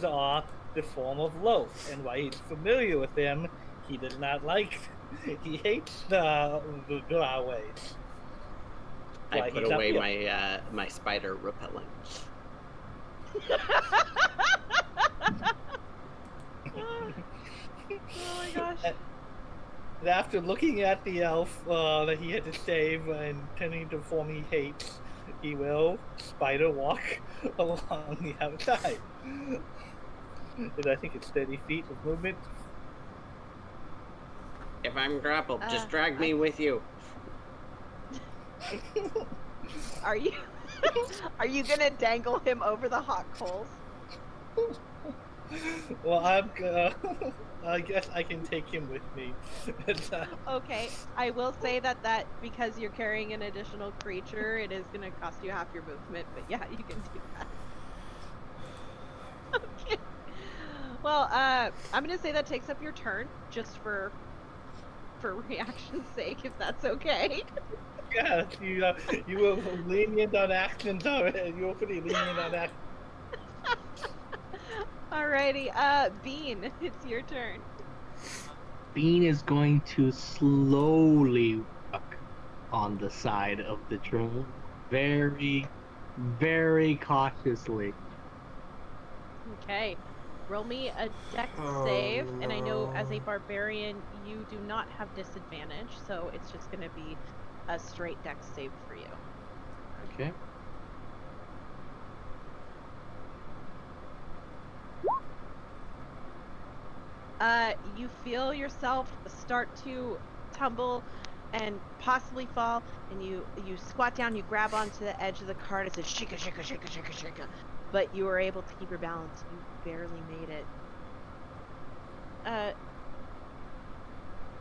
are the form of loaf, and while he's familiar with them, he does not like. He hates the ways. I Why, put he's up away here. my spider repellent. Oh my gosh. And after looking at the elf that he had to save and turning into a form he hates, he will spider walk along the outside. And I think it's 30 feet of movement. If I'm grappled, just drag me with you. Are you are you gonna dangle him over the hot coals? Well, I guess I can take him with me. Okay, I will say that because you're carrying an additional creature, it is gonna cost you half your movement. But yeah, you can do that. Okay. Well, I'm gonna say that takes up your turn, just for reaction's sake, if that's okay. Yeah, you were lenient on actions already. You were pretty lenient on actions. Alrighty, Bean, it's your turn. Bean is going to slowly walk on the side of the train, very, very cautiously. Okay. Roll me a dex Oh, save, and I know as a no. barbarian you do not have disadvantage, so it's just going to be a straight dex save for you. Okay. You feel yourself start to tumble and possibly fall, and you squat down, you grab onto the edge of the cart, it says shika shika shika shika shika, but you were able to keep your balance. You barely made it.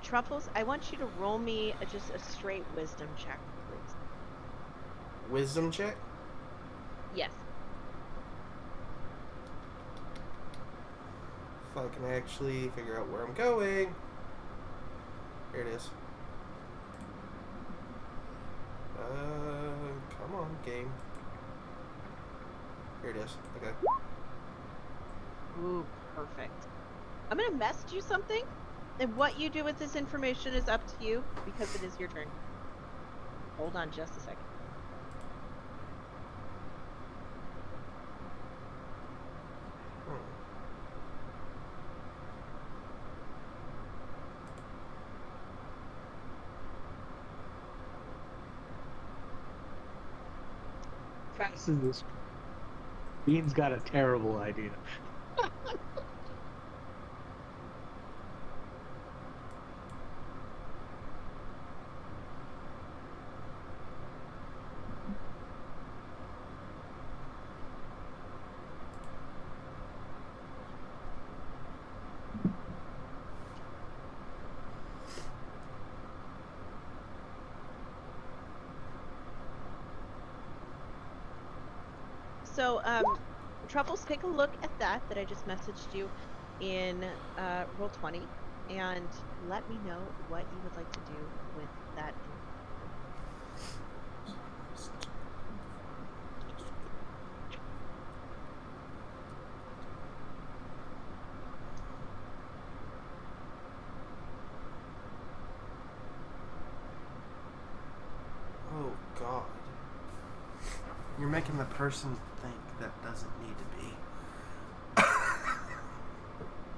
Truffles, I want you to roll me just a straight wisdom check, please. Wisdom check. Yes. If I can actually figure out where I'm going. Here it is. Come on, game. Here it is. Okay. Ooh, perfect. I'm gonna message you something, and what you do with this information is up to you, because it is your turn. Hold on just a second. Fast as this. Bean's got a terrible idea. So, Truffles, take a look at that I just messaged you in Roll20, and let me know what you would like to do with that. Oh God. You're making the person think that doesn't need to be.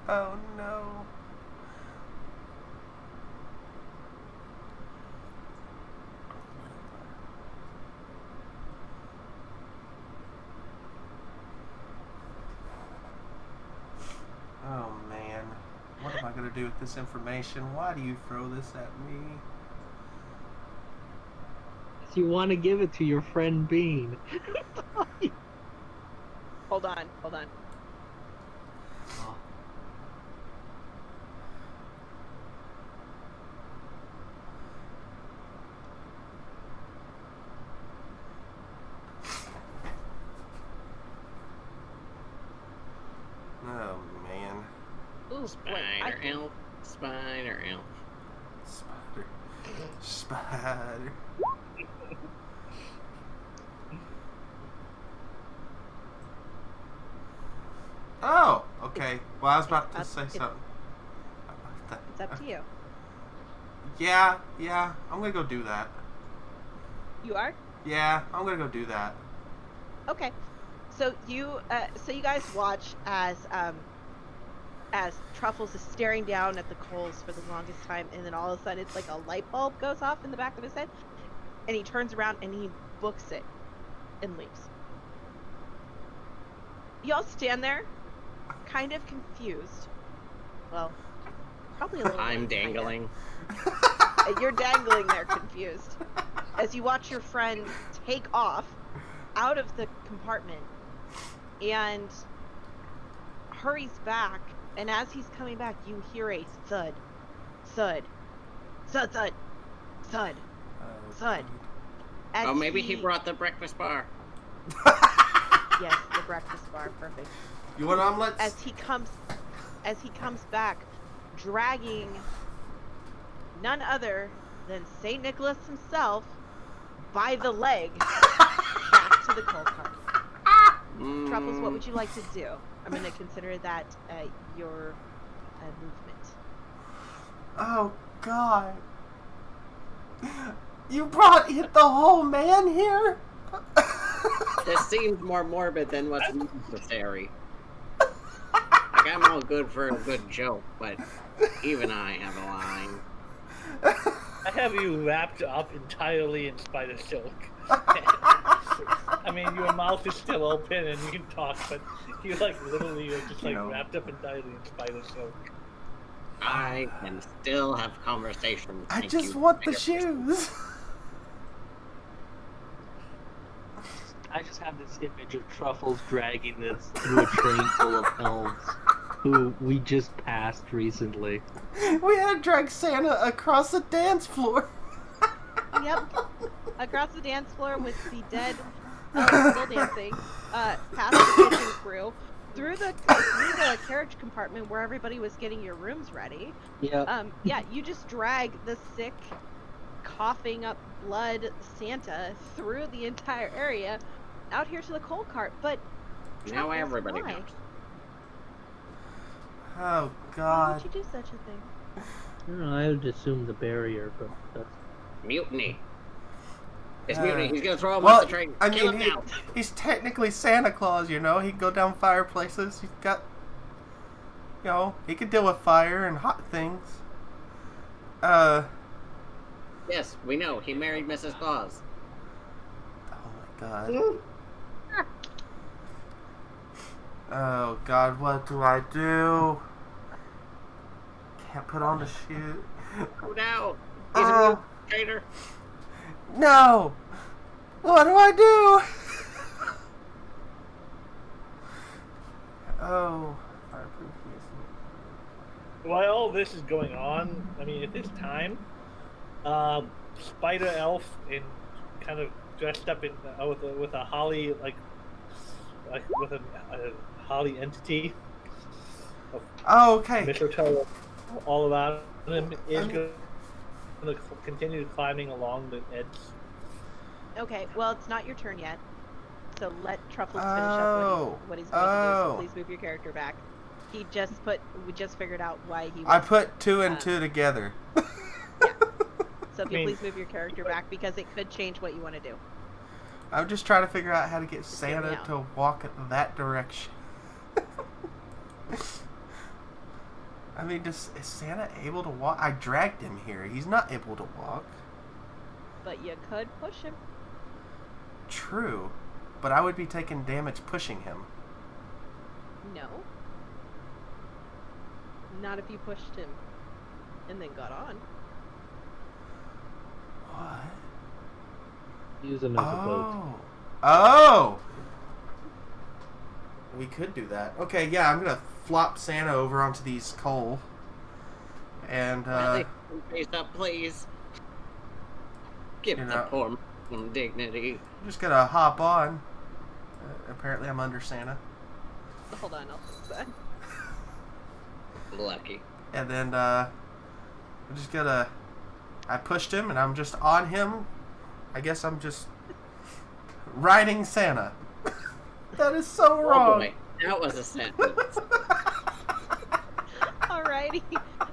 Oh no. Oh man. What am I gonna do with this information? Why do you throw this at me? You want to give it to your friend Bean. Hold on. Oh. Oh man. Ooh, boy, Spider elf. Spider elf. Spider. Spider. Oh, okay. Well, I was about to say something. It's up to you. Yeah, I'm gonna go do that. You are? Yeah, I'm gonna go do that. Okay. So you guys watch as Truffles is staring down at the coals for the longest time, and then all of a sudden it's like a light bulb goes off in the back of his head, and he turns around and he books it and leaves. Y'all stand there, kind of confused. Well, probably a little. I'm bit, kinda. dangling. You're dangling there, confused, as you watch your friend take off out of the compartment and hurries back. And as he's coming back, you hear a thud, thud, thud, thud, thud, thud. As Oh, maybe he brought the breakfast bar. Yes, the breakfast bar, perfect. You want omelets? As he comes back, dragging none other than Saint Nicholas himself by the leg back to the coal cart. Truffles, what would you like to do? I'm going to consider that your movement. Oh God! You brought the whole man here? This seems more morbid than what's necessary. Like, I'm all good for a good joke, but even I have a line. I have you wrapped up entirely in spider silk. I mean, your mouth is still open and you can talk, but you literally are just wrapped up entirely in spider silk. I can still have conversations. I Thank just you. want the shoes. I just have this image of Truffles dragging this through a train full of elves who we just passed recently. We had to drag Santa across the dance floor. Yep. Across the dance floor with the dead elves still dancing, past the kitchen crew, through the carriage compartment where everybody was getting your rooms ready. Yeah. Yeah, you just drag the sick, coughing up blood Santa through the entire area out here to the coal cart. But Now Truffles, everybody why? knows. Oh Why God! would you do such a thing? I don't know, I would assume the barrier, but that's... Mutiny. It's mutiny. He's gonna throw him Well, off the train. I Kill mean, him now. he's technically Santa Claus, you know. He can go down fireplaces. He's got, he can deal with fire and hot things. Yes, we know. He married Mrs. Claus. Oh my God. Oh God, what do I do? Can't put on the shoe. Oh no! He's a mute traitor. No! What do I do? Oh, fireproof. While all this is going on, I mean, at this time, Spider Elf in kind of dressed up in with a holly with a holly entity of Oh, okay. mistletoe all around him is I mean- going to continue climbing along the edge. Okay, well, it's not your turn yet. So let Truffles finish up Oh. what he's going to do. Oh. So please move your character back. We just figured out why he was. I put 2 and 2 together. Yeah. So if you I mean- please move your character back because it could change what you want to do. I'm just trying to figure out how to get Just hear me Santa out. to walk that direction. I mean, is Santa able to walk? I dragged him here. He's not able to walk. But you could push him. True. But I would be taking damage pushing him. No. Not if you pushed him and then got on. What? Use him as a boat. Oh. Oh! We could do that. Okay, yeah, I'm gonna flop Santa over onto these coal. And, Really? Face up, please. Give You the know- poor man some dignity. I'm just gonna hop on. Apparently I'm under Santa. Hold on, I'll fix that. Lucky. And then, I'm just gonna... I pushed him, and I'm just on him. I guess I'm just riding Santa. That is so Oh wrong. boy, that was a sentence. Alrighty.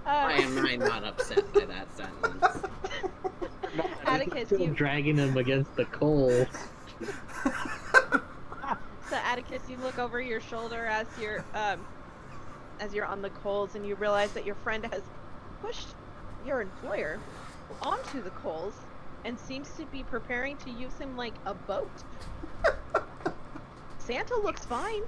I am not upset by that sentence. Atticus, Still you dragging him against the coal. So Atticus, you look over your shoulder as you're on the coals, and you realize that your friend has pushed your employer onto the coals and seems to be preparing to use him like a boat. Santa looks fine.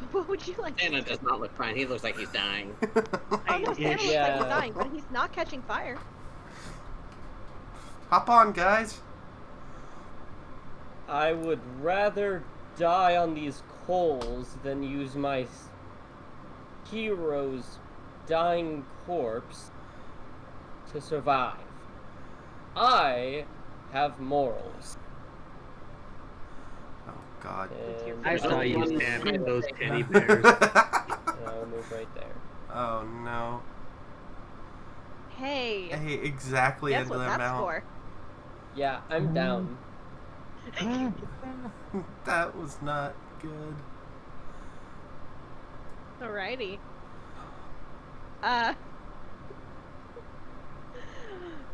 But what would you like Santa to do? does not look fine. He looks like he's dying. Oh no, Santa looks like he's Yeah. dying, but he's not catching fire. Hop on, guys. I would rather die on these coals than use my hero's dying corpse to survive. I have morals. Oh, God. And I saw you One- stabbing those teddy bears. I'll move right there. Oh, no. Hey, Hey, exactly guess into what the that's amount. for? Yeah, I'm down. That was not good. Alrighty.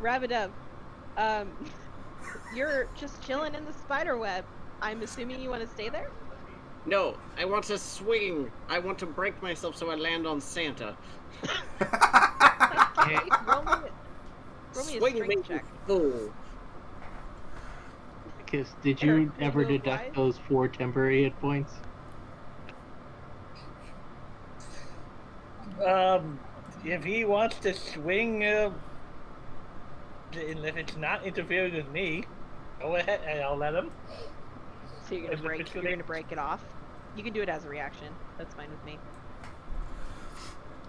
Rabidub, you're just chilling in the spider web. I'm assuming you want to stay there? No, I want to swing. I want to break myself so I land on Santa. Okay, roll me a Swing me, strength check. fool. Kiss, did Eric, you will ever you deduct oblige? those 4 temporary hit points? If he wants to swing, and if it's not interfering with me, go ahead and I'll let him. So you're If gonna it's break it off. You can do it as a reaction. That's fine with me.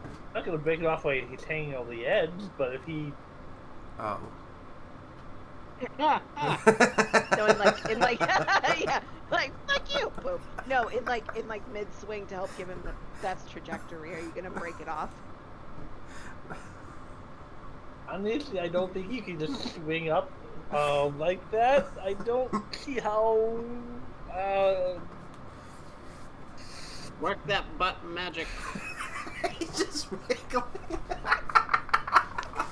I'm not gonna break it off while he's hanging on the edge, but if he Oh. No, in like yeah, like fuck you. Boom. No, in like mid swing to help give him the best trajectory. Are you gonna break it off? honestly, I don't think you can just swing up like that. I don't see how. Work that butt magic. He's just wiggling.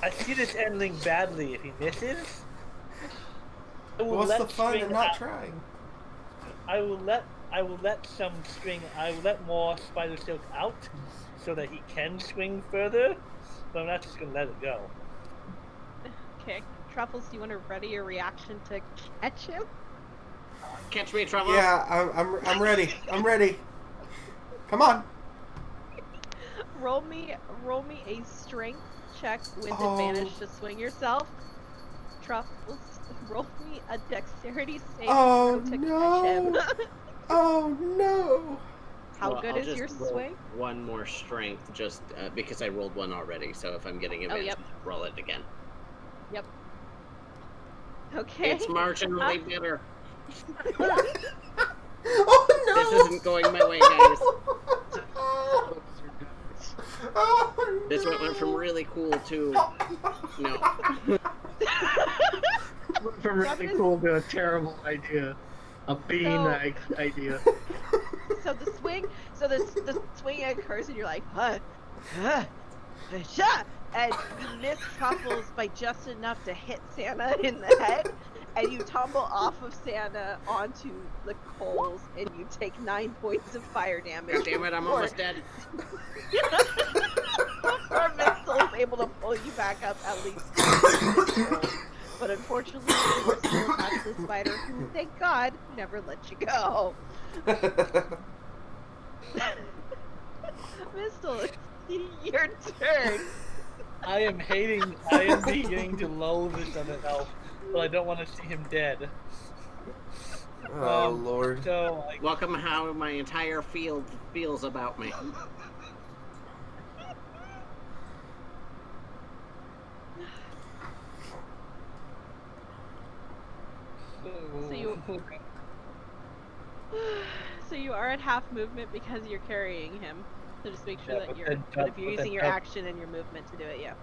I see this ending badly if he misses. I will What's let the fun in string not out- trying? I will let some string. I will let more spider silk out so that he can swing further. But I'm not just gonna let it go. Okay. Truffles, do you want to ready your reaction to catch him? Catch me, Trevor. Yeah, I'm ready. I'm ready. Come on. Roll me a strength check with Oh. advantage to swing yourself. Truffles, roll me a dexterity save Oh, to no. catch him. Oh no. How Well, good I'll is just your roll swing? One more strength, just because I rolled one already. So if I'm getting Oh, advantage, yep. roll it again. Okay. It's marginally better. Oh no! This isn't going my way, guys. Oh, This no. went from really cool to no. From really cool to a terrible idea. A bean idea. So the swing occurs, and you're like, huh, and you miss Truffles by just enough to hit Santa in the head, and you tumble off of Santa onto the coals, and you take 9 points of fire damage. God damn it, I'm almost dead. Before Minstrel is able to pull you back up at least. But unfortunately, you are still attached to the spider, who, thank God, never let you go. Minstrel, it's your turn. I am beginning to loathe this other elf, but I don't want to see him dead. Oh, Lord. So, Welcome how my entire field feels about me. So you are at half movement because you're carrying him. So just make sure Yeah, that but you're. then- But if you're but using then your help- action and your movement to do it, yeah.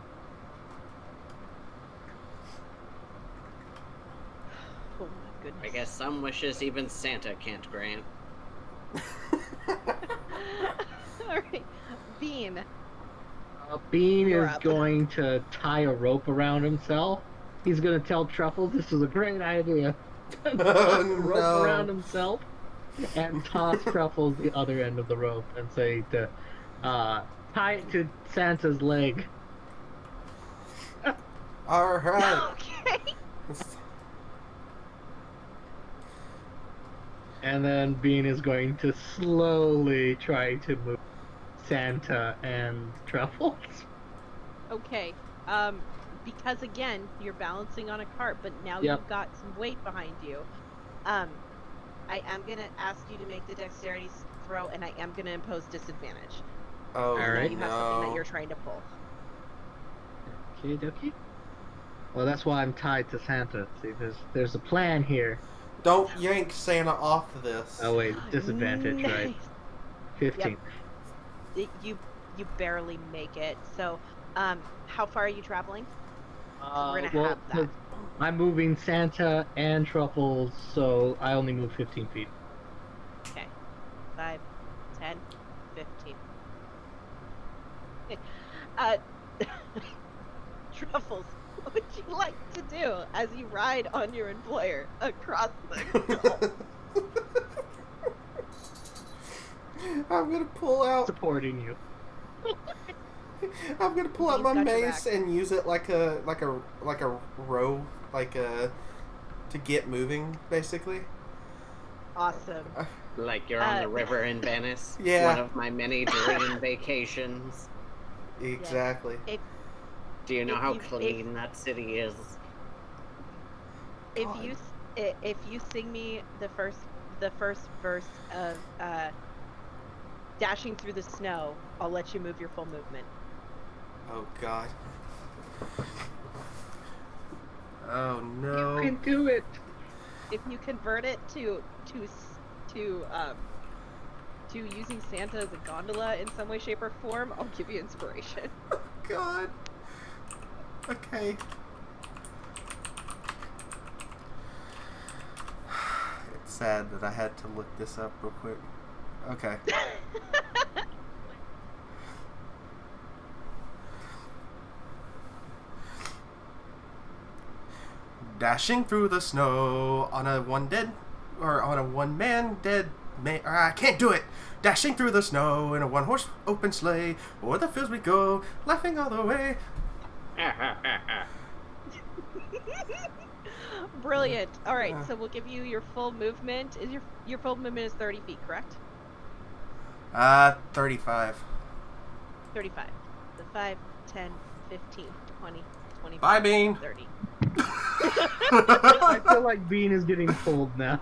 Oh my goodness. I guess some wishes even Santa can't grant. Alright. Bean. Bean You're is up. going to tie a rope around himself. He's going to tell Truffles this is a great idea. Tie a rope no. around himself and toss Truffles the other end of the rope and say to tie it to Santa's leg. Alright. Okay. And then Bean is going to slowly try to move Santa and Truffles. Okay. Because again, you're balancing on a cart, but now Yep. you've got some weight behind you. I am gonna ask you to make the dexterity throw, and I am gonna impose disadvantage. Oh, Alright. You have something that no. you're trying to pull. Okay, dokie. Well, that's why I'm tied to Santa. See, there's a plan here. Don't yank Santa off of this. Oh wait, disadvantage, right? 15. You barely make it. So, how far are you traveling? We're gonna have that. I'm moving Santa and Truffles, so I only move 15 feet. Okay. 5, 10, 15. Truffles, what would you like to do as you ride on your employer across the gulf? I'm gonna pull out. Supporting you. I'm gonna pull out He's my got your mace back. and use it like a row, to get moving, basically. Awesome. Like you're on the river in Venice. Yeah. One of my many dream vacations. Exactly. Do you know If how you- clean that city is? If you sing me the first verse of Dashing Through the Snow, I'll let you move your full movement. Oh God. Oh You no. can do it. If you convert it to using Santa as a gondola in some way, shape, or form, I'll give you inspiration. God. Okay. It's sad that I had to look this up real quick. Okay. Dashing through the snow on a one-man dead man. I can't do it. Dashing through the snow in a one-horse open sleigh. O'er the fields we go, laughing all the way. Brilliant. All right, Yeah. so we'll give you your full movement. Is your full movement is 30 feet, correct? 35. 35. So 5, 10, 15, 20, 25, Bye, Bean. 30. I feel like Bean is getting pulled now.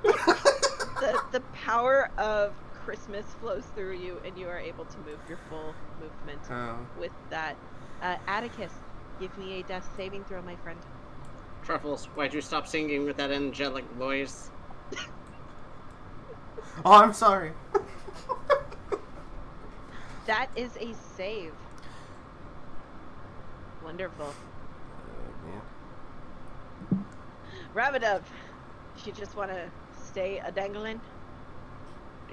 The power of Christmas flows through you, and you are able to move your full movement Oh. with that. Atticus, give me a death saving throw, my friend. Truffles, why'd you stop singing with that angelic voice? Oh, I'm sorry. That is a save. Wonderful. Man. Rabbit you just want to stay a dangling?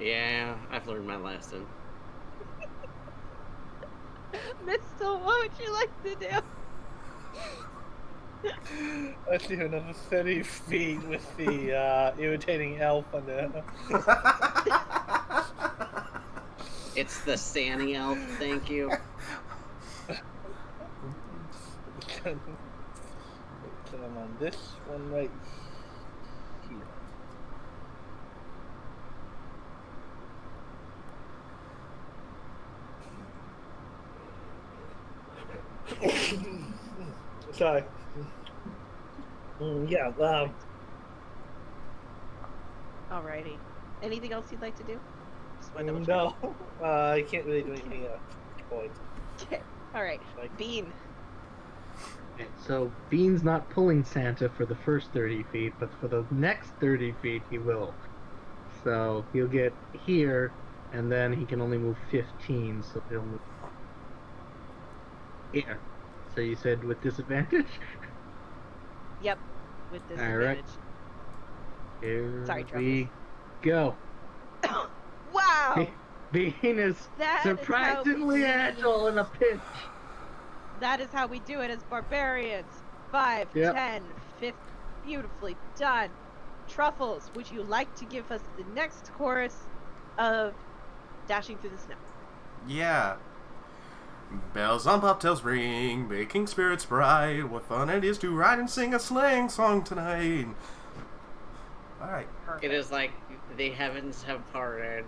Yeah, I've learned my lesson. Mistle, what would you like to do? Let's do another 30 feet with the irritating elf on the. It's the Sanny elf, thank you. So I'm on this one right here. Sorry. Yeah. Alrighty. Anything else you'd like to do? Just wanna double check. No. I can't really do anything at this point. Okay. Alright. Bean. Okay, so Bean's not pulling Santa for the first 30 feet, but for the next 30 feet he will. So he'll get here, and then he can only move 15, so he'll move here. So you said with disadvantage? Yep. With All disadvantage. right. Here Sorry, we go. Wow! Bean is That is how surprisingly we- agile in a pinch. That is how we do it as barbarians. 5, Yep. 10, 15. Beautifully done. Truffles, would you like to give us the next chorus of Dashing Through the Snow? Yeah. Bells on bobtails ring, making spirits bright. What fun it is to ride and sing a sleighing song tonight. Alright. Perfect. It is like the heavens have parted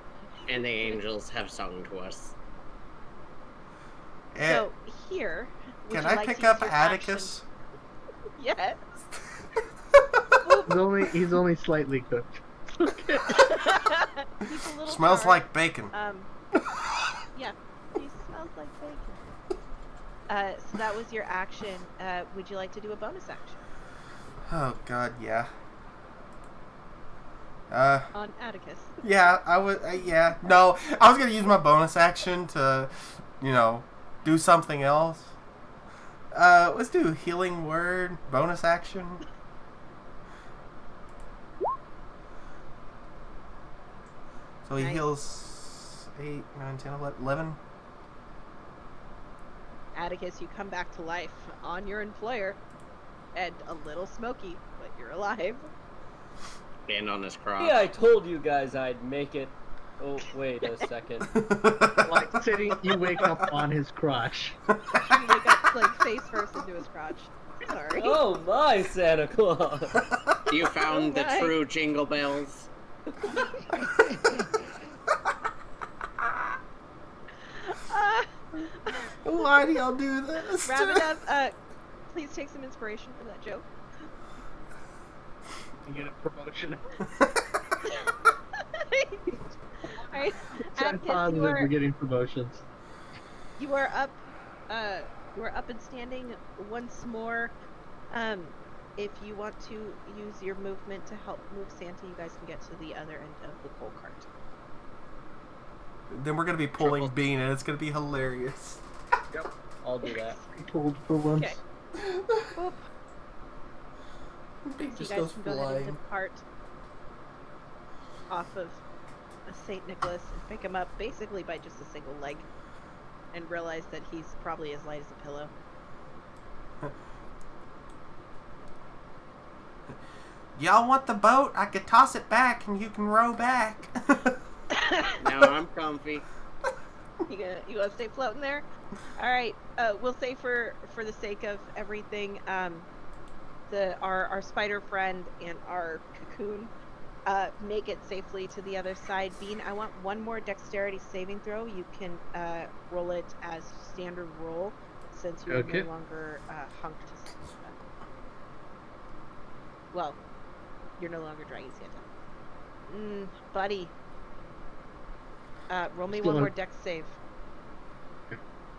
and the angels have sung to us. So here, would Can you I like pick to use up your Atticus? action- Yes. He's only slightly cooked. He's a little Smells charred. like bacon. Yeah, he smells like bacon. So that was your action. Would you like to do a bonus action Oh god, yeah. on Atticus? Yeah, I would. Yeah, no, I was gonna use my bonus action to, do something else. Let's do healing word bonus action. So he Nice. heals 8, 9, 10, 11. Atticus, you come back to life on your employer, and a little smoky, but you're alive. Stand on his cross. Yeah, I told you guys I'd make it. Oh, wait a second. Like sitting, you wake up on his crotch. You wake up like face first into his crotch. Sorry. Oh my, Santa Claus! You found the Right. true jingle bells. Why do y'all do this? Rabbit, please take some inspiration from that joke. You get a promotion. Alright, I'm Atticus, positive we're getting promotions. you are up and standing once more. If you want to use your movement to help move Santa, you guys can get to the other end of the coal cart. Then we're gonna be pulling Bean, and it's gonna be hilarious. I'll do that. Pulled for once. Okay. Boop. Bean So you just guys goes can go ahead and flying. depart off of St. Nicholas and pick him up basically by just a single leg, and realize that he's probably as light as a pillow. Y'all want the boat? I could toss it back, and you can row back. Now I'm comfy. You gonna stay floating there? All right. We'll say for the sake of everything, our spider friend and our cocoon make it safely to the other side. Bean, I want one more dexterity saving throw. You can roll it as standard roll since you're Okay. no longer hunked. Well, you're no longer dragging Santa. Buddy. Roll me Still one on- more dex save.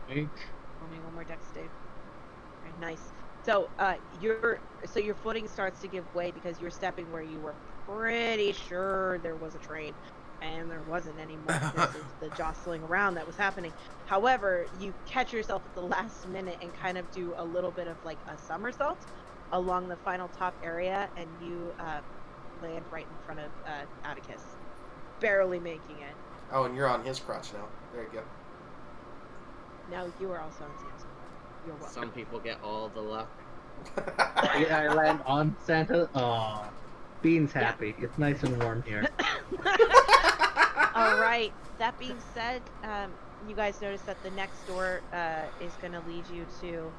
Wait. Roll me one more dex save. Alright, nice. So, your footing starts to give way because you're stepping where you were pretty sure there was a train. and there wasn't any more because of the jostling around that was happening. However, you catch yourself at the last minute and kind of do a little bit of like a somersault along the final top area, and you land right in front of Atticus, barely making it. Oh, and you're on his crotch now. There you go. Now you are also on Sam's. You're welcome. Some people get all the luck. I land on Santa. Aw. Bean's happy. It's nice and warm here. All right. That being said, you guys notice that the next door is going to lead you to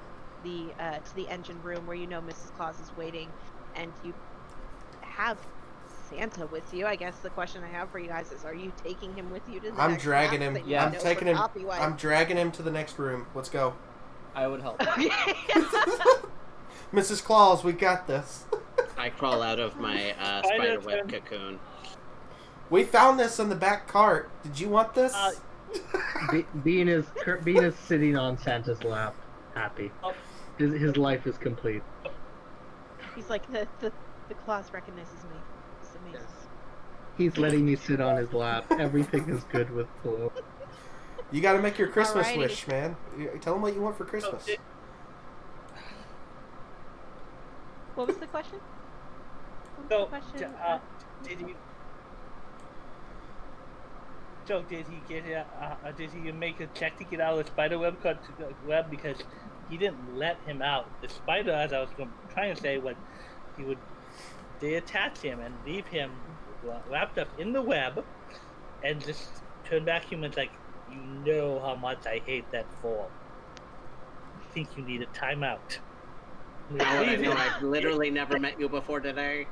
the engine room where you know Mrs. Claus is waiting, and you have Santa with you. I guess the question I have for you guys is: are you taking him with you to the I'm next dragging class him. that you I'm know taking for him. copyright? I'm dragging him to the next room. Let's go. I would help. Okay. Mrs. Claus, we got this. I crawl out of my spiderweb cocoon. We found this in the back cart. Did you want this? Bean is sitting on Santa's lap, happy. His life is complete. He's like the Claus recognizes me. It's amazing. He's letting me sit on his lap. Everything is good with Blue. You got to make your Christmas Alrighty. wish, man. Tell him what you want for Christmas. What was the question? So, Question. did he? So did he get? Did he make a check to get out of the spider web? Because he didn't let him out. The spider, as I was trying to say, they attach him and leave him wrapped up in the web, and just turn back humans like, you know how much I hate that form. I think you need a timeout. Now I know I've literally never met you before today.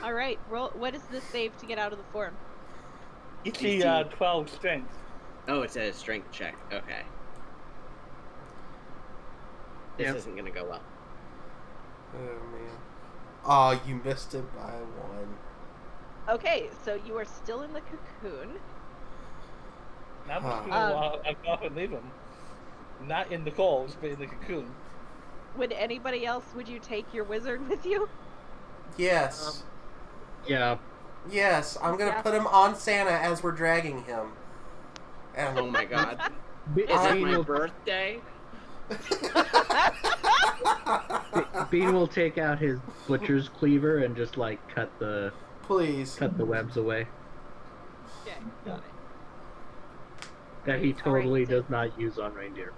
All right. Roll. What is the save to get out of the form? It's the 12 strength. Oh, it's a strength check. Okay. This isn't gonna go well. Oh man. Oh, you missed it by one. Okay, so you are still in the cocoon. Now I'm just gonna go off and leave him. Not in the coals, but in the cocoon. Would anybody else? Would you take your wizard with you? Yes. Yeah. Yes, I'm gonna put him on Santa as we're dragging him. And Oh my god. Be- Is it Bean, my will, birthday? Bean will take out his butcher's cleaver and just like cut the please. webs away. Okay, got it. That he totally Alright, so- does not use on reindeer.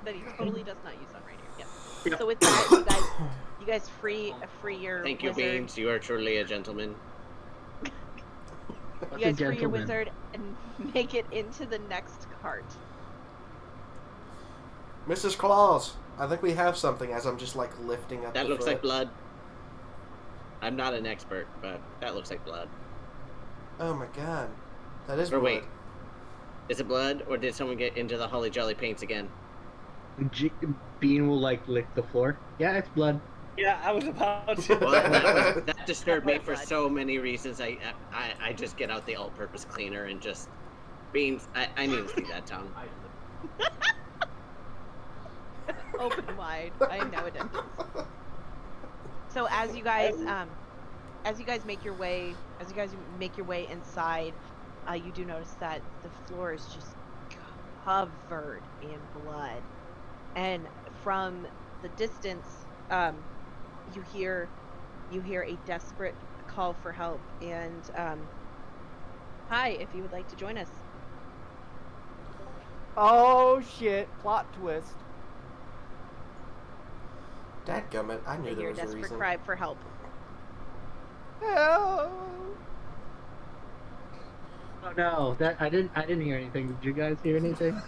That he totally does not use on reindeer. Yeah. Yep. So with that, you guys free your Thank you, wizard. Beans. You are truly a gentleman. You guys free your gentleman. wizard and make it into the next cart. Mrs. Claus, I think we have something as I'm just like lifting up That the looks like foot. blood. I'm not an expert, but that looks like blood. Oh my god. That is Or blood. wait. Is it blood, or did someone get into the Holly Jolly paints again? Bean will like lick the floor. Yeah, it's blood. Yeah, I was about to. Well, that disturbed me for so many reasons. I just get out the all-purpose cleaner and just... Beans, I need to see that tongue. Open wide. I know it is. So as you guys make your way inside, you do notice that the floor is just covered in blood, and from the distance, you hear a desperate call for help. And hi, if you would like to join us. Oh shit! Plot twist. Dadgummit, I knew And there your was a desperate reason. cry for help. Help! Oh no, that I didn't hear anything. Did you guys hear anything?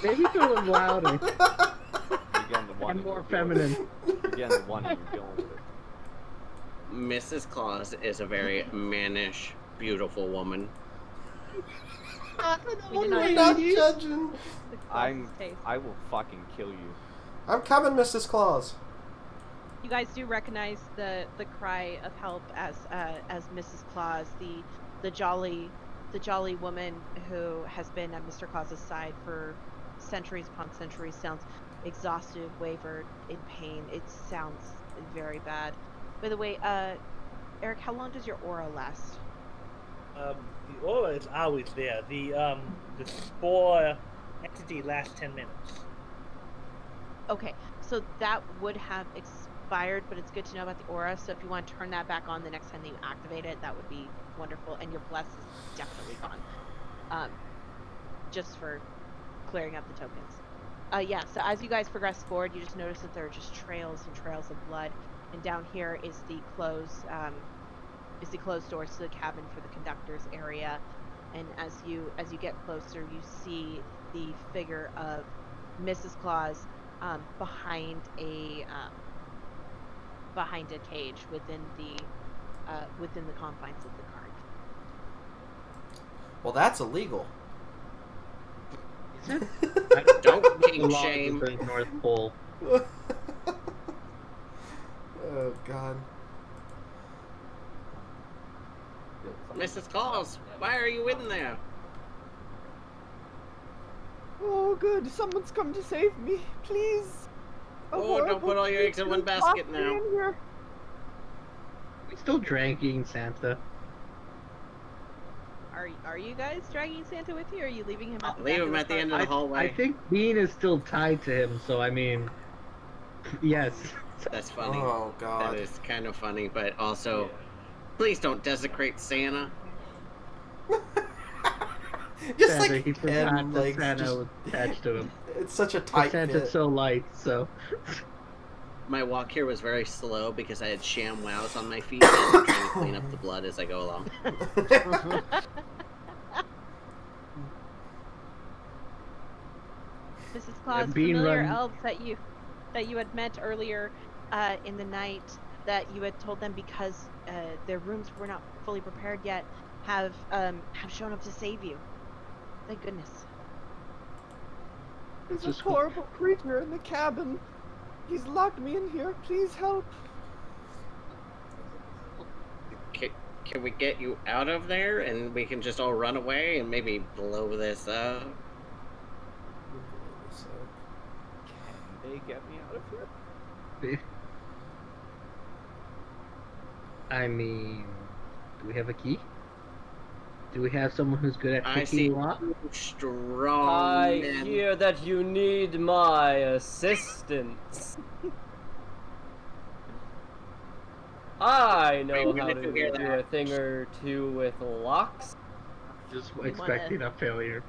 Maybe do it louder You're getting the one. and and more you're dealing feminine. with- You're getting the one and you're dealing with it. Mrs. Claus is a very mannish, beautiful woman. We did not I'm use not judging. the Claus's taste. I will fucking kill you. I'm coming, Mrs. Claus. You guys do recognize the cry of help as Mrs. Claus, the jolly woman who has been at Mr. Claus's side for centuries upon centuries, sounds exhausted, wavered, in pain. It sounds very bad. By the way, Eric, how long does your aura last? The aura is always there. The spore entity lasts 10 minutes. Okay, so that would have expired, but it's good to know about the aura. So if you want to turn that back on the next time that you activate it, that would be wonderful. And your bless is definitely gone. Just for clearing up the tokens. Yeah, so as you guys progress forward, you just notice that there are just trails and trails of blood. And down here is the closed doors to the cabin for the conductor's area. And as you get closer, you see the figure of Mrs. Claus behind a cage within the confines of the cart. Well, that's illegal. Don't king Along shame. the North Pole. Oh, God. Mrs. Claus, why are you in there? Oh, good. Someone's come to save me. Please. A Oh, don't horrible put all your eggs in one creature basket locked me now. in here. We still dragging Santa. Are you guys dragging Santa with you, or are you leaving him at the Leave back him of at the cart? end of the hallway. I think Bean is still tied to him, so I mean, yes. That's funny. Oh, That God. is kind of funny, but also, please don't desecrate Santa. Just Santa, like he forgot him, that like, Santa just- was attached to him. It's such a But tight Santa's fit. so light, so. My walk here was very slow because I had sham wows on my feet and I'm trying to clean up the blood as I go along. Mrs. Claus, Bean familiar run- elves that you had met earlier in the night, that you had told them because their rooms were not fully prepared yet, have shown up to save you. Thank goodness. There's a Just- horrible creature in the cabin. He's locked me in here. Please help. Can we get you out of there and we can just all run away and maybe blow this up? Can they get me out of here? I mean, do we have a key? Do we have someone who's good at I see picking lock? strong I men. hear that you need my assistance. I know Wait, how when did to you hear do that? a thing or two with locks. Just wanna- expecting a failure.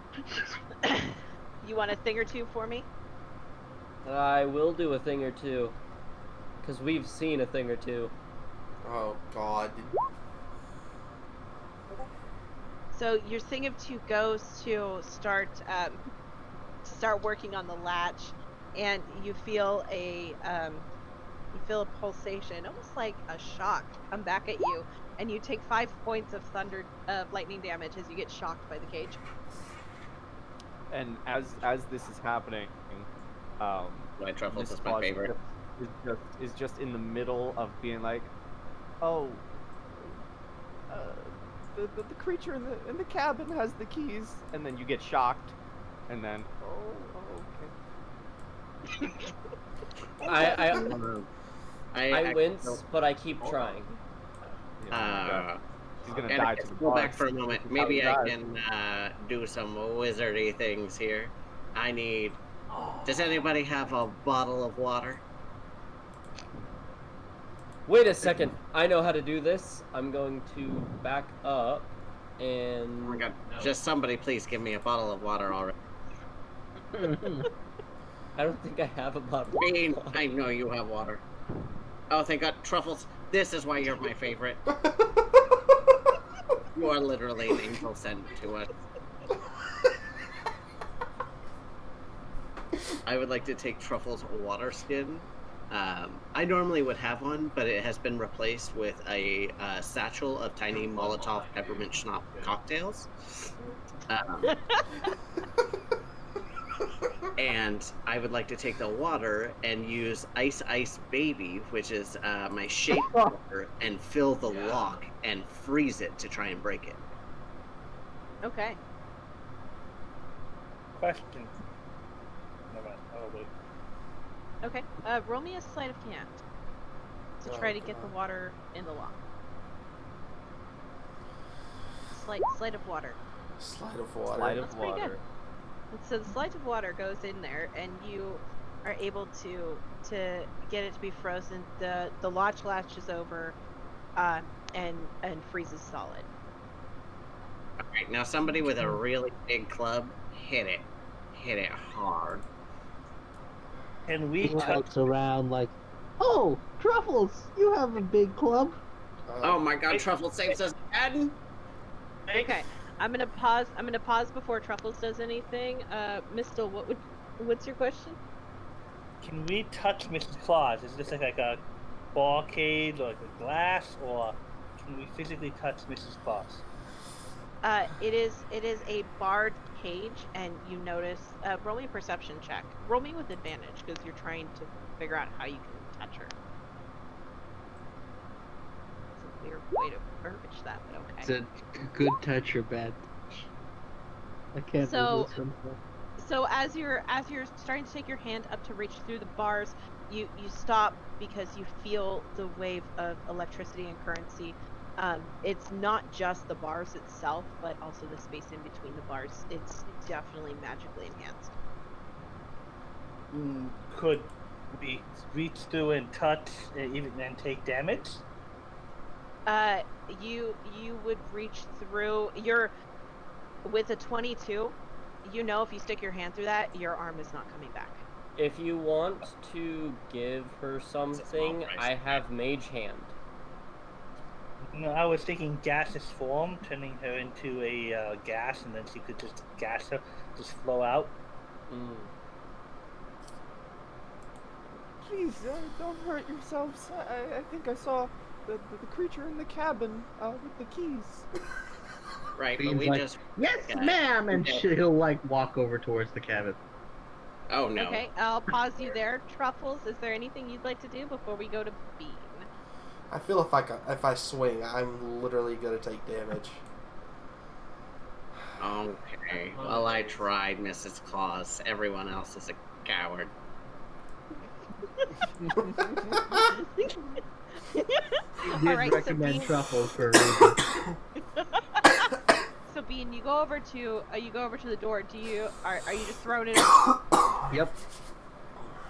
You want a thing or two for me? I will do a thing or two. Because we've seen a thing or two. Oh, God. So your thing of two goes to start working on the latch, and you feel a pulsation, almost like a shock, come back at you, and you take 5 points of lightning damage as you get shocked by the cage. And as this is happening, White truffles Mrs. is my Claus favorite. is just in the middle of being like, oh, the creature in the cabin has the keys, and then you get shocked, and then okay. I wince, but I keep trying. He's gonna And die let's to the go back bugs. for a moment. This is how he Maybe I dies. can do some wizardy things here. I need. Does anybody have a bottle of water? Wait a second. I know how to do this. I'm going to back up and... Oh my god. Just somebody please give me a bottle of water already. I don't think I have a bottle. Bean, I know you have water. Oh, thank god. Truffles, this is why you're my favorite. You are literally an angel sent to us. I would like to take Truffles' water skin. I normally would have one, but it has been replaced with a satchel of tiny Molotov peppermint schnapps cocktails. And I would like to take the water and use Ice Ice Baby, which is my shape water, and fill the lock and freeze it to try and break it. Okay. Question. Never mind. Oh, wait. Okay. Roll me a sleight of hand to try to get the water in the lock. sleight of water. Sleight of water. Slide of That's pretty good. water. So the sleight of water goes in there, and you are able to get it to be frozen. The latch latches over, and freezes solid. Alright, now somebody with a really big club, hit it hard. Can we touch? Lights around like, oh, Truffles, you have a big club. Oh my god, Truffle saves us again! Okay, I'm gonna pause before Truffles does anything. Mistel, what's your question? Can we touch Mrs. Claus? Is this like a barcade or like a glass, or can we physically touch Mrs. Claus? It is a barred cage, and you notice. Roll me a perception check. Roll me with advantage because you're trying to figure out how you can touch her. It's a weird way to verbiage that, but okay. It's a good touch or bad touch. I can't So- do this one. So as you're starting to take your hand up to reach through the bars, you stop because you feel the wave of electricity and currency. It's not just the bars itself, but also the space in between the bars. It's definitely magically enhanced. Could we reach through and touch even and take damage? You would reach through. You're with a 22. You know if you stick your hand through that, your arm is not coming back. If you want to give her something, price. I have Mage Hand. No, I was thinking gaseous form, turning her into a gas, and then she could just gas her, just flow out. Mm. Please, don't hurt yourselves. I think I saw the creature in the cabin with the keys. Right, but Bean's we like, just... yes, Yeah. ma'am, and Yeah. she'll like walk over towards the cabin. Oh no. Okay, I'll pause you there. Truffles, is there anything you'd like to do before we go to Bean? I feel if I swing, I'm literally gonna take damage. Okay, well I tried, Mrs. Claus. Everyone else is a coward. He did Alright, so recommend Bean, Truffles for a reason. so Bean, you go over to the door. Are you just throwing it up? Yep.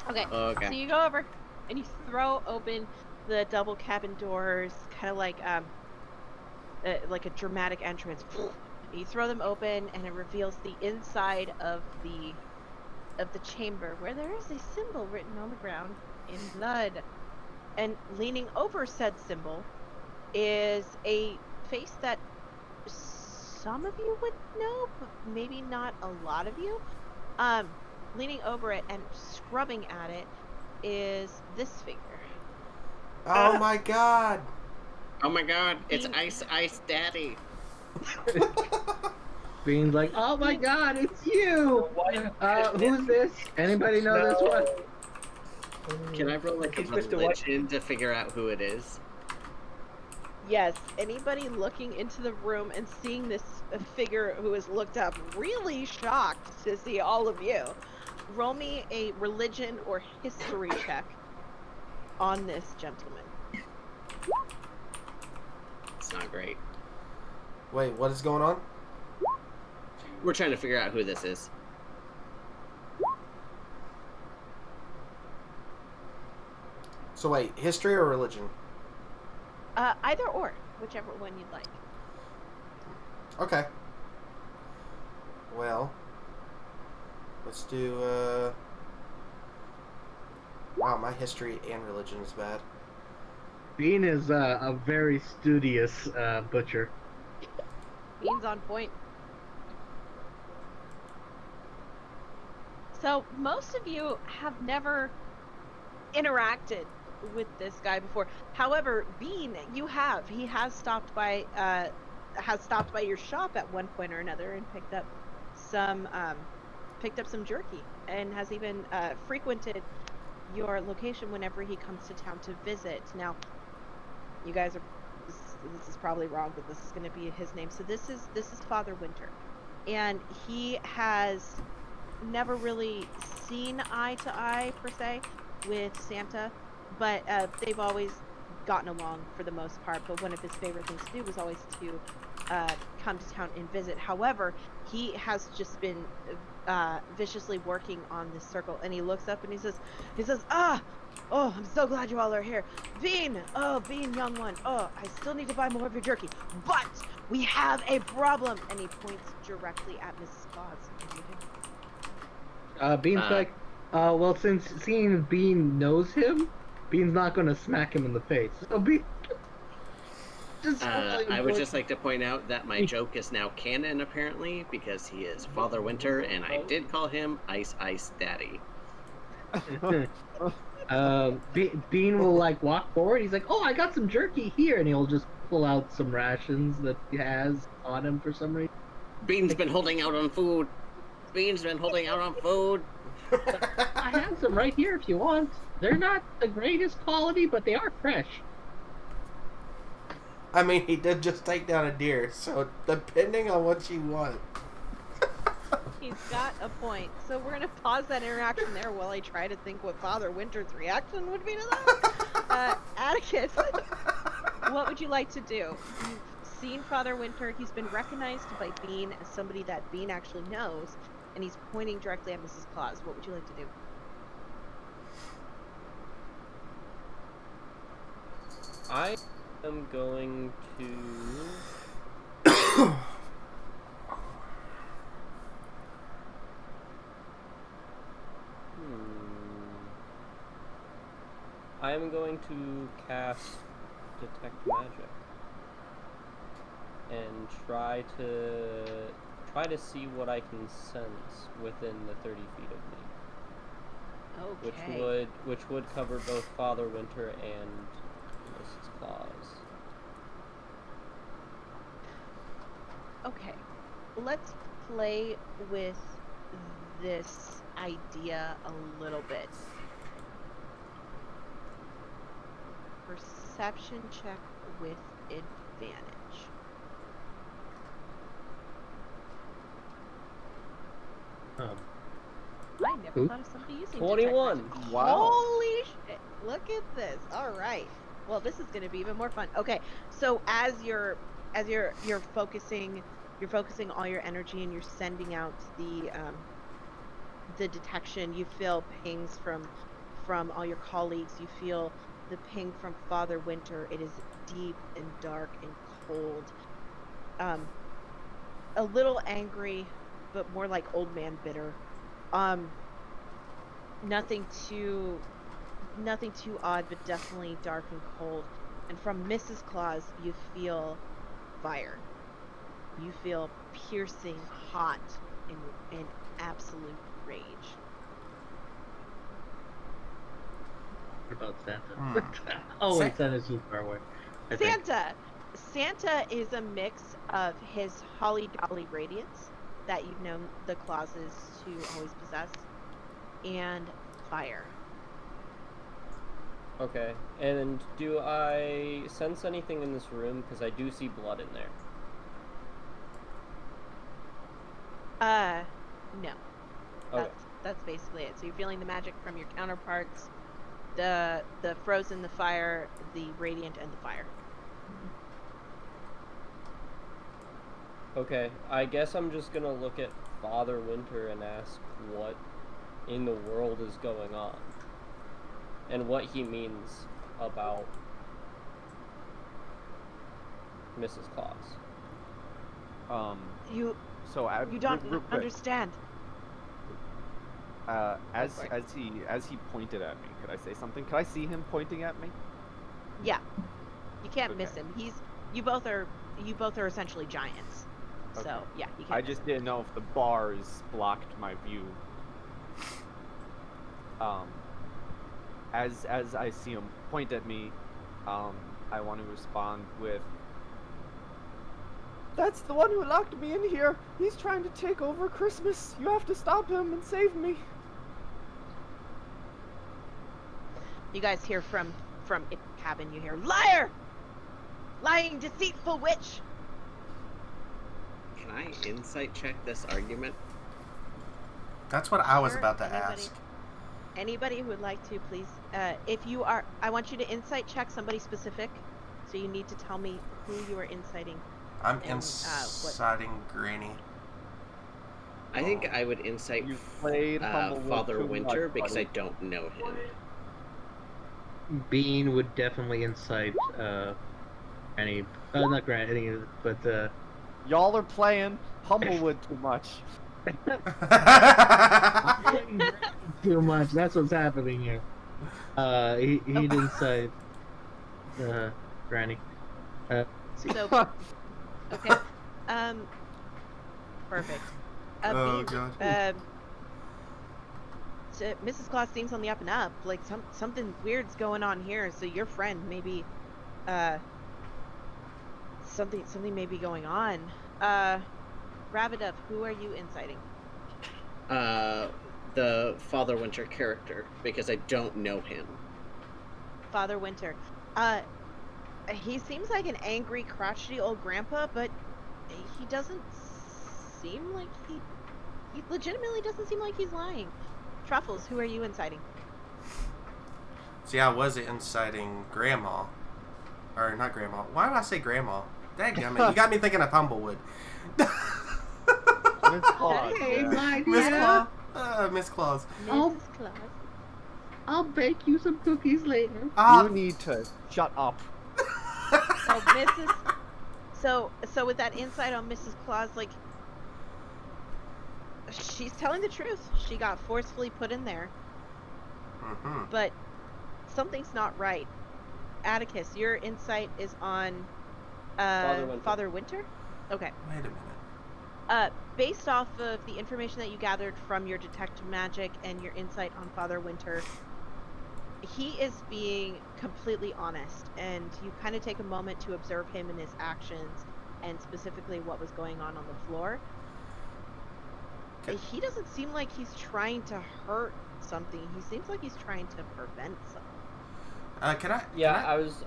Okay. Okay. So you go over and you throw open the double cabin doors, kind of like a dramatic entrance. You throw them open, and it reveals the inside of the chamber, where there is a symbol written on the ground in blood. And leaning over said symbol is a face that some of you would know, but maybe not a lot of you. Leaning over it and scrubbing at it is this figure. Oh my god! Oh my god, it's Bean- Ice Daddy. Bean's like, oh my god, it's you! Who's this? Anybody know this one? Can I roll like a He's Mr. White. religion to figure out who it is? Yes, anybody looking into the room and seeing this figure who has looked up really shocked to see all of you, roll me a religion or history check on this gentleman. It's not great. Wait, what is going on? We're trying to figure out who this is. So wait, history or religion? Either or, whichever one you'd like. Okay. Well, let's do, wow, my history and religion is bad. Bean is a very studious butcher. Bean's on point. So, most of you have never interacted with this guy before. However, Bean, you have. He has stopped by your shop at one point or another and picked up some jerky, and has even frequented your location whenever he comes to town to visit. Now, you guys are this is probably wrong, but this is going to be his name. So this is Father Winter, and he has never really seen eye to eye per se with Santa, but they've always gotten along for the most part. But one of his favorite things to do was always to come to town and visit. However, he has just been viciously working on this circle, and he looks up and he says, "Ah, oh, I'm so glad you all are here. Bean, oh, Bean, young one, oh, I still need to buy more of your jerky, but we have a problem." And he points directly at Mrs. Claus. Bean's Uh, like, well, since seeing Bean knows him, Bean's not gonna smack him in the face. So Bean just I would just like to point out that my joke is now canon, apparently, because he is Father Winter, and I did call him Ice Ice Daddy. Bean will like walk forward. He's like, "Oh, I got some jerky here," and he'll just pull out some rations that he has on him for some reason. Bean's been holding out on food. Bean's been holding out on food. I have some right here if you want. They're not the greatest quality, but they are fresh. I mean, he did just take down a deer, so depending on what you want. He's got a point. So we're gonna pause that interaction there while I try to think what Father Winter's reaction would be to that. Atticus, what would you like to do? You've seen Father Winter. He's been recognized by Bean as somebody that Bean actually knows, and he's pointing directly at Mrs. Claus. What would you like to do? I am going to. I am going to cast Detect Magic and try to see what I can sense within the 30 feet of me. Okay. Which would cover both Father Winter and Mrs. Claus. Okay. Let's play with this idea a little bit. Perception check with advantage. I never thought of somebody using 21. Detect Magic. Wow. Holy shit! Look at this. All right. Well, this is going to be even more fun. Okay, so as you're focusing all your energy and you're sending out the detection. You feel pings from all your colleagues. You feel the ping from Father Winter. It is deep and dark and cold. A little angry, but more like old man bitter. Nothing too odd, but definitely dark and cold. And from Mrs. Claus, you feel fire. You feel piercing hot and absolute rage. What about Santa? Oh, wait, Santa's too far away. I think. Santa is a mix of his holly jolly radiance that you've known the Clauses to always possess, and fire. Okay. And do I sense anything in this room? Because I do see blood in there. No. Okay. That's basically it. So you're feeling the magic from your counterparts, the frozen, the fire, the radiant, and the fire. Okay, I guess I'm just gonna look at Father Winter and ask what in the world is going on. And what he means about Mrs. Claus. You So don't real quick, understand. as he pointed at me, could I say something? Could I see him pointing at me? Yeah, you can't miss Okay. him. You both are essentially giants. So Okay. yeah, you can't. I miss just him. didn't know if the bars blocked my view. As I see him point at me, I want to respond with, "That's the one who locked me in here. He's trying to take over Christmas. You have to stop him and save me." You guys hear from its cabin. You hear, "Liar! Lying, deceitful witch!" Can I insight check this argument? That's what I was Sure, about to anybody? ask. Anybody who would like to, please. If you are, I want you to insight check somebody specific. So you need to tell me who you are inciting. I'm And, inciting Granny. I think I would incite You've played Humblewood Father too Winter much, because I buddy. don't know him. Bean would definitely incite Granny. Not Granny, but Y'all are playing Humblewood too much. too much. That's what's happening here. He'd incite Granny. So okay. Perfect. Oh, Bean, God. so Mrs. Claus seems on the up and up. Like something weird's going on here. So your friend maybe, something may be going on. Ravidov, who are you inciting? The Father Winter character, because I don't know him. Father Winter. He seems like an angry, crotchety old grandpa, but he doesn't seem like he legitimately doesn't seem like he's lying. Truffles, who are you inciting? See, I was inciting Grandma. Or not Grandma. Why did I say Grandma? Dadgummit, you got me thinking of Tumblewood. Miss Claus. Hey, yeah. my Miss dear. Claus. Miss Claus. Oh. Mrs. Claus. I'll bake you some cookies later. You need to shut up. So Mrs. So with that insight on Mrs. Claus, like, she's telling the truth. She got forcefully put in there, Mm-hmm. but something's not right. Atticus, your insight is on Father Winter. Okay. Wait a minute. Based off of the information that you gathered from your detect magic and your insight on Father Winter, he is being completely honest, and you kind of take a moment to observe him and his actions, and specifically what was going on the floor. Okay. He doesn't seem like he's trying to hurt something. He seems like he's trying to prevent something. Can I? Yeah, Can I? I was.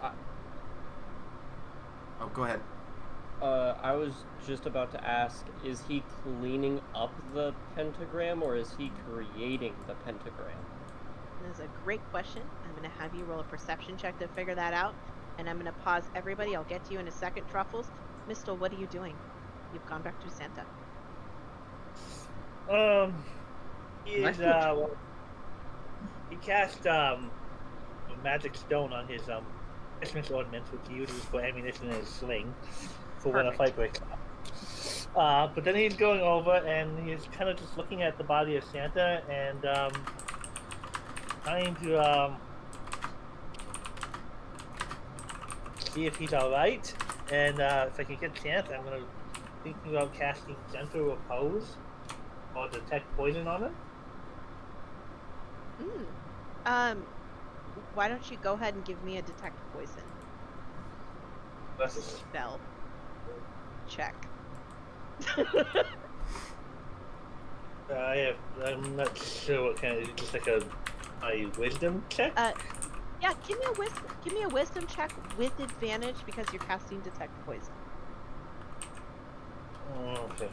Oh, go ahead. I was just about to ask: is he cleaning up the pentagram, or is he creating the pentagram? That's a great question. I'm going to have you roll a perception check to figure that out, and I'm going to pause everybody. I'll get to you in a second, Truffles. Mistle, what are you doing? You've gone back to Santa. He cast a magic stone on his Christmas ornaments, which he uses for ammunition in his sling for when a fight breaks out. But then he's going over and he's kind of just looking at the body of Santa and trying to see if he's alright. And if I can get a chance, I'm going to thinking about casting Gentle Repose or Detect Poison on him. Why don't you go ahead and give me a detect poison spell check? I'm not sure what kind of, just like a wisdom check? Yeah, give me a wisdom check with advantage because you're casting detect poison. Okay.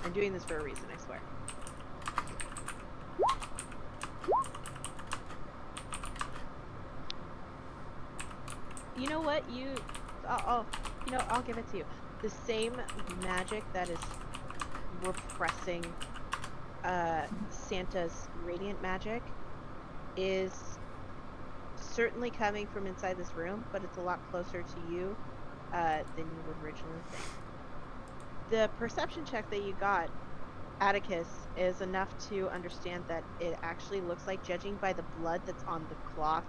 I'm doing this for a reason, I swear. You know what? I'll give it to you. The same magic that is repressing Santa's radiant magic is certainly coming from inside this room, but it's a lot closer to you than you would originally think. The perception check that you got, Atticus, is enough to understand that it actually looks like, judging by the blood that's on the cloth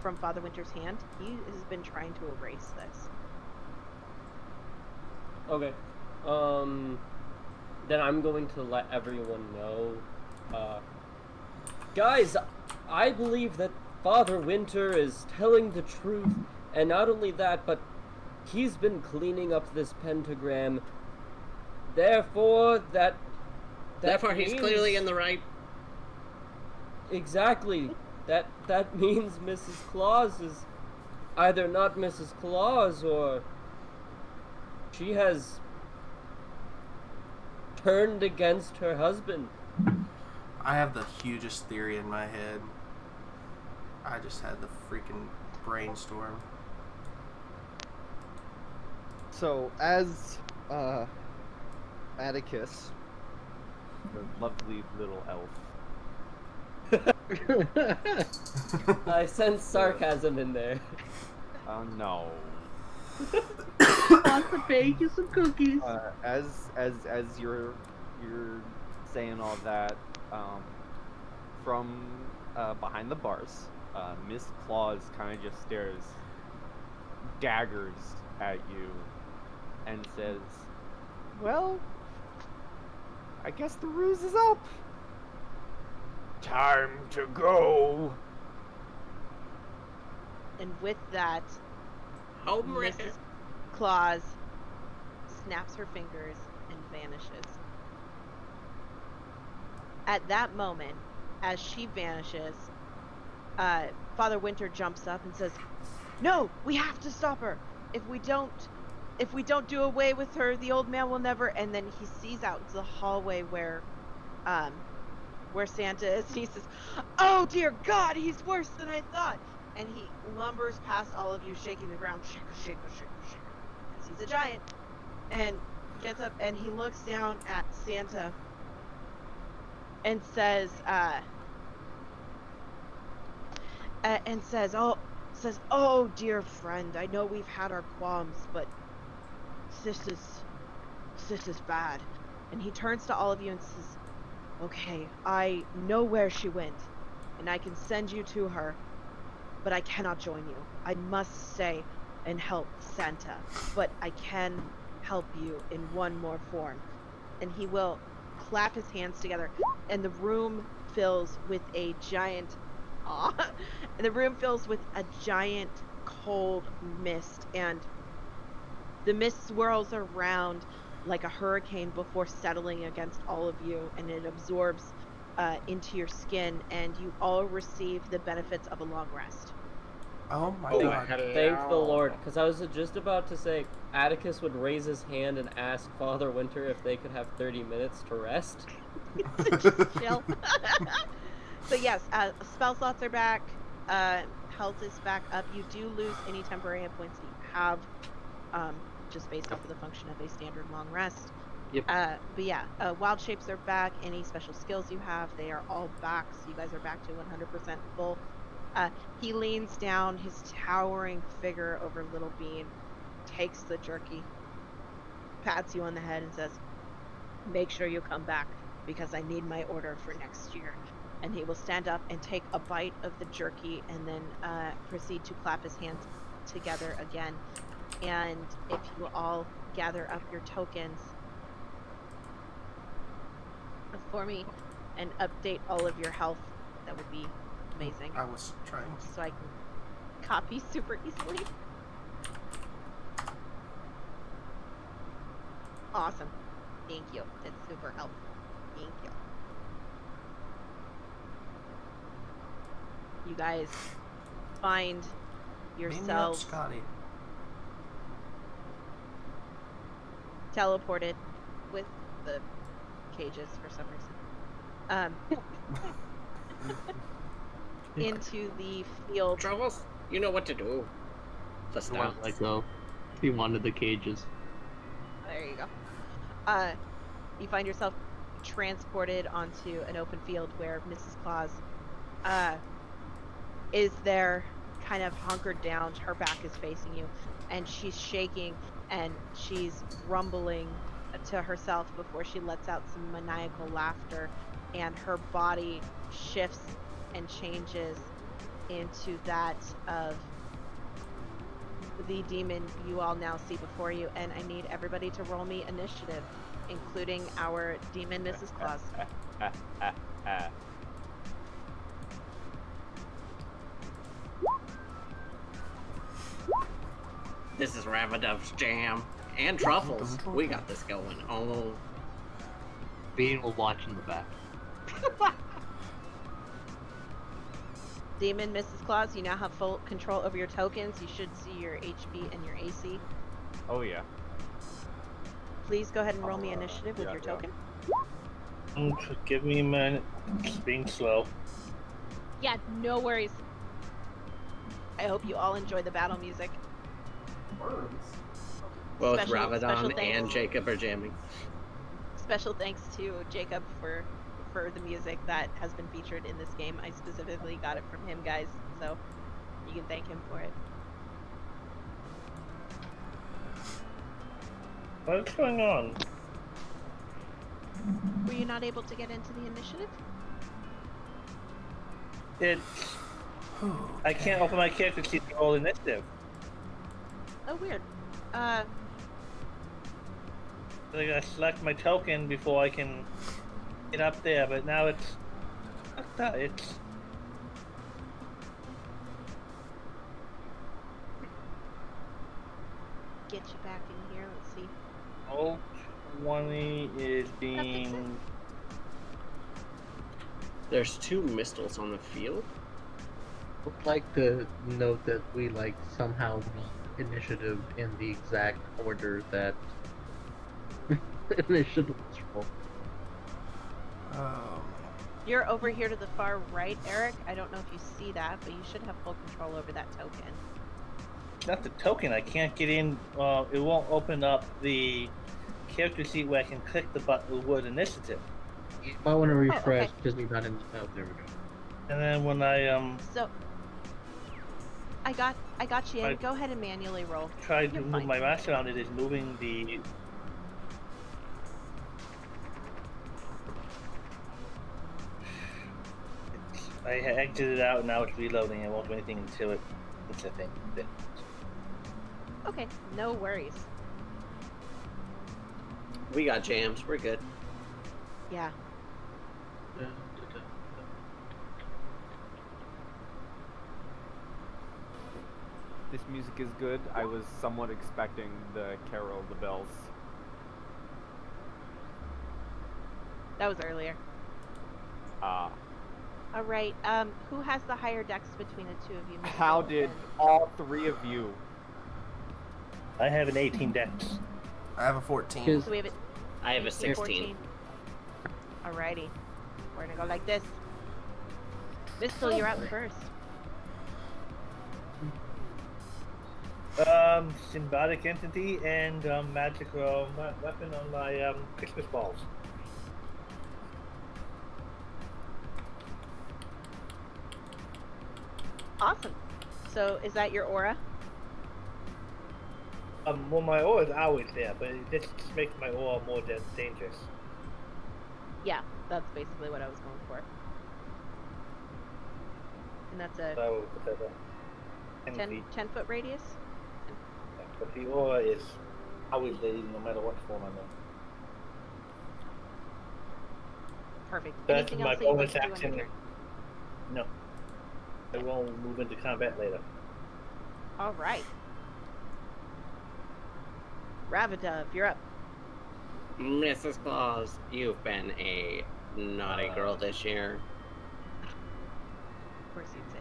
from Father Winter's hand, he has been trying to erase this. Okay. Then I'm going to let everyone know. Guys, I believe that Father Winter is telling the truth, and not only that, but he's been cleaning up this pentagram. Therefore, Therefore, he's means... clearly in the right. Exactly. That means Mrs. Claus is either not Mrs. Claus or she has turned against her husband. I have the hugest theory in my head. I just had the freaking brainstorm. So as Atticus, the lovely little elf, I sense sarcasm in there. oh no. Want to bake you some cookies? As you're saying all that, from behind the bars, Miss Claus kind of just stares daggers at you and says, "Well, I guess the ruse is up. Time to go." And with that, Home Mrs. Claus snaps her fingers and vanishes. At that moment, as she vanishes, Father Winter jumps up and says, "No, we have to stop her. If we don't do away with her, the old man will never." And then he sees out into the hallway where Santa is, and he says, "Oh dear God, he's worse than I thought." And he lumbers past all of you, shaking the ground, shaker, shaker, shaker, shaker, because he's a giant, and gets up and he looks down at Santa and says, "Oh dear friend, I know we've had our qualms, but this is bad." And he turns to all of you and says, "Okay, I know where she went, and I can send you to her, but I cannot join you. I must stay and help Santa, but I can help you in one more form." And he will clap his hands together, and the room fills with a giant cold mist, and the mist swirls around like a hurricane before settling against all of you, and it absorbs into your skin, and you all receive the benefits of a long rest. Oh my Oh, god. Thank the Lord, because I was just about to say Atticus would raise his hand and ask Father Winter if they could have 30 minutes to rest. Just chill. So yes, spell slots are back. Health is back up. You do lose any temporary hit points that you have, just based off of the function of a standard long rest. Yep. But yeah, wild shapes are back. Any special skills you have, they are all back. So you guys are back to 100% full. He leans down, his towering figure over Little Bean, takes the jerky, pats you on the head, and says, "Make sure you come back, because I need my order for next year." And he will stand up and take a bite of the jerky, and then proceed to clap his hands together again. And if you will all gather up your tokens for me and update all of your health, that would be amazing. I was trying. So I can copy super easily. Awesome. Thank you. That's super helpful. Thank you. You guys find Beam me up, yourselves Scotty. teleported with the cages for some reason. Into the field. Troubles? You know what to do. The I want stunts. let go. He wanted the cages. There you go. You find yourself transported onto an open field where Mrs. Claus is there, kind of hunkered down. Her back is facing you, and she's shaking, and she's grumbling to herself before she lets out some maniacal laughter, and her body shifts and changes into that of the demon you all now see before you. And I need everybody to roll me initiative, including our demon Mrs. Claus. This is Ravadov's jam. And truffles. We got this going. Oh. Bean will watch in the back. Demon Mrs. Claus, you now have full control over your tokens. You should see your HP and your AC. Oh yeah. Please go ahead and roll me initiative with your token. Give me a minute. It's being slow. Yeah, no worries. I hope you all enjoy the battle music. Words. Both special Ramadan and thanks. Jacob are jamming. Special thanks to Jacob for the music that has been featured in this game. I specifically got it from him, guys, so you can thank him for it. What's going on? Were you not able to get into the initiative? It's... I can't open my character sheet to roll initiative. Oh, weird. I gotta select my token before I can get up there, but now it's... It's... Get you back in here. Let's see. Roll 20 is being... There's 2 missiles on the field. Would like to note that we like somehow meet initiative in the exact order that initiative was rolled. You're over here to the far right, Eric. I don't know if you see that, but you should have full control over that token. Not the token, I can't get in, it won't open up the character sheet where I can click the button, the word initiative. You might want to refresh okay. because we got in. Oh, there we go. And then when I So I got you in. Right. Go ahead and manually roll. tried to You're move fine. my mouse around, it is moving the... I exited out and now it's reloading. It won't do anything until it's a thing. Okay, no worries. We got jams. We're good. Yeah. This music is good. I was somewhat expecting the Carol of the Bells. That was earlier. Ah. All right. Who has the higher dex between the two of you? Mr. How did Wilson? all 3 of you? I have an 18 dex. I have a 14. Because- So we have it. I have a 18, 16. 14. Alrighty. We're gonna go like this. Mistle, you're up first. Symbiotic entity and magical weapon on my Christmas balls. Awesome. So is that your aura? Well, my aura is always there, but this just makes my aura more dangerous. Yeah, that's basically what I was going for. And that's a So, whatever. 10 foot radius? But the aura is always there, no matter what form I'm in. Perfect. That's Anything my else that you want bonus to do on action. your turn? No. I won't move into combat later. Alright. Ravadov, you're up. Mrs. Claus, you've been a naughty girl this year. Of course you'd say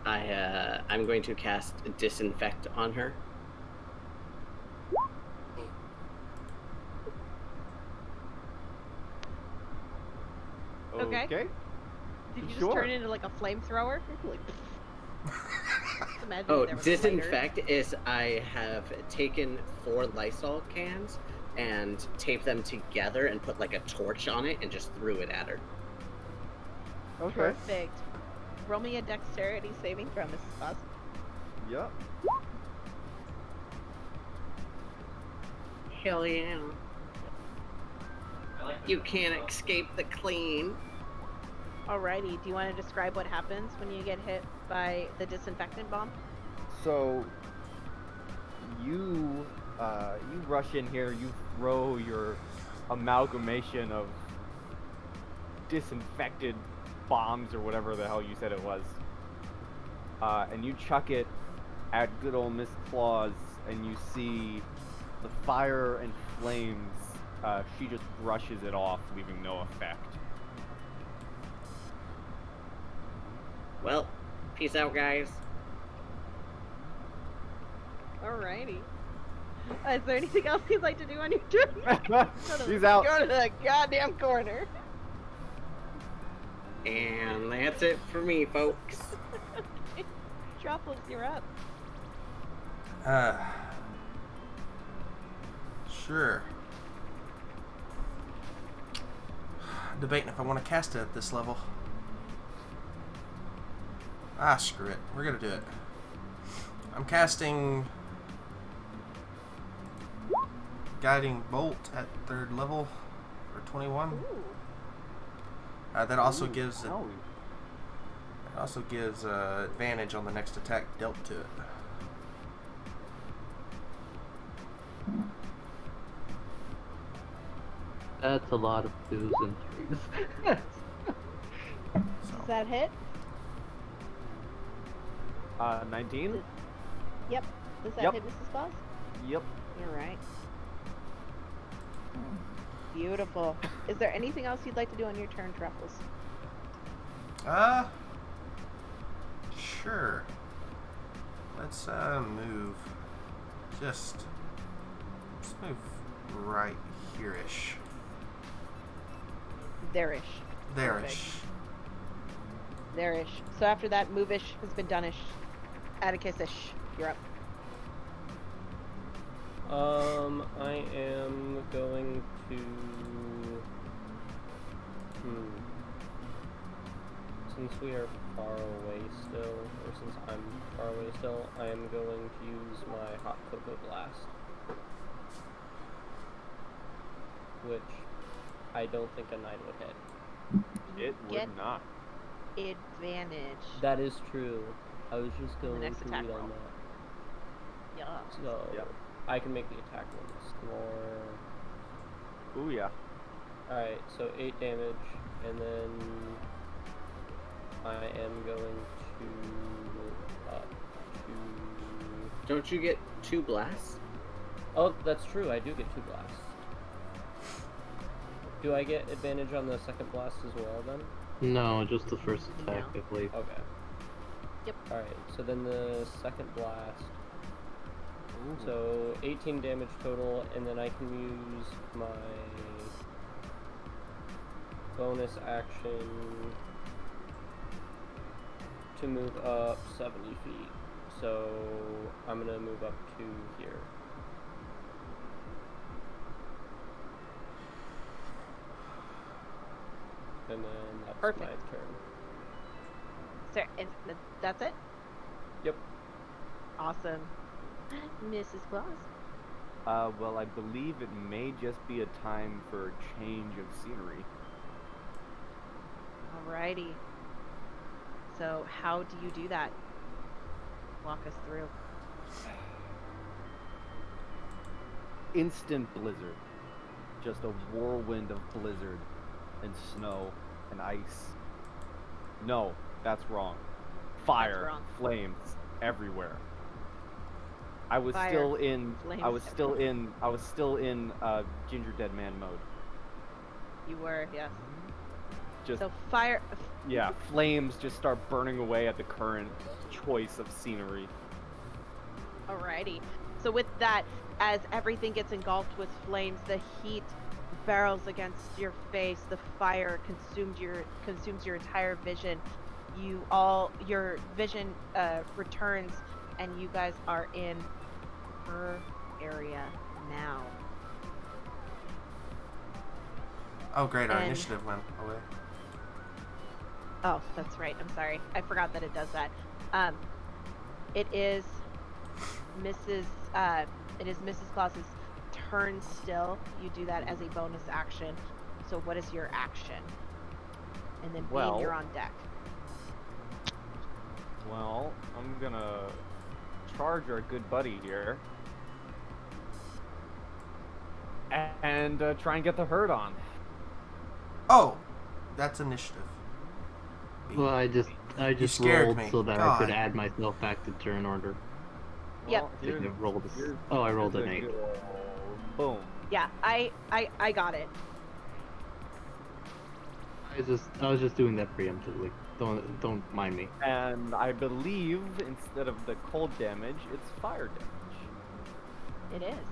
that. I'm going to cast Disinfect on her. Okay. Okay. Did you just Sure. turn into like a flamethrower? Like, just imagine Oh, there was a lighter. Disinfect is I have taken 4 Lysol cans and taped them together and put like a torch on it and just threw it at her. Okay. Perfect. Roll me a dexterity saving throw, Mrs. Claus. Yep. Hell yeah. You can't escape the clean. Alrighty, do you want to describe what happens when you get hit by the disinfectant bomb? So you rush in here, you throw your amalgamation of disinfected bombs or whatever the hell you said it was, and you chuck it at good old Miss Claus, and you see the fire and flames. She just brushes it off, leaving no effect. Well, peace out, guys. Alrighty. Is there anything else you'd like to do on your turn? He's out. Go to the goddamn corner. And that's it for me, folks. Truffles, you're up. Sure. Debating if I want to cast it at this level. Ah, screw it. We're gonna do it. I'm casting Guiding Bolt at 3rd level for 21. Ooh. That also gives it. Oh, It also gives advantage on the next attack dealt to it. That's a lot of 2s and 3s. So Does that hit? 19? Yep. Does that Yep. hit Mrs. Claus? Yep. All right. Beautiful. Is there anything else you'd like to do on your turn, Truffles? Sure. Let's move. Let's move right here-ish. There-ish. There-ish. There-ish. So after that, move-ish has been done-ish. Atticus-ish. You're up. I am going to. Since we are far away still, or since I'm far away still, I am going to use my Hot Cocoa Blast. Which I don't think a 9 would hit. It Get would not. advantage. That is true. I was just the going next to attack read on roll. that. Yeah. So Yep. I can make the attack ones more. Ooh, yeah. Alright, so 8 damage, and then I am going to move up to. Don't you get 2 blasts? Oh, that's true, I do get 2 blasts. Do I get advantage on the second blast as well then? No, just the first attack, No. I believe. Okay. Yep. Alright, so then the second blast. So 18 damage total, and then I can use my bonus action to move up 70 feet. So I'm gonna move up to here. And then that's Perfect. my turn. So, and that's it? Yep. Awesome. Mrs. Claus? Well, I believe it may just be a time for a change of scenery. Alrighty. So how do you do that? Walk us through. Instant blizzard. Just a whirlwind of blizzard and snow and ice. No, that's wrong. Fire, wrong. flames everywhere. I was Fire, still in. flames I was still in. I was still in Ginger Dead Man mode. You were, yes. Just So fire. yeah, flames just start burning away at the current choice of scenery. Alrighty. So with that, as everything gets engulfed with flames, the heat barrels against your face. The fire consumes your entire vision. Your vision returns, and you guys are in her area now. Oh, great. Our And- initiative went away. Oh, that's right. I'm sorry. I forgot that it does that. It is Mrs. Claus's turn still. You do that as a bonus action. So what is your action? And then Well- Bean, you're on deck. Well, I'm gonna charge our good buddy here and try and get the herd on. Oh, that's initiative. Well, I just scared rolled me. so that I could God. add myself back to turn order. Yep. Well, I think here's- I rolled a here's- oh, I rolled here's an a 8. good- Boom. Yeah, I got it. I was just doing that preemptively. Don't mind me. And I believe instead of the cold damage, it's fire damage. It is.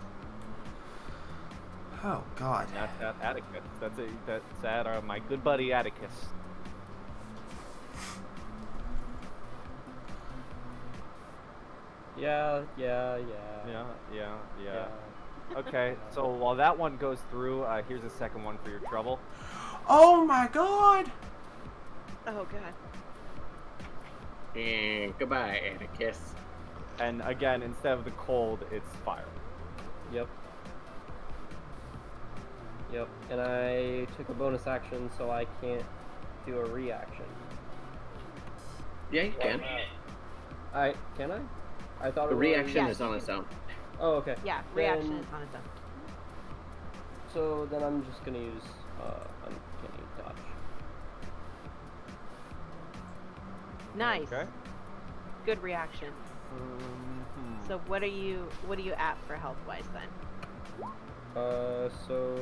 Oh, God. And that's at Atticus. That's at my good buddy Atticus. Yeah. Yeah. Okay, so while that one goes through, here's a second one for your trouble. Oh my god! Oh god. And goodbye, Atticus. And again, instead of the cold, it's fire. Yep. Yep. And I took a bonus action, so I can't do a reaction. Yeah, you can. Can I? I thought The it was... reaction Yes. is on its own. Oh, okay. Yeah, reaction Then- is on its own. So then I'm just gonna use uncanny dodge. Nice. Okay. Good reaction. So what are you at for health wise then? So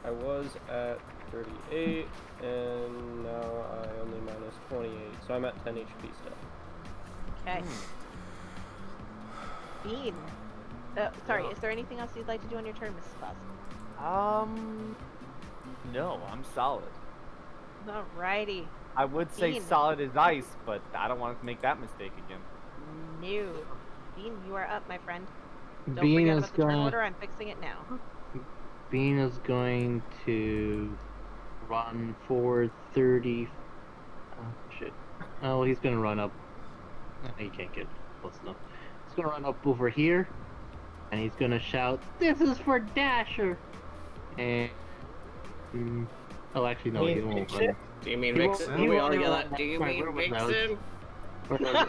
I was at 38, and now I only minus 28, so I'm at 10 HP still. Okay. Bean. Sorry, is there anything else you'd like to do on your turn, Mrs. Claus? No, I'm solid. Alrighty. I would say Bean. solid as ice, but I don't want to make that mistake again. No. Bean, you are up, my friend. Don't Bean forget is about the turn going. order. I'm fixing it now. Bean is going to run for 30. Oh shit. Oh, he's gonna run up. He can't get close enough. He's gonna run up over here, and he's gonna shout, "This is for Dasher!" And oh, actually no, he won't run. Do you mean He won't- Vixen? he We won't all even yell run out, do you back mean where was that? Vixen?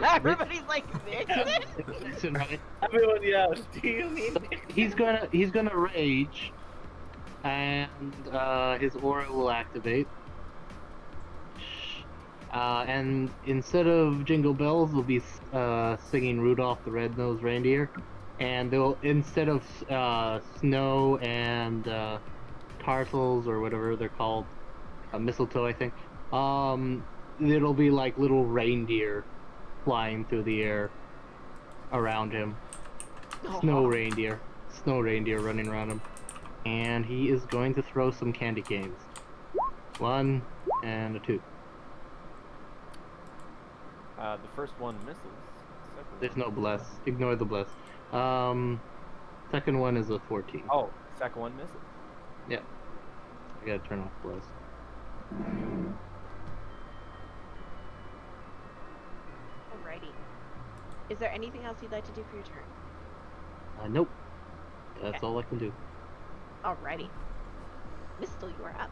Everybody's like, Vixen? Vixen, right? Everyone yells, do you mean He's gonna rage, and his aura will activate. And instead of Jingle Bells, they'll be singing Rudolph the Red-Nosed Reindeer, and they'll instead of snow and tarsals or whatever they're called, mistletoe I think, it'll be like little reindeer flying through the air around him. Snow reindeer running around him, and he is going to throw some candy canes. 1 and a 2. The first one misses. Second There's one- no bless. Ignore the bless. Second one is a 14. Oh, second one misses. Yeah. I gotta turn off bless. Alrighty. Is there anything else you'd like to do for your turn? Nope. That's Okay. all I can do. Alrighty. Mistle, you are up.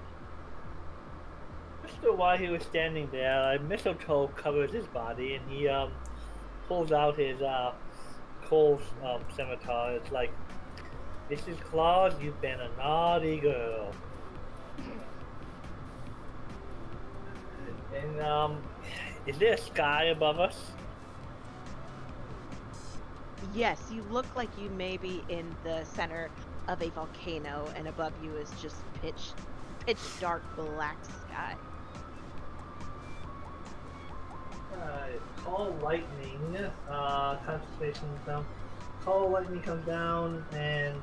Just while he was standing there, mistletoe covers his body, and he pulls out his coal scimitar. It's like, Mrs. Claus, you've been a naughty girl. And is there a sky above us? Yes, you look like you may be in the center of a volcano, and above you is just pitch dark black sky. Call lightning. Concentration down. Call lightning comes down and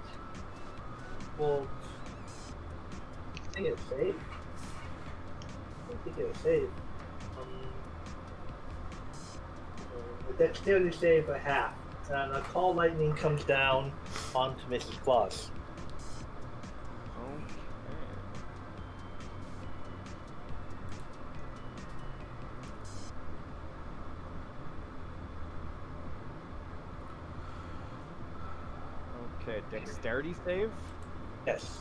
will. I think it's safe. I don't think it was safe. The dexterity save for half. And a call lightning comes down onto Mrs. Claus. Okay, dexterity save? Yes.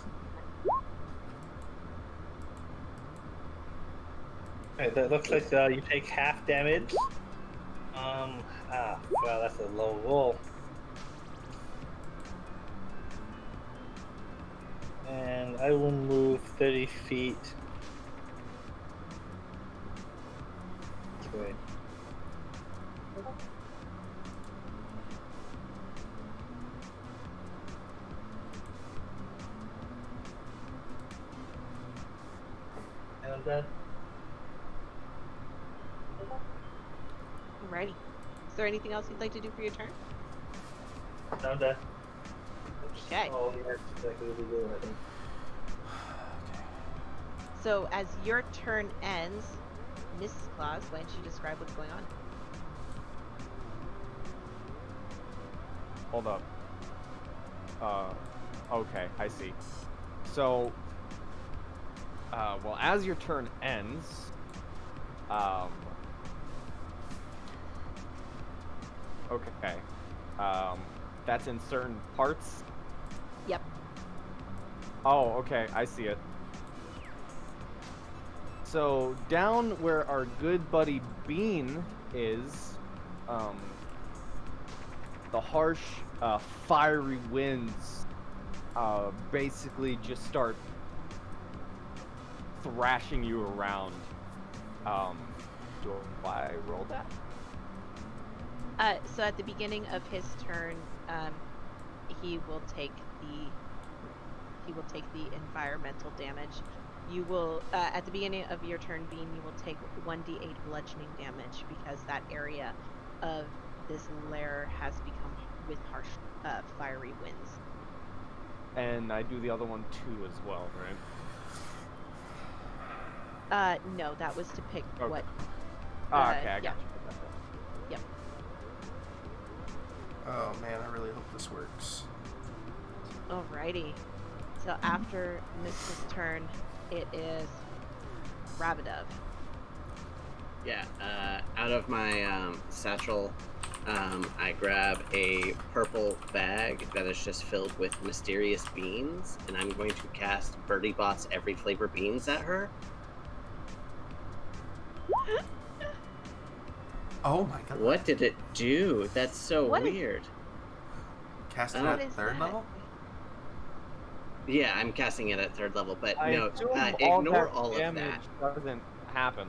Okay, that looks like you take half damage. Wow, that's a low roll. And I will move 30 feet. Okay. And I'm done. Alrighty. Is there anything else you'd like to do for your turn? I'm done. Okay. Oh, yeah, that's exactly what we do, I think. So as your turn ends, Mrs. Claus, why don't you describe what's going on? Hold up. Okay, I see. So, well, as your turn ends, okay, that's in certain parts. Yep. Oh, okay, I see it. So down where our good buddy Bean is, the harsh, fiery winds, basically just start thrashing you around. Do I roll that? So at the beginning of his turn, he will take the environmental damage. You will at the beginning of your turn, Bean, you will take 1d8 bludgeoning damage because that area of this lair has become with harsh fiery winds. And I do the other one too as well, right? No, that was to pick Okay. what. Okay, I yeah. got you. Yep. Oh man, I really hope this works. Alrighty. So after Mrs. turn, it is Rabadov. Yeah, out of my satchel, I grab a purple bag that is just filled with mysterious beans, and I'm going to cast Birdie Bot's every flavor beans at her. Oh my god. What did it do? That's so What is- weird. Cast it What at is third that? level? Yeah, I'm casting it at 3rd level, but I no, assume ignore that all of damage that. doesn't happen.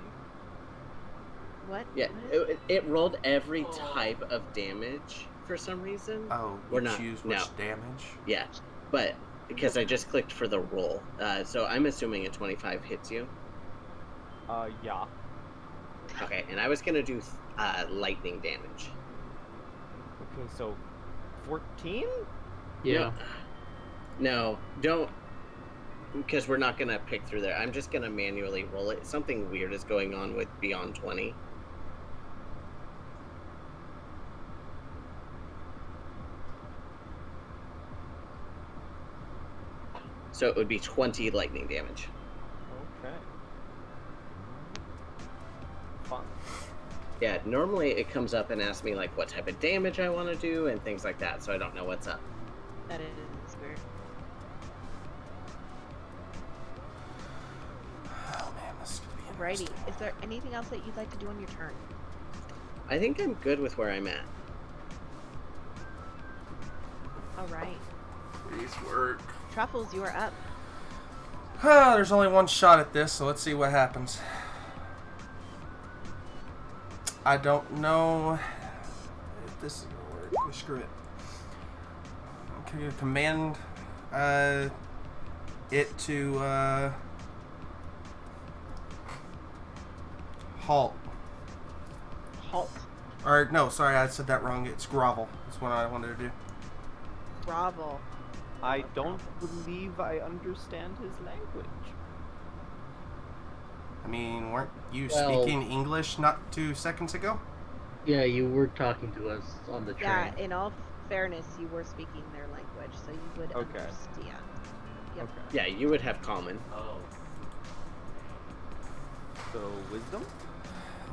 What? Yeah, What is it rolled every type of damage for some reason. Oh, Or you not, choose which no. damage? Yeah, but because I just clicked for the roll, so I'm assuming a 25 hits you. Yeah. Okay, and I was gonna do lightning damage. Okay, so 14? Yeah. No, don't, because we're not gonna pick through there. I'm just gonna manually roll it. Something weird is going on with Beyond 20. So it would be 20 lightning damage. Okay. Fun. Yeah, normally it comes up and asks me like what type of damage I want to do and things like that, so I don't know what's up. that is weird. Oh man, this is gonna be Alrighty. interesting. Is there anything else that you'd like to do on your turn? I think I'm good with where I'm at. Alright. Please work. Truffles, you are up. There's only one shot at this, so let's see what happens. I don't know if this is gonna work. Oh, screw it. Can you command it to halt? Halt. Or no, sorry, I said that wrong. It's grovel. That's what I wanted to do. Grovel. I don't believe I understand his language. I mean, weren't you Well- speaking English not 2 seconds ago? Yeah, you were talking to us on the train. Yeah, in all fairness, you were speaking their language, so you would Okay. understand. Yep. Okay. Yeah, you would have common. So, wisdom?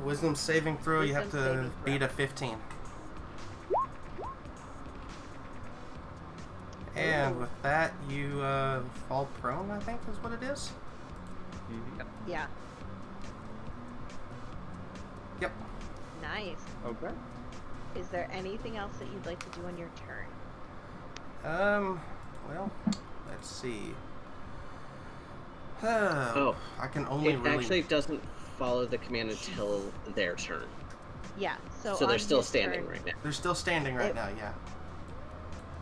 Wisdom saving throw, you have Wisdom to saving throw. beat a 15. And with that, you fall prone, I think is what it is. Yeah. Yep. Nice. Okay. Is there anything else that you'd like to do on your turn? Well, let's see. Oh, I can only It really... actually doesn't follow the command until their turn. Yeah. So So they're on still his standing turn, right now. They're still standing right It- now, yeah.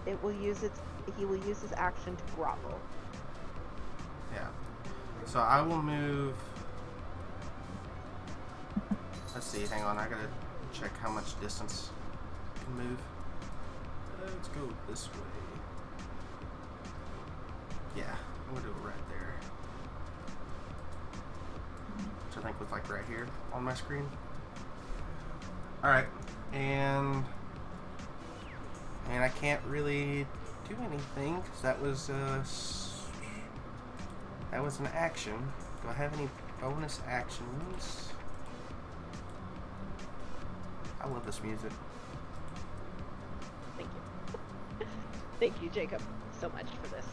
It will use its. He will use his action to grovel. Yeah. So I will move... Let's see, hang on, I gotta check how much distance I can move. Let's go this way. Yeah, I'm gonna do it right there. Which I think was like right here on my screen. Alright, and I can't really do anything because that was an action. Do I have any bonus actions? I love this music. Thank you. Thank you, Jacob, so much for this.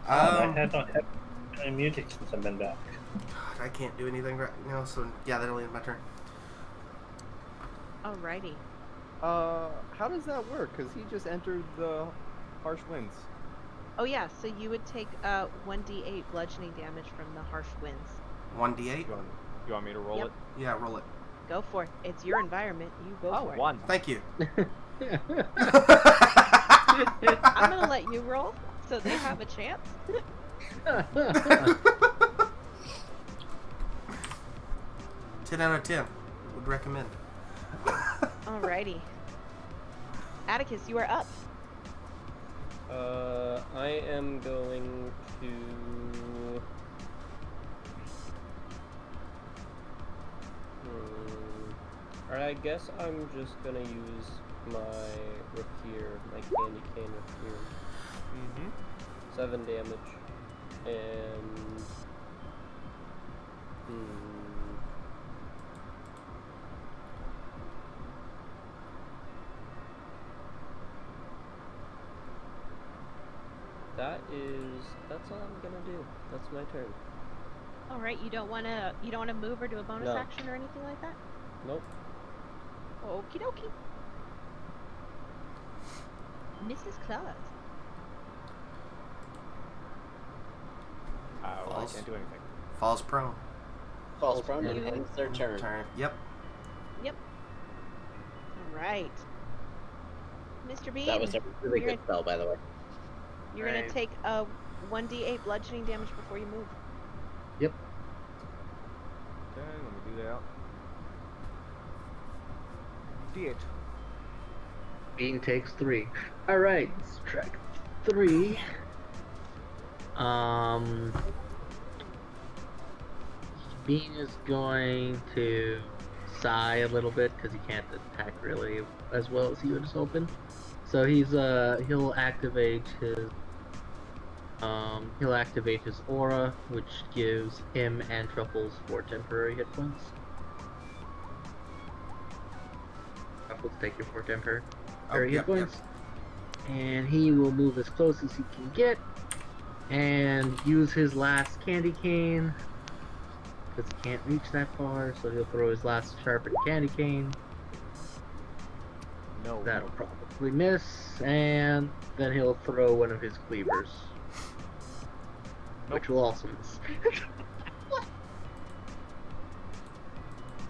I have not had any music since I've been back. God, I can't do anything right now, so yeah, that'll end my turn. Alrighty. How does that work? Because he just entered the harsh winds. Oh yeah, so you would take 1d8 bludgeoning damage from the harsh winds. 1d8? You want me to roll Yep. it? Yeah, roll it. Go for it. It's your environment. You go for it. 1. Thank you. I'm gonna let you roll, so they have a chance. 10 out of 10. Would recommend. Alrighty. Atticus, you are up. I am going to. Alright, I guess I'm just gonna use my rapier, my candy cane rapier. 7 damage. And. That's all I'm gonna do. That's my turn. Alright, you don't wanna move or do a bonus No. action or anything like that? Nope. Okie dokie. Mrs. Claus. I Falls. can't do anything. Falls prone. Falls prone and You. ends their turn. Yep. Alright. Mr. Bean. That was a really You're good spell, by the way. You're gonna Right. take 1d8 bludgeoning damage before you move. Okay, let me do that. D8. Bean takes 3. Alright, subtract 3. Bean is going to sigh a little bit because he can't attack really as well as he was hoping. So he'll activate his aura, which gives him and Truffles 4 temporary hit points. Truffles, take your 4 temporary hit points. And he will move as close as he can get and use his last candy cane because he can't reach that far, so he'll throw his last sharpened candy cane. No. That'll probably miss, and then he'll throw one of his cleavers, which will also miss.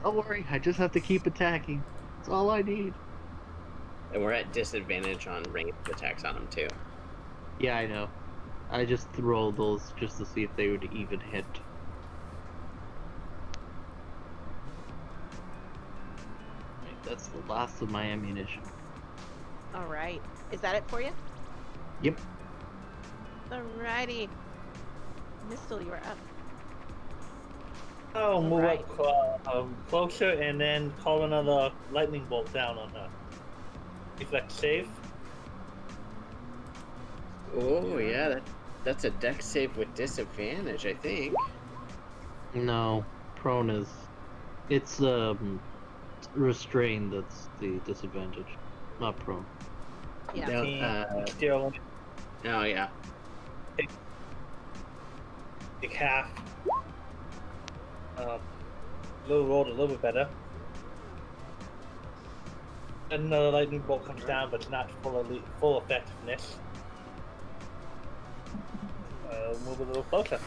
Don't worry, I just have to keep attacking. That's all I need. And we're at disadvantage on ranged attacks on him, too. Yeah, I know. I just throw those just to see if they would even hit. Right, that's the last of my ammunition. Alright. Is that it for you? Yep. Alrighty. Mistle, you are up. I'll move Alright. up closer and then call another lightning bolt down on her. Deflect save. Oh, yeah, that's a dex save with disadvantage, I think. No, prone is. It's restrained that's the disadvantage, not prone. Yeah. No, Still oh, yeah. take half. Little rolled a little bit better. Another lightning bolt comes down, but it's not full effectiveness. Move a little closer.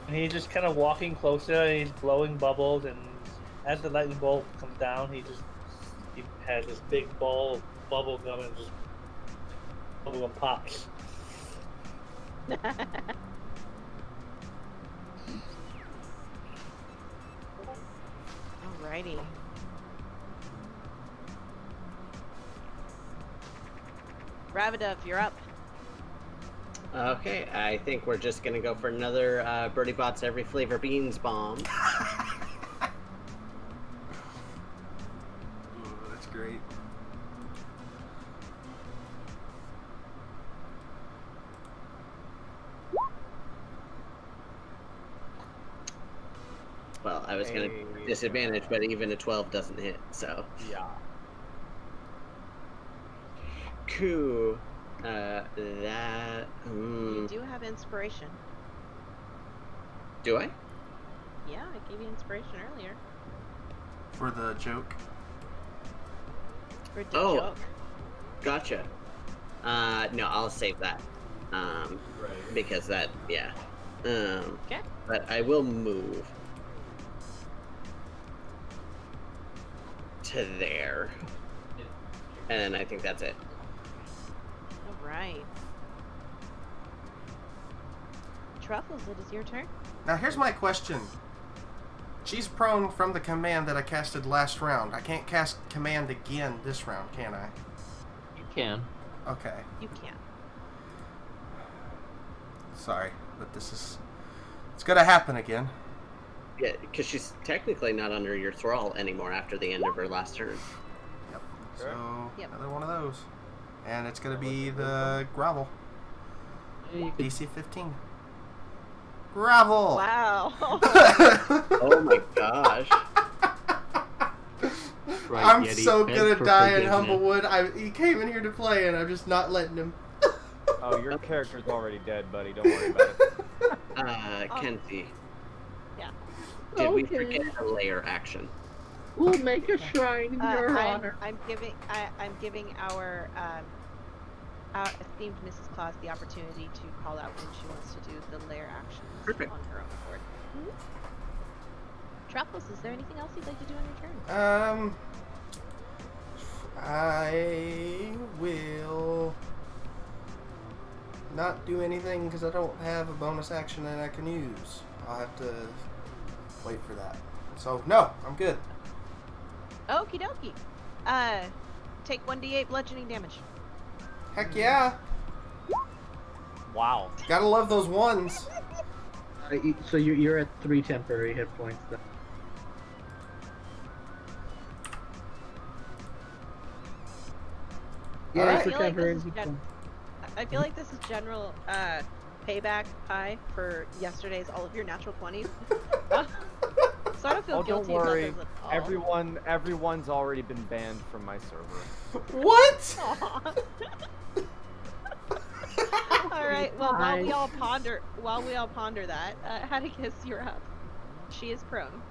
And he's just kind of walking closer, and he's blowing bubbles, and as the lightning bolt comes down, he has this big ball of bubble gum and just bubble gum pops. Alrighty. Ravidov, you're up. Okay, I think we're just gonna go for another Birdie Bots Every Flavor Beans bomb. Ooh, that's great. Well, I was gonna disadvantage, but even a 12 doesn't hit, so. Yeah. Cool. You do have inspiration. Do I? Yeah, I gave you inspiration earlier. For the joke. For the joke. Gotcha. No, I'll save that. Because that, yeah. Okay. But I will move to there. And I think that's it. All right. Truffles, it is your turn. Now here's my question. She's prone from the command that I casted last round. I can't cast command again this round, can I? You can. Okay. You can. Sorry, but it's gonna happen again. Yeah, because she's technically not under your thrall anymore after the end of her last turn. Yep. So, another one of those. And it's gonna be the gravel. DC 15. Gravel! Wow. Oh my gosh. Right, I'm Yeti, so beg gonna for die in forgiveness. Humblewood. He came in here to play and I'm just not letting him. Oh, your character's already dead, buddy. Don't worry about it. Kenzie. Yeah. Did we forget a layer action? We'll make a shrine in your honor. I'm giving our esteemed Mrs. Claus the opportunity to call out when she wants to do the lair actions Perfect. on her own accord. Truffles, is there anything else you'd like to do on your turn? I will not do anything because I don't have a bonus action that I can use. I'll have to wait for that. So, no, I'm good. Okie dokie. Take 1d8 bludgeoning damage. Heck yeah. Wow. Gotta love those ones. So you're at 3 temporary hit points then. Yeah, Alright. for temporary hit points. I feel like this is general payback pie for yesterday's all of your natural 20s. So I don't feel Oh, don't guilty worry. about those at all. Everyone's already been banned from my server. What? Aw. All right. Well, while we all ponder that, Atticus, you're up. She is prone.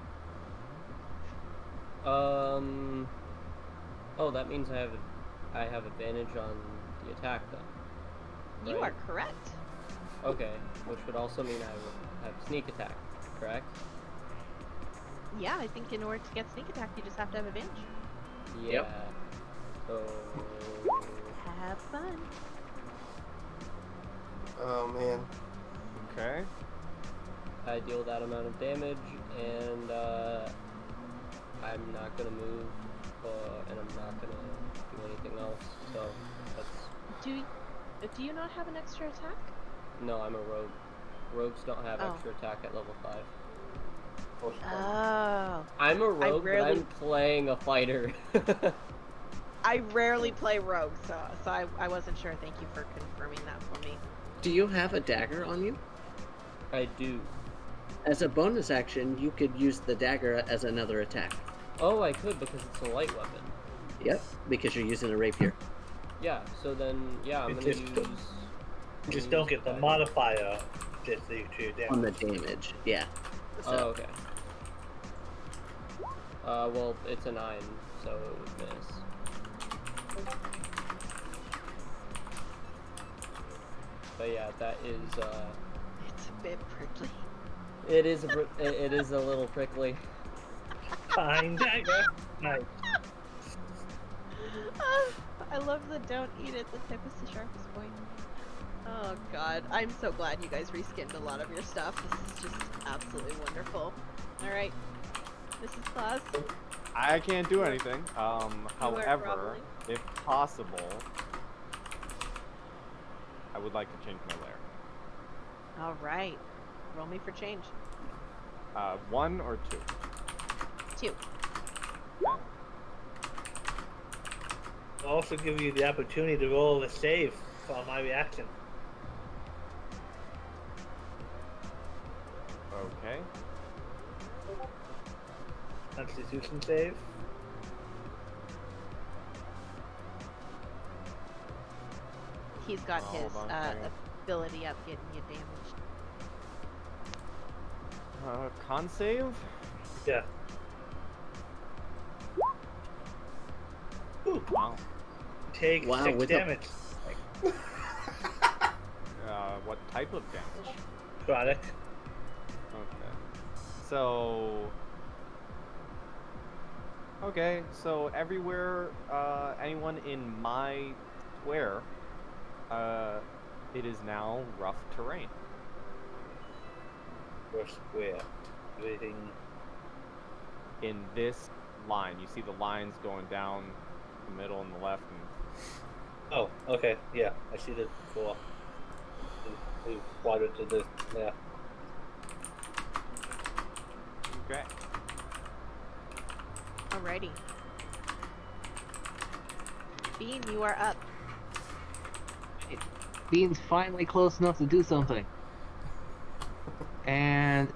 Oh, that means I have advantage on the attack then. You Right. are correct. Okay, which would also mean I would have sneak attack, correct? Yeah, I think in order to get sneak attack, you just have to have advantage. Yeah. Yep. So Have fun. Oh, man. Okay. I deal that amount of damage, and I'm not gonna move, and I'm not gonna do anything else. So that's. Do you not have an extra attack? No, I'm a rogue. Rogues don't have Oh. extra attack at level 5. Oh. I'm a rogue, but rarely- I'm playing a fighter. I rarely play rogue, so I wasn't sure. Thank you for confirming that for me. Do you have a dagger on you? I do. As a bonus action, you could use the dagger as another attack. Oh, I could because it's a light weapon. Yep, because you're using a rapier. Yeah, so then, yeah, I'm It's gonna just- use... Just don't get the modifier just to your damage. On the damage, yeah. So, Oh, okay. Well, it's a 9, so it would miss. But yeah, that is, It's a bit prickly. it is a little prickly. Fine dagger. Nice. I love the don't eat it, the tip is the sharpest point. Oh god, I'm so glad you guys reskinned a lot of your stuff. This is just absolutely wonderful. Alright, Mrs. Claus. I can't do anything. However, groveling. if possible, I would like to change my lair. Alright, roll me for change. 1 or 2? 2. I'll also give you the opportunity to roll a save for my reaction. Okay. Constitution save. He's got Oh, his hold on a second. ability up getting you damaged. Con save? Yeah. Ooh, Wow. take Wow, 6 with a- damage. What type of damage? Product. Okay. So. Okay, so everywhere, anyone in my square, it is now rough terrain. Or square. Everything. In this line, you see the lines going down the middle and the left, and Oh, okay. Yeah, I see the 4. We watered to the. Yeah. okay. Alrighty. Bean, you are up. Bean's finally close enough to do something. And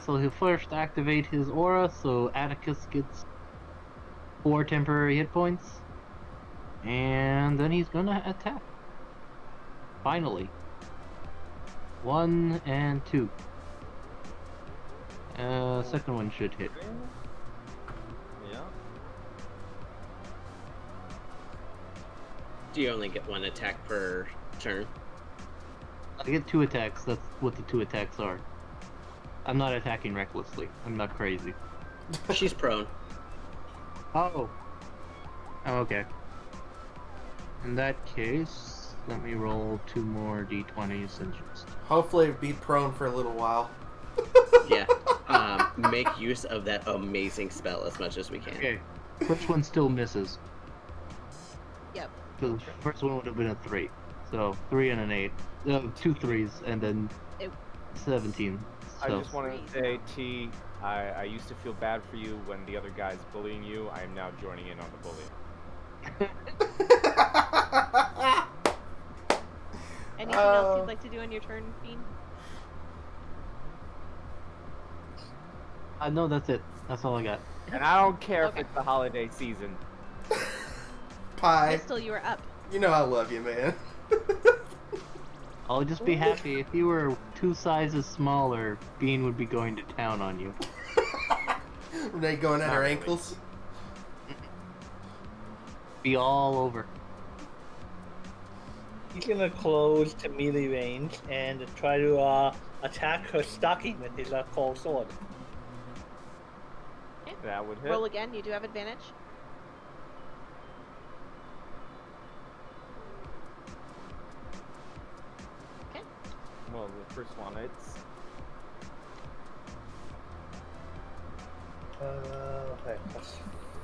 so he'll first activate his aura, so Atticus gets 4 temporary hit points. And then he's gonna attack. Finally. 1 and 2. Second one should hit. Yeah. Do you only get 1 attack per turn? I get 2 attacks, that's what the 2 attacks are. I'm not attacking recklessly. I'm not crazy. She's prone. Oh. Oh, okay. In that case, let me roll 2 more d20s and just... Hopefully be prone for a little while. Yeah. Make use of that amazing spell as much as we can. Okay. First one still misses. Yep. So the first one would have been a 3. So 3 and an 8. 2 3s and then It- 17. I So just want to say, T, I used to feel bad for you when the other guy's bullying you. I am now joining in on the bullying. Anything else you'd like to do on your turn, Bean? no, that's it. That's all I got. And I don't care Okay. if it's the holiday season. Pie, Crystal, you are up. you know I love you, man. I'll just be happy if you were 2 sizes smaller. Bean would be going to town on you. Renee going at Not her really. ankles. Be all over. He's gonna close to melee range and try to attack her stocking with his cold sword. That would hit. Roll again. You do have advantage. Okay. Well, the first one, it's Okay, that's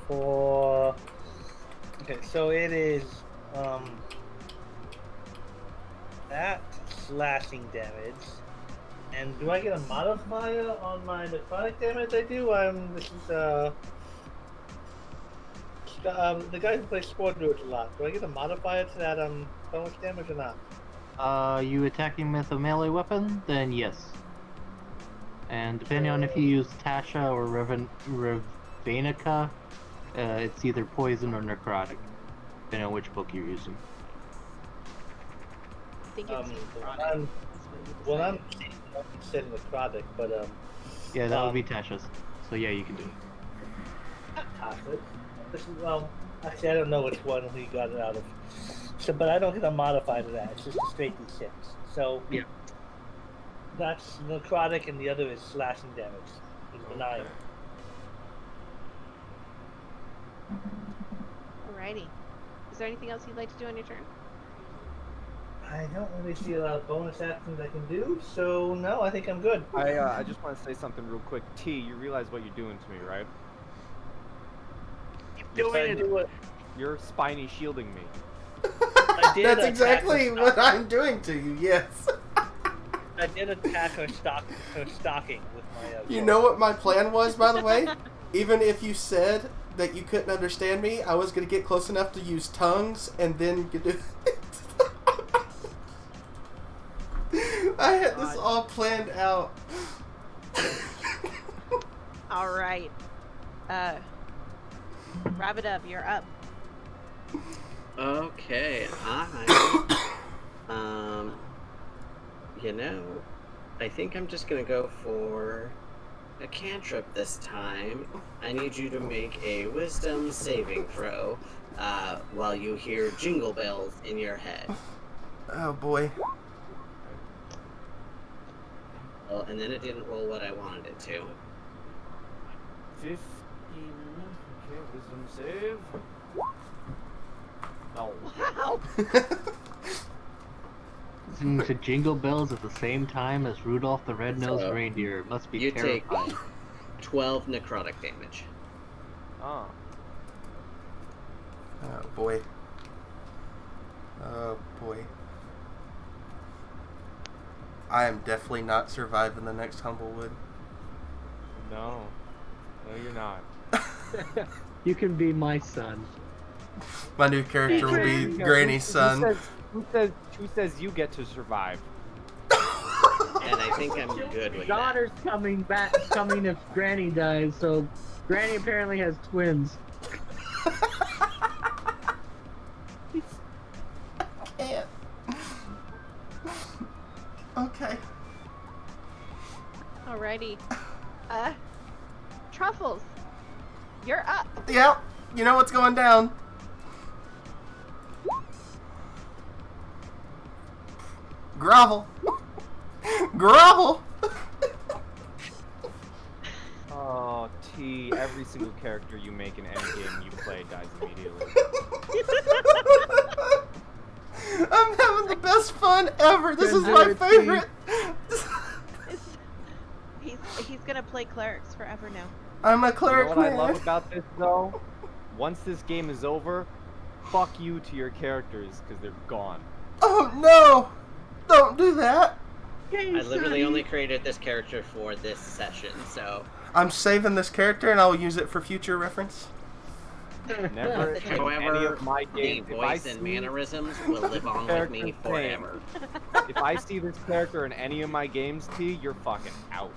4. Okay, so it is that slashing damage. And do I get a modifier on my necrotic damage I do? This is the guy who plays Sport Druids a lot. Do I get a modifier to that bonus damage or not? You attacking with a melee weapon? Then yes. And depending on if you use Tasha or Revenica, it's either poison or necrotic, depending on which book you're using. I think it's I'm considering necrotic, but Yeah, that would be Tasha's. So yeah, you can do it. Fantastic. Well, actually, I don't know which one we got it out of. So, but I don't get a modifier to that. It's just a straight d6. So Yeah. that's necrotic, and the other is slashing damage. It's benign. Alrighty. Is there anything else you'd like to do on your turn? I don't really see a lot of bonus actions I can do, so no, I think I'm good. I just want to say something real quick. T, you realize what you're doing to me, right? If I do it. You're spiny shielding me. I did That's attack exactly her what stocking. I'm doing to you, yes. I did attack her stocking with my. You sword. know what my plan was, by the way? Even if you said that you couldn't understand me, I was going to get close enough to use tongues, and then you could do I had this all planned out. All right. Ravidov, you're up. Okay, you know, I think I'm just gonna go for a cantrip this time. I need you to make a wisdom saving throw, while you hear jingle bells in your head. Oh boy. Well, and then it didn't roll what I wanted it to. 15. Okay, wisdom save. Oh. Wow. Listening to jingle bells at the same time as Rudolph the Red-Nosed So, Reindeer must be you take terrifying. 12 necrotic damage. Oh. Oh boy. Oh boy. I am definitely not surviving the next Humblewood. No. No, you're not. You can be my son. My new character will be Granny's son. Who says you get to survive? And I think I'm good with that. Daughter's coming if Granny dies, so Granny apparently has twins. Can't. Okay. Alrighty. Truffles, you're up. Yep. You know what's going down. Grovel. Grovel. Oh, T. Every single character you make in any game you play dies immediately. I'm having the best fun ever. This is my favorite. He's gonna play clerics forever now. I'm a You cleric know what I man. love about this, though? Once this game is over, fuck you to your characters, because they're gone. Oh no! Don't do that. I literally only created this character for this session, so... I'm saving this character and I'll use it for future reference. Never in any However, of my the games. voice and mannerisms will live on with me forever. If I see this character in any of my games, T, you're fucking out.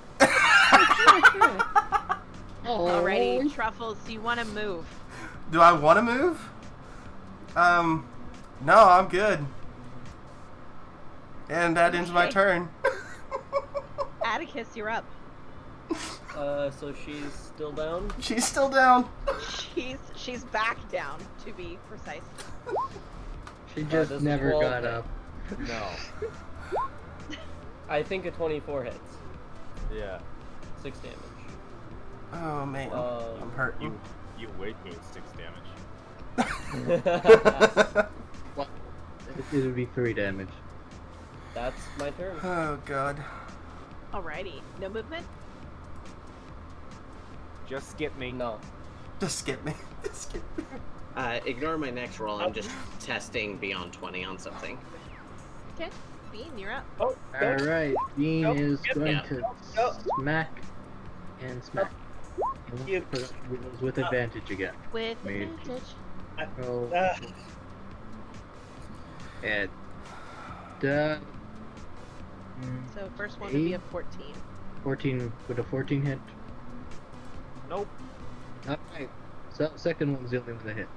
Alrighty, Truffles, do you want to move? Do I want to move? No, I'm good. And that ends my Okay. turn. Atticus, you're up. So she's still down? She's still down. She's back down, to be precise. She just does never 12 got hit? up. No. I think a 24 hits. Yeah. 6 damage. Oh man, I'm hurt. You wait till it's 6 damage. It would be 3 damage. That's my turn. Oh god. Alrighty, no movement? Just skip me. No. Just skip me. Just skip me. Ignore my next roll, I'm just testing beyond 20 on something. Okay, Bean, you're up. Oh, Alright, Bean Nope. is Yep. going Yeah. to Nope. smack and smack. You- With advantage again. With Wait. advantage. Roll Uh, at So first one would be a 8. 14. 14. Would a 14 hit? Nope. Alright. So second one's the only one that hit.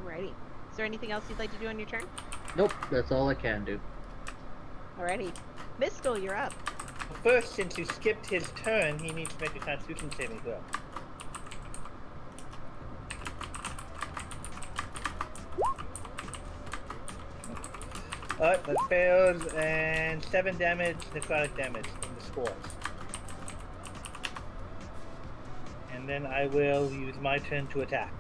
Alrighty. Is there anything else you'd like to do on your turn? Nope, that's all I can do. Alrighty. Mistle, you're up. first, since he skipped his turn, he needs to make a Constitution saving throw. Alright, that fails, and 7 damage, necrotic damage from the spores. And then I will use my turn to attack.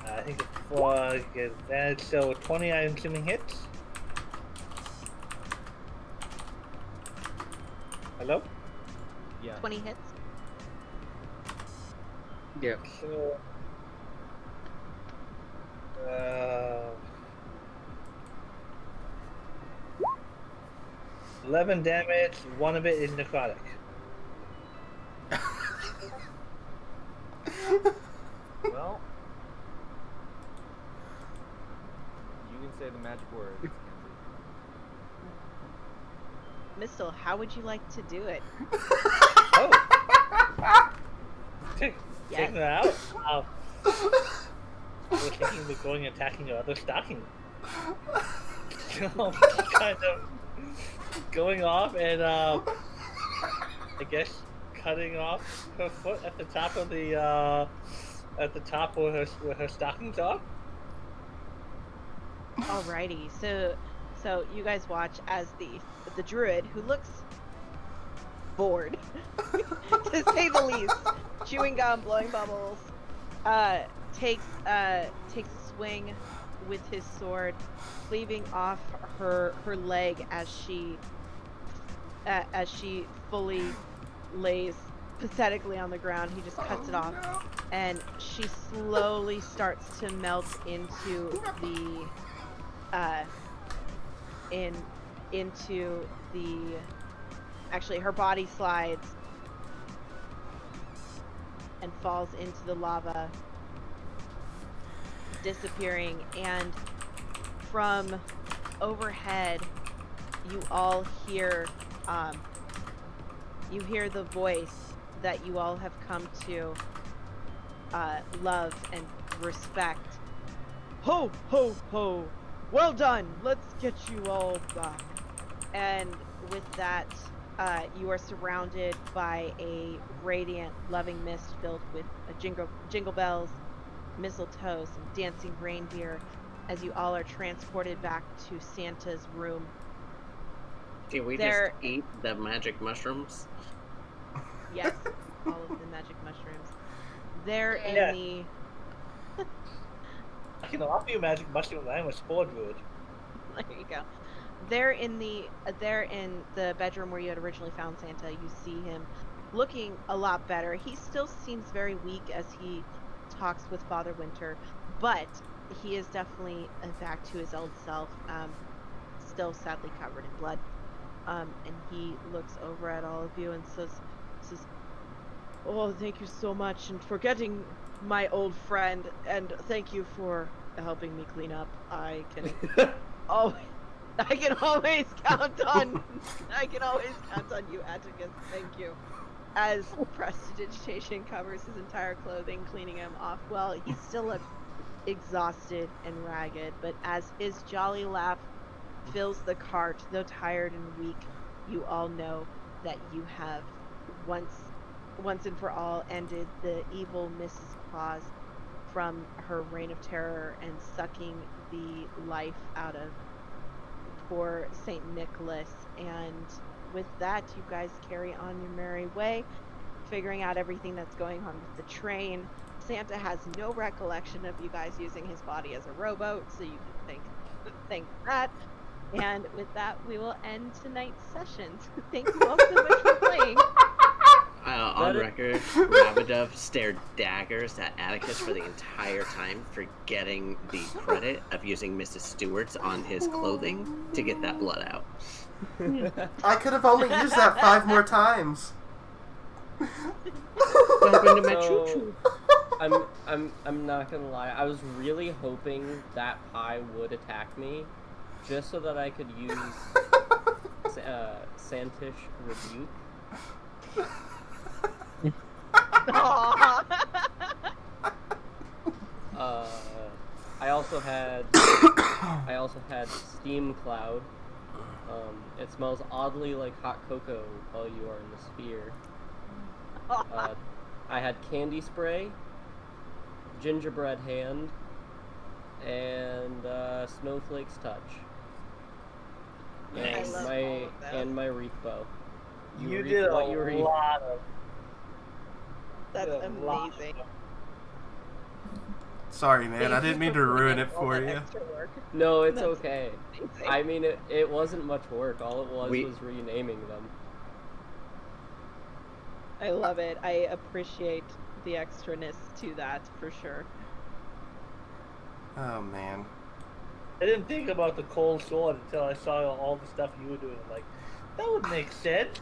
I think it's 4, that's so 20 I'm assuming hits. Hello? Yeah. 20 hits. Yeah. So, 11 damage, one of it is necrotic. say the magic words, Kenzie. Mistle, how would you like to do it? Oh, take Yes. that out. We're thinking of going and attacking your other stocking. So, kind of going off and I guess cutting off her foot at the top of the at the top where her stockings are. Alrighty, so you guys watch as the druid, who looks bored, to say the least, chewing gum, blowing bubbles, takes a swing with his sword, cleaving off her leg as she fully lays pathetically on the ground. He just cuts it off, and she slowly starts to melt into the actually her body slides and falls into the lava, disappearing. And from overhead you all hear the voice that you all have come to love and respect. Ho ho ho, well done, let's get you all back. And with that, you are surrounded by a radiant, loving mist filled with jingle bells, mistletoes, and dancing reindeer, as you all are transported back to Santa's room. Did we just eat the magic mushrooms? Yes, all of the magic mushrooms. They're in the... I can offer you magic mushrooms. I am a spore druid. There you go. They're in the bedroom where you had originally found Santa. You see him looking a lot better. He still seems very weak as he talks with Father Winter, but he is definitely back to his old self, still sadly covered in blood. And he looks over at all of you and says, "Oh, thank you so much, and for getting my old friend, and thank you for helping me clean up. I can always count on you, Atticus. Thank you." As prestidigitation covers his entire clothing, cleaning him off. Well, he still looks exhausted and ragged, but as his jolly laugh fills the cart, though tired and weak, you all know that you have once and for all ended the evil Mrs. Claus from her reign of terror and sucking the life out of poor Saint Nicholas. And with that, you guys carry on your merry way, figuring out everything that's going on with the train. Santa has no recollection of you guys using his body as a rowboat, so you can thank that. And with that, we will end tonight's session. Thank you all so much for playing. On record, Rabadov stared daggers at Atticus for the entire time, forgetting the credit of using Mrs. Stewart's on his clothing to get that blood out. I could have only used that 5 more times. What happened to my choo-choo? I'm not gonna lie. I was really hoping that pie would attack me, just so that I could use Santish Rebuke. I also had Steam Cloud. It smells oddly like hot cocoa while you are in the sphere. I had Candy Spray, Gingerbread Hand, and Snowflake's Touch. And my wreath bow. You did a lot of. That's amazing. Sorry, man. I didn't mean to ruin it for you. No, it's okay. Amazing. I mean, it wasn't much work. All it was renaming them. I love it. I appreciate the extraness to that, for sure. Oh, man. I didn't think about the cold sword until I saw all the stuff you were doing. Like, that would make sense.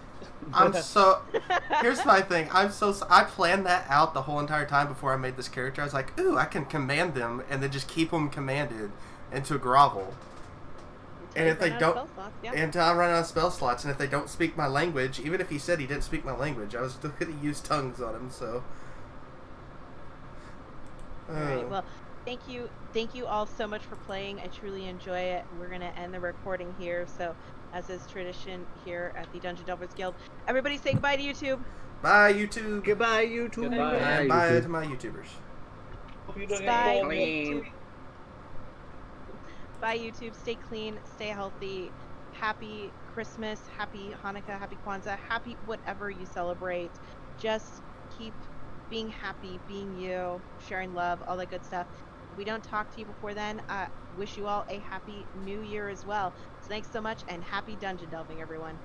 Here's my thing. I planned that out the whole entire time before I made this character. I was like, ooh, I can command them and then just keep them commanded. into grovel. And if they Run out of don't, spell slots, yeah. until I run out of spell slots, and if they don't speak my language, even if he said he didn't speak my language, I was still going to use tongues on him. So. All right. Well, thank you all so much for playing. I truly enjoy it. We're gonna end the recording here. So, as is tradition here at the Dungeon Delvers Guild, everybody say goodbye to YouTube. Bye, YouTube. Goodbye, YouTube. Goodbye. And bye to my YouTubers. Hope you don't get Bye, cold. YouTube. Bye, YouTube. Stay clean. Stay healthy. Happy Christmas. Happy Hanukkah. Happy Kwanzaa. Happy whatever you celebrate. Just keep being happy, being you, sharing love, all that good stuff. If we don't talk to you before then, wish you all a happy new year as well. So thanks so much, and happy dungeon delving, everyone.